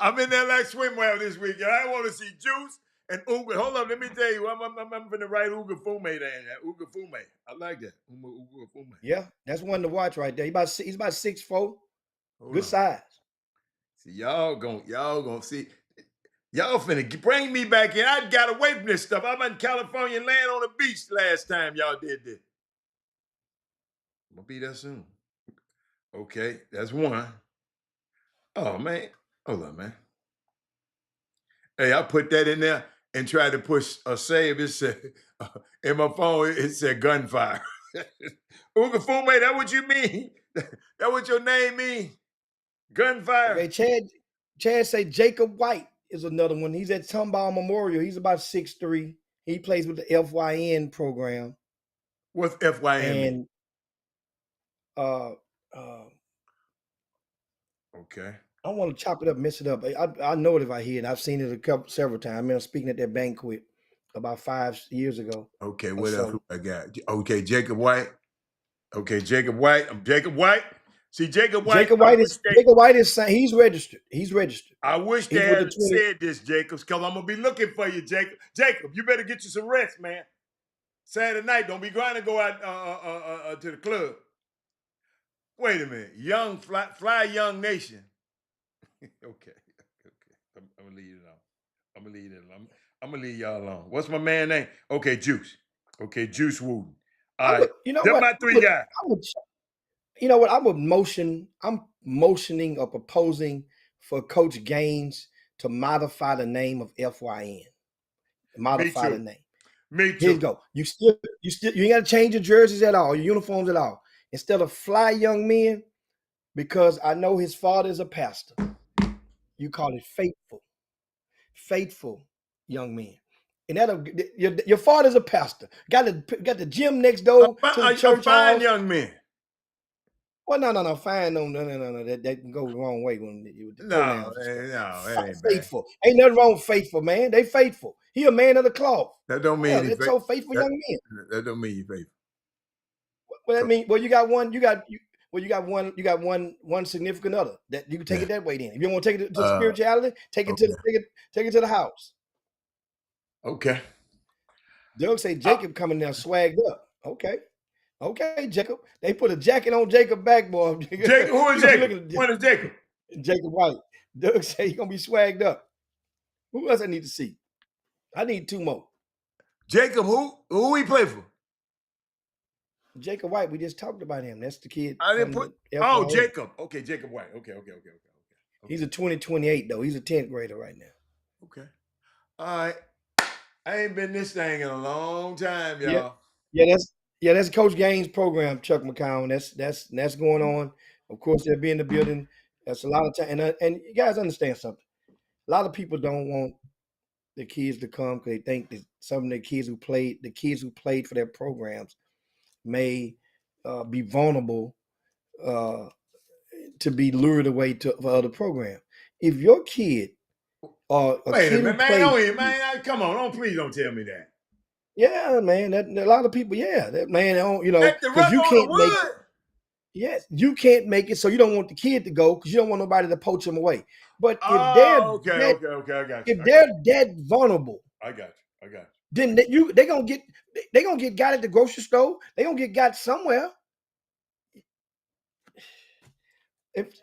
I'm in there like swimwear this weekend. I want to see Juice and Uga. Hold on, let me tell you, I'm going to write Uga Fume there. Uga Fume. I like that. Uga Fume. Yeah, that's one to watch right there. He's about 6'4". Good size. See, y'all gonna see. Y'all finna bring me back in. I got away from this stuff. I'm in California and land on the beach last time y'all did this. I'm gonna be there soon. Okay, that's one. Oh, man. Hold on, man. Hey, I put that in there and tried to push a save. It said, in my phone, it said gunfire. Uga Fume, that what you mean? That what your name mean? Gunfire? Okay, Chad say Jacob White is another one. He's at Tomball Memorial. He's about 6'3". He plays with the FYN program. What's FYN mean? Okay. I don't want to chop it up, mess it up. I know it if I hear it. I've seen it several times. I mean, I'm speaking at that banquet about 5 years ago. Okay, what else I got? Okay, Jacob White. Okay, Jacob White. I'm Jacob White. See, Jacob White is saying he's registered. He's registered. I wish they had said this, Jacobs, because I'm gonna be looking for you, Jacob. Jacob, you better get you some rest, man. Saturday night, don't be going to go out to the club. Wait a minute, fly young nation. Okay. I'm gonna leave it alone. I'm gonna leave y'all alone. What's my man name? Okay, Juice. Okay, Juice Wooten. All right. You know Them what? my three guys. You know what? I'm motioning or proposing for Coach Gaines to modify the name of FYN. Me Modify the too. name. Me Here you too. go. You ain't got to change your jerseys at all, your uniforms at all. Instead of fly young men, because I know his father is a pastor, you call it faithful young men. And that'll your father's a pastor. Got the gym next door to the A church fine house. young man. Well, no, fine, no. That can go the wrong way when with the No, pronouns and stuff. that ain't bad. Faithful, ain't nothing wrong with faithful, man. They faithful. He a man of the cloth. That don't mean Yeah, he's that's so faithful that, young men. that don't mean he's faithful. Well, that mean, well, you got one, one significant other that you can take it that way. Then, if you want to take it to spirituality, take it take it to the house. Okay. Doug say Jacob coming there swagged up. Okay, Jacob. They put a jacket on Jacob back, boy. Jacob, who is Jacob? What is Jacob? Jacob White. Doug say he's gonna be swagged up. Who else I need to see? I need two more. Jacob, who he play for? Jacob White. We just talked about him. That's the kid. I didn't from put. the Oh, FYN. Jacob. Okay, Jacob White. Okay. He's a 2028 though. He's a 10th grader right now. Okay. All right. I ain't been this thing in a long time, y'all. That's Coach Gaines' program, Chuck McCown. That's going on. Of course, they'll be in the building. That's a lot of time, and you guys understand something. A lot of people don't want the kids to come because they think that some of the kids who played for their programs may be vulnerable to be lured away for other programs. If your kid or a Wait kid a minute, who man. played, Don't even, man. Come on, please don't tell me that. yeah, man, that a lot of people, yeah, that man, That's the because rub you on can't the make wood. it. Yes, you can't make it, so you don't want the kid to go because you don't want nobody to poach him away. But if they're Oh, okay. I got you. if they're that vulnerable, I got you. then they gonna get got at the grocery store. They gonna get got somewhere.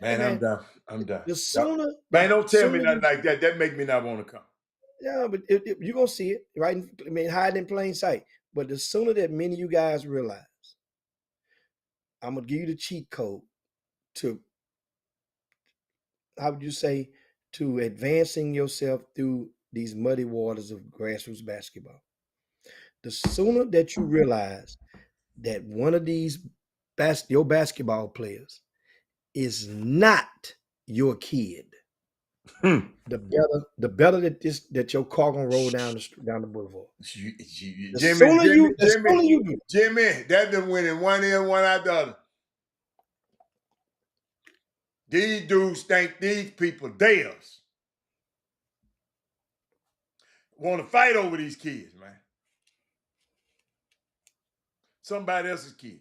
Man, I'm done. The sooner, Man, don't tell me sooner nothing like that. That make me not want to come. yeah, but you're gonna see it right. Hide in plain sight. But the sooner that many of you guys realize, I'm gonna give you the cheat code to, how would you say, to advancing yourself through these muddy waters of grassroots basketball. The sooner that you realize that one of these your basketball players is not your kid, the better that your car gonna roll down the boulevard. The sooner you do. Jimmy, that been winning one in, one out the other. These dudes think these people theirs. Want to fight over these kids, man. Somebody else's kid.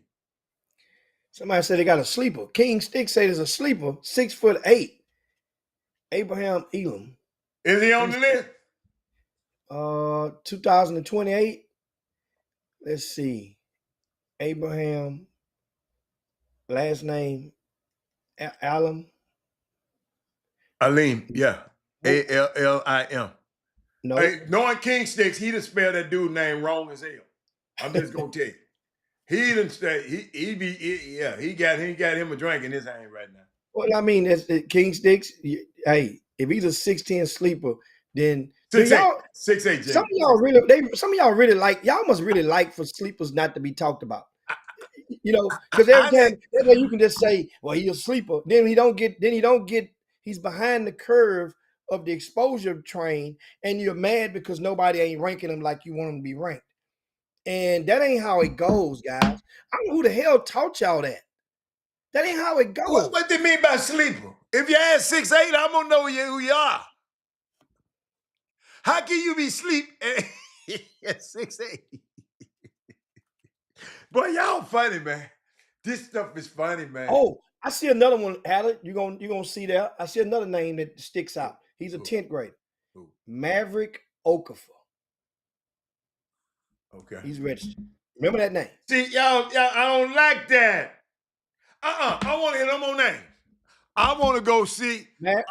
Somebody said they got a sleeper. King Stick said there's a sleeper, 6'8". Abraham Elam. Is he on the list? 2028. Let's see. Abraham, last name Alim. Alim, yeah. Allim. No. Hey, knowing King Sticks, he done spelled that dude name wrong as hell. I'm just gonna tell you. He didn't say he got him a drink in his hand right now. Well, I mean, that's King Sticks. Hey, if he's a 6'10" sleeper, then 6'8", some of y'all really like, y'all must really like for sleepers not to be talked about. Because every time you can just say, well, he's a sleeper. Then he don't get he's behind the curve of the exposure train, and you're mad because nobody ain't ranking him like you want him to be ranked. And that ain't how it goes, guys. I don't know who the hell taught y'all that. That ain't how it goes. What do you mean by sleeper? If you add 6'8", I'm gonna know who you are. How can you be sleep at 6'8"? Boy, y'all funny, man. This stuff is funny, man. Oh, I see another one, Alec. You're gonna see that. I see another name that sticks out. He's a 10th grader. Maverick Okafor. Okay. He's registered. Remember that name. See, y'all, I don't like that. I want to hear no more names. I want to go see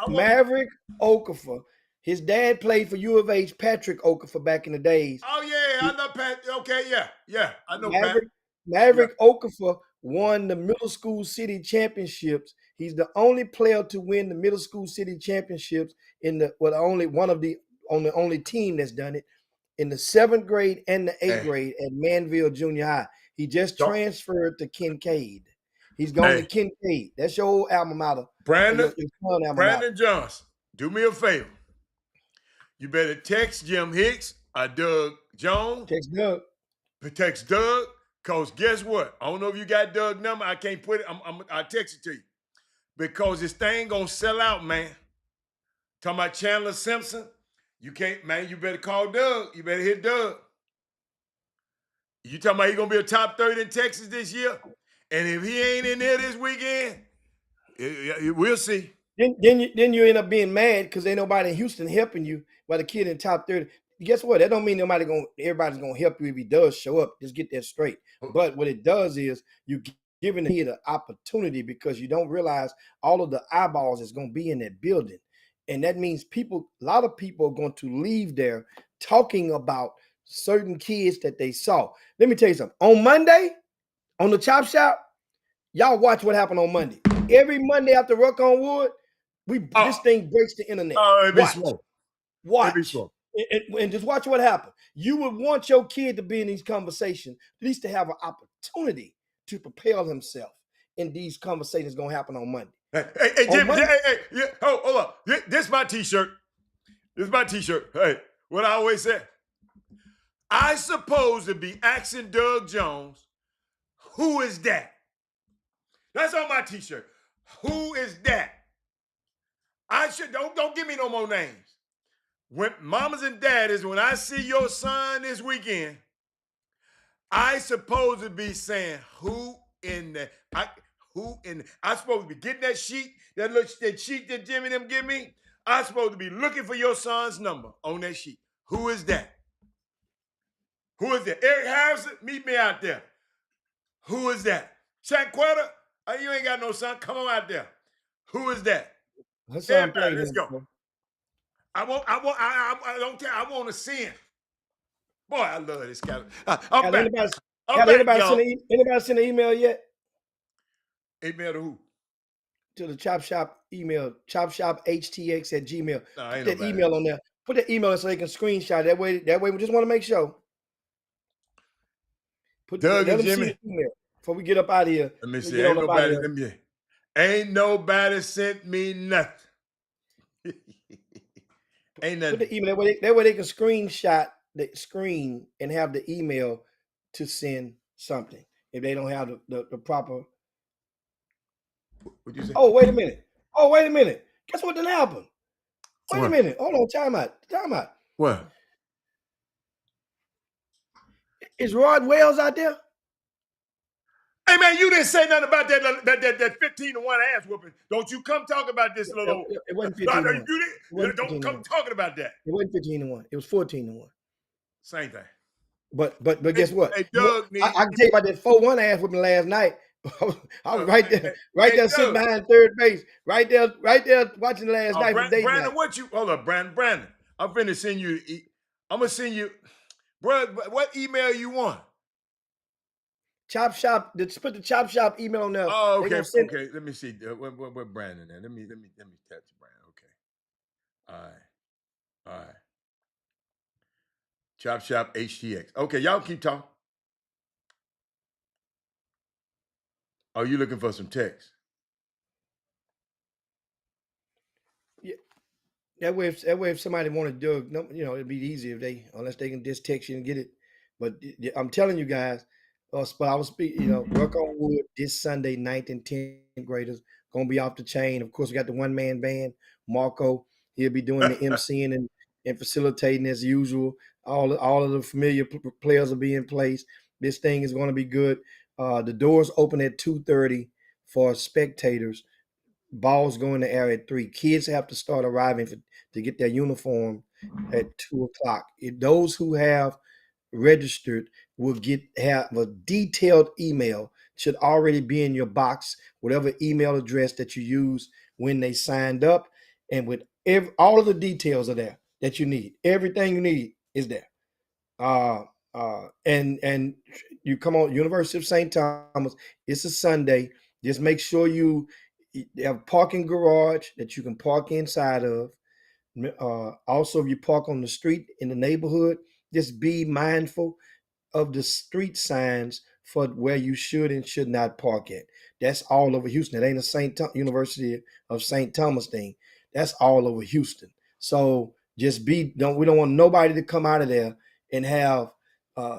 Maverick Okafor. His dad played for U of H, Patrick Okafor, back in the days. Oh, yeah, I know Pat. Okay, yeah. I know Pat. Maverick Okafor won the middle school city championships. He's the only player to win the middle school city championships in the only one of the on the only team that's done it in the 7th grade and the 8th Hey, grade at Manville Junior High. He just don't, transferred to Kincaid. He's going to hey, Kincaid. That's your old alma mater. Brandon, Your son alma mater. Brandon Johnson, do me a favor. You better text Jim Hicks or Doug Jones. Text Doug. Text Doug, because guess what? I don't know if you got Doug's number. I can't put it. I'll text it to you. Because this thing going to sell out, man. Talking about Chandler Simpson. You can't, man, you better call Doug. You better hit Doug. You talking about he going to be a top 30 in Texas this year? And if he ain't in there this weekend, we'll see. Then you end up being mad because ain't nobody in Houston helping you, but a kid in top 30. Guess what? That don't mean everybody's gonna help you if he does show up. Just get that straight. But what it does is you giving the kid an opportunity because you don't realize all of the eyeballs is gonna be in that building. And that means a lot of people are going to leave there talking about certain kids that they saw. Let me tell you something. On Monday, on the Chop Shop, y'all watch what happened on Monday. Every Monday after Ruck on Wood, this thing breaks the internet. Watch. And just watch what happened. You would want your kid to be in these conversations, at least to have an opportunity to propel himself in these conversations going to happen on Monday. Hey, Jim, yeah, hold up. This is my t-shirt. This is my t-shirt. Hey, what I always say. I supposed to be asking Doug Jones, who is that? That's on my t-shirt. Who is that? Don't give me no more names. When mamas and daddies, when I see your son this weekend, I supposed to be saying, I supposed to be getting that sheet, that sheet that Jimmy them give me. I supposed to be looking for your son's number on that sheet. Who is that? Who is that? Eric Harrison, meet me out there. Who is that? Shaq Quetta, you ain't got no son. Come on out there. Who is that? Everybody, let's go. I don't care. I want to see him. Boy, I love this guy. I'm back. Anybody send an email yet? Email to who? To the Chop Shop email, chopshophtx@gmail. No, Put that email on there. Put that email so they can screenshot. That way we just want to make sure. Doug and Jimmy. See the email before we get up out of here. Let me see. Ain't nobody sent me nothing. Ain't nothing. Put the email that way they can screenshot the screen and have the email to send something if they don't have the proper. What'd you say? Oh, wait a minute. Guess what done happened? Wait a minute. Hold on. Time out. What? Is Rod Wells out there? Hey man, you didn't say nothing about that 15-1 ass whooping. Don't you come talk about this little. It wasn't 15-1. Don't come talking about that. It wasn't 15-1. It was 14-1. Same thing. But guess what? Hey, Doug, I can tell you about that 4-1 ass whooping last night. I was right there sitting behind third base, right there watching last night. Brandon, hold up, Brandon. I'm finna send you. I'm gonna send you, bro. What email you want? Chop Shop. Just put the Chop Shop email on there. Oh, okay. Okay. Let me see. What Brandon? Let me touch Brandon. Okay. All right. Chop Shop Htx. Okay, y'all keep talking. Are you looking for some text? Yeah. That way, if somebody wanted to do it, it'd be easy unless they can just text you and get it. But I'm telling you guys, but I was speaking, Ruck on Wood this Sunday, 9th and 10th graders gonna be off the chain. Of course, we got the one-man band, Marco. He'll be doing the MCing and facilitating as usual. All of the familiar players will be in place. This thing is going to be good. The doors open at 2:30 for spectators. Balls go in the air at 3. Kids have to start arriving to get their uniform at 2:00. Those who have registered will have a detailed email. Should already be in your box, whatever email address that you use when they signed up, and with all of the details are there that you need. Everything you need is there. And you come on University of St. Thomas. It's a Sunday. Just make sure you have a parking garage that you can park inside of. Also, if you park on the street in the neighborhood, just be mindful of the street signs for where you should and should not park at. That's all over Houston. It ain't a University of St. Thomas thing. That's all over Houston. So just we don't want nobody to come out of there and have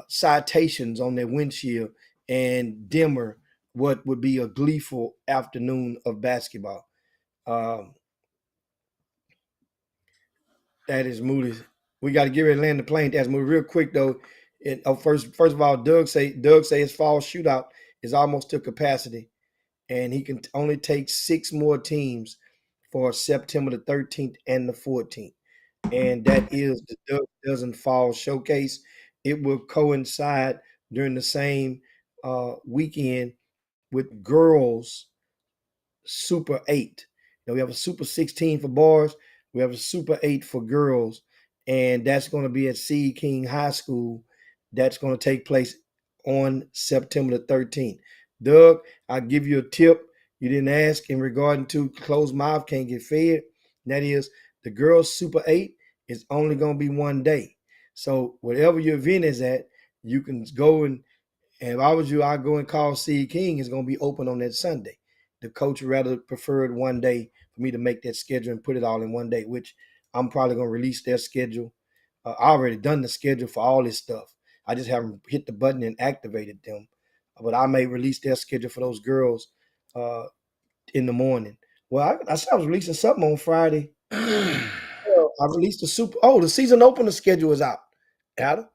citations on their windshield and dimmer what would be a gleeful afternoon of basketball. Um, that is Moody. We got to get ready to land the plane. That's Moody real quick though. First of all, Doug say his fall shootout is almost to capacity, and he can only take 6 more teams for September the 13th and the 14th. And that is the Doug Doesn't Fall showcase. It will coincide during the same weekend with girls Super 8. We have a Super 16 for boys. We have a Super 8 for girls. And that's going to be at C. King High School. That's going to take place on September the 13th. Doug, I'll give you a tip you didn't ask in regarding to closed mouth can't get fed. And that is the girls Super 8 is only going to be one day. So whatever your event is at, you can go and if I was you, I'd go and call C. King. It's going to be open on that Sunday. The coach rather preferred one day for me to make that schedule and put it all in one day, which I'm probably going to release their schedule. I already done the schedule for all this stuff. I just haven't hit the button and activated them. But I may release their schedule for those girls in the morning. Well, I said I was releasing something on Friday. Well, I released the season opener schedule is out. Adam.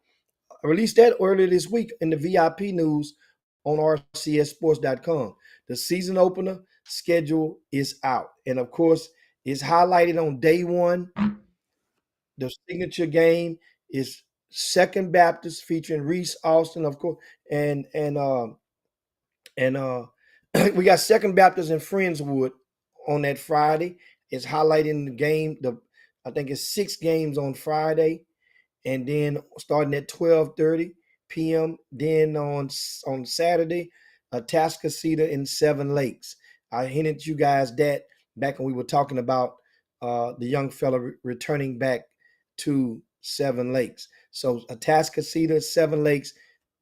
I released that earlier this week in the VIP news on rcsports.com. The season opener schedule is out. And of course, it's highlighted on day one. The signature game is Second Baptist featuring Reese Austin, of course, and we got Second Baptist and Friendswood on that Friday. It's highlighting the game. I think it's 6 games on Friday, and then starting at 12:30 p.m. Then on Saturday, Atascocita and Seven Lakes. I hinted you guys that back when we were talking about the young fella returning back to Seven Lakes. So Atascocita, Seven Lakes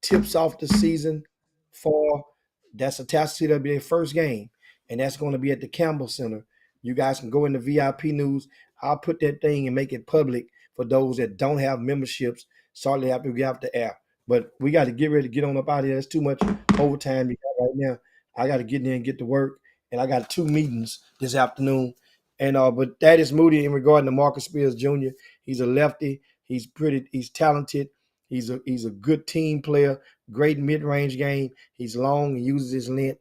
tips off the season for that's Atascocita will be their first game, and that's going to be at the Campbell Center. You guys can go in the VIP news. I'll put that thing and make it public for those that don't have memberships. Sorry, have to get off the air. But we got to get ready to get on up out of here. There's too much overtime right now. I got to get in there and get to work. And I got 2 meetings this afternoon. And but that is Moody in regarding to Marcus Spears Jr. He's a lefty. He's talented. He's a good team player, great mid-range game. He's long and uses his length.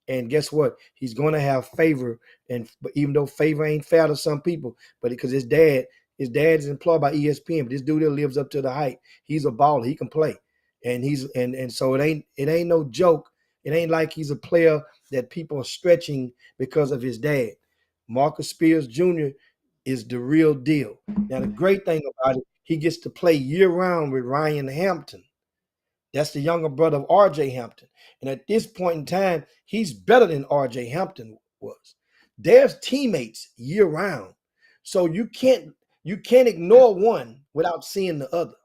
And guess what? He's going to have favor. And even though favor ain't fair to some people, but because his dad is employed by ESPN, but this dude that lives up to the hype. He's a baller. He can play. And so it ain't no joke. It ain't like he's a player that people are stretching because of his dad. Marcus Spears Jr. is the real deal. Now, the great thing about it, he gets to play year-round with Ryan Hampton. That's the younger brother of R.J. Hampton. And at this point in time, he's better than R.J. Hampton was. There's teammates year-round. So you can't ignore one without seeing the other,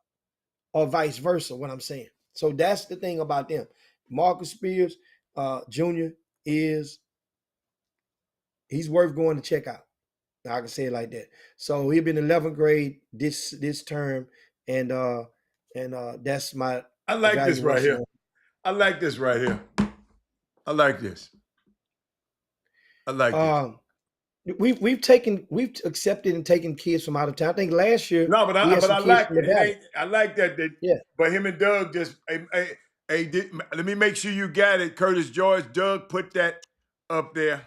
or vice versa, what I'm saying. So that's the thing about them. Marcus Spears Jr. he's worth going to check out. I can say it like that. So he'll be in 11th grade this term, and that's my I like this right evaluation here. I like this right here. I like this. I like this. We've accepted and taken kids from out of town. I think last year No, but we had some I kids like from the valley. I like that. Yeah. But him and Doug just let me make sure you got it. Curtis George, Doug put that up there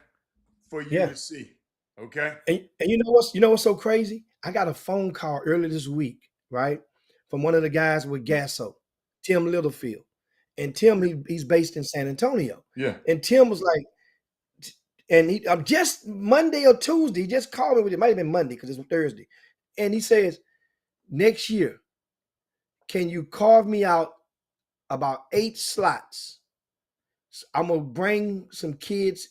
for you Yeah. to see. Okay. And you know what's so crazy? I got a phone call earlier this week, right, from one of the guys with Gasso, Tim Littlefield, and Tim he's based in San Antonio. Yeah. And Tim was like, and he just Monday or Tuesday, he just called me with it. Might have been Monday because it's Thursday, and he says next year, can you carve me out about 8 slots? I'm gonna bring some kids,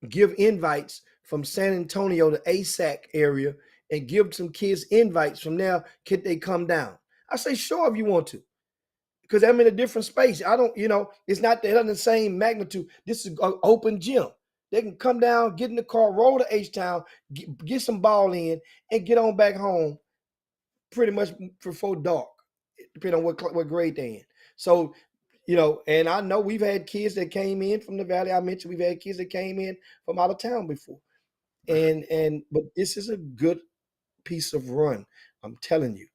give invites from San Antonio to ASAC area, and give some kids invites from there. Can they come down? I say, sure, if you want to, because I'm in a different space. I don't, it's not the same magnitude. This is an open gym. They can come down, get in the car, roll to H-Town, get some ball in, and get on back home pretty much before dark, depending on what grade they're in. So, and I know we've had kids that came in from the Valley. I mentioned we've had kids that came in from out of town before. But this is a good piece of run, I'm telling you.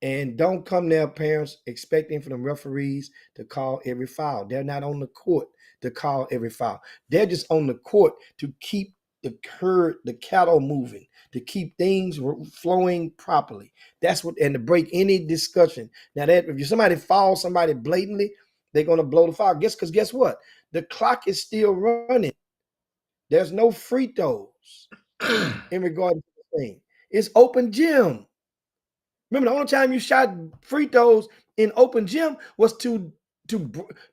And don't come there, parents, expecting for the referees to call every foul. They're not on the court to call every foul. They're just on the court to keep the cattle moving, to keep things flowing properly. That's what, and to break any discussion. Now, that if somebody fouls somebody blatantly, they're going to blow the foul. Because guess what? The clock is still running. There's no free throws in regard to the thing. It's open gym. Remember, the only time you shot free throws in open gym was to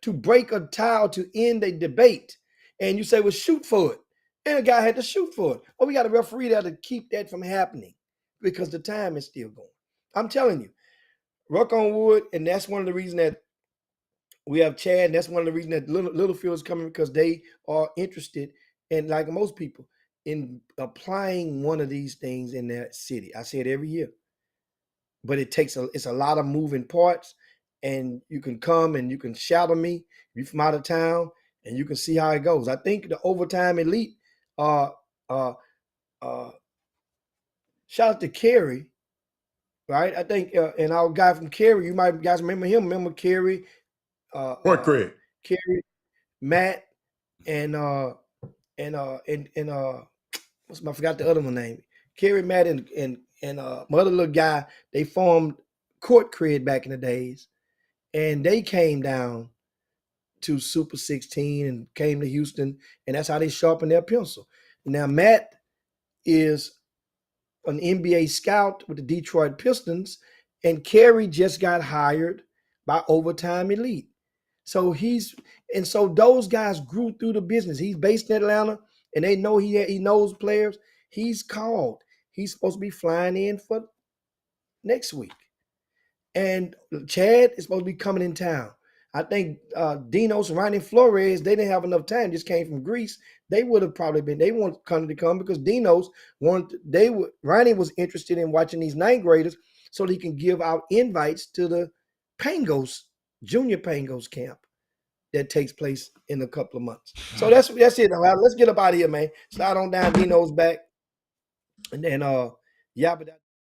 break a tie or to end a debate. And you say, well, shoot for it. And the guy had to shoot for it. Well, we got a referee there to keep that from happening because the time is still going. I'm telling you, rock on wood, and that's one of the reasons that we have Chad, and that's one of the reasons that Littlefield is coming, because they are interested, and like most people, in applying one of these things in their city. I say it every year. But it's a lot of moving parts, and you can come and you can shadow me if you're from out of town, and you can see how it goes. I think the overtime elite, uh, uh, uh, shout out to Kerry, right? I think, and our guy from Kerry, you might guys remember him. Remember Kerry, What, Craig? Kerry, Matt, and I forgot the other one name. Kerry, Matt, and my other little guy. They formed Court Cred back in the days, and they came down to Super 16 and came to Houston, and that's how they sharpened their pencil. Now Matt is an NBA scout with the Detroit Pistons, and Kerry just got hired by Overtime Elite. So those guys grew through the business. He's based in Atlanta, and they know he knows players. He's called. He's supposed to be flying in for next week. And Chad is supposed to be coming in town. I think Dinos and Ronnie Flores, they didn't have enough time, just came from Greece. They would have probably been, they wanted to come because Dinos Ronnie was interested in watching these ninth graders so that he can give out invites to the Pangos, Junior Pangos camp that takes place in a couple of months. So that's it. Let's get up out of here, man. Slide on down Dino's back. And then but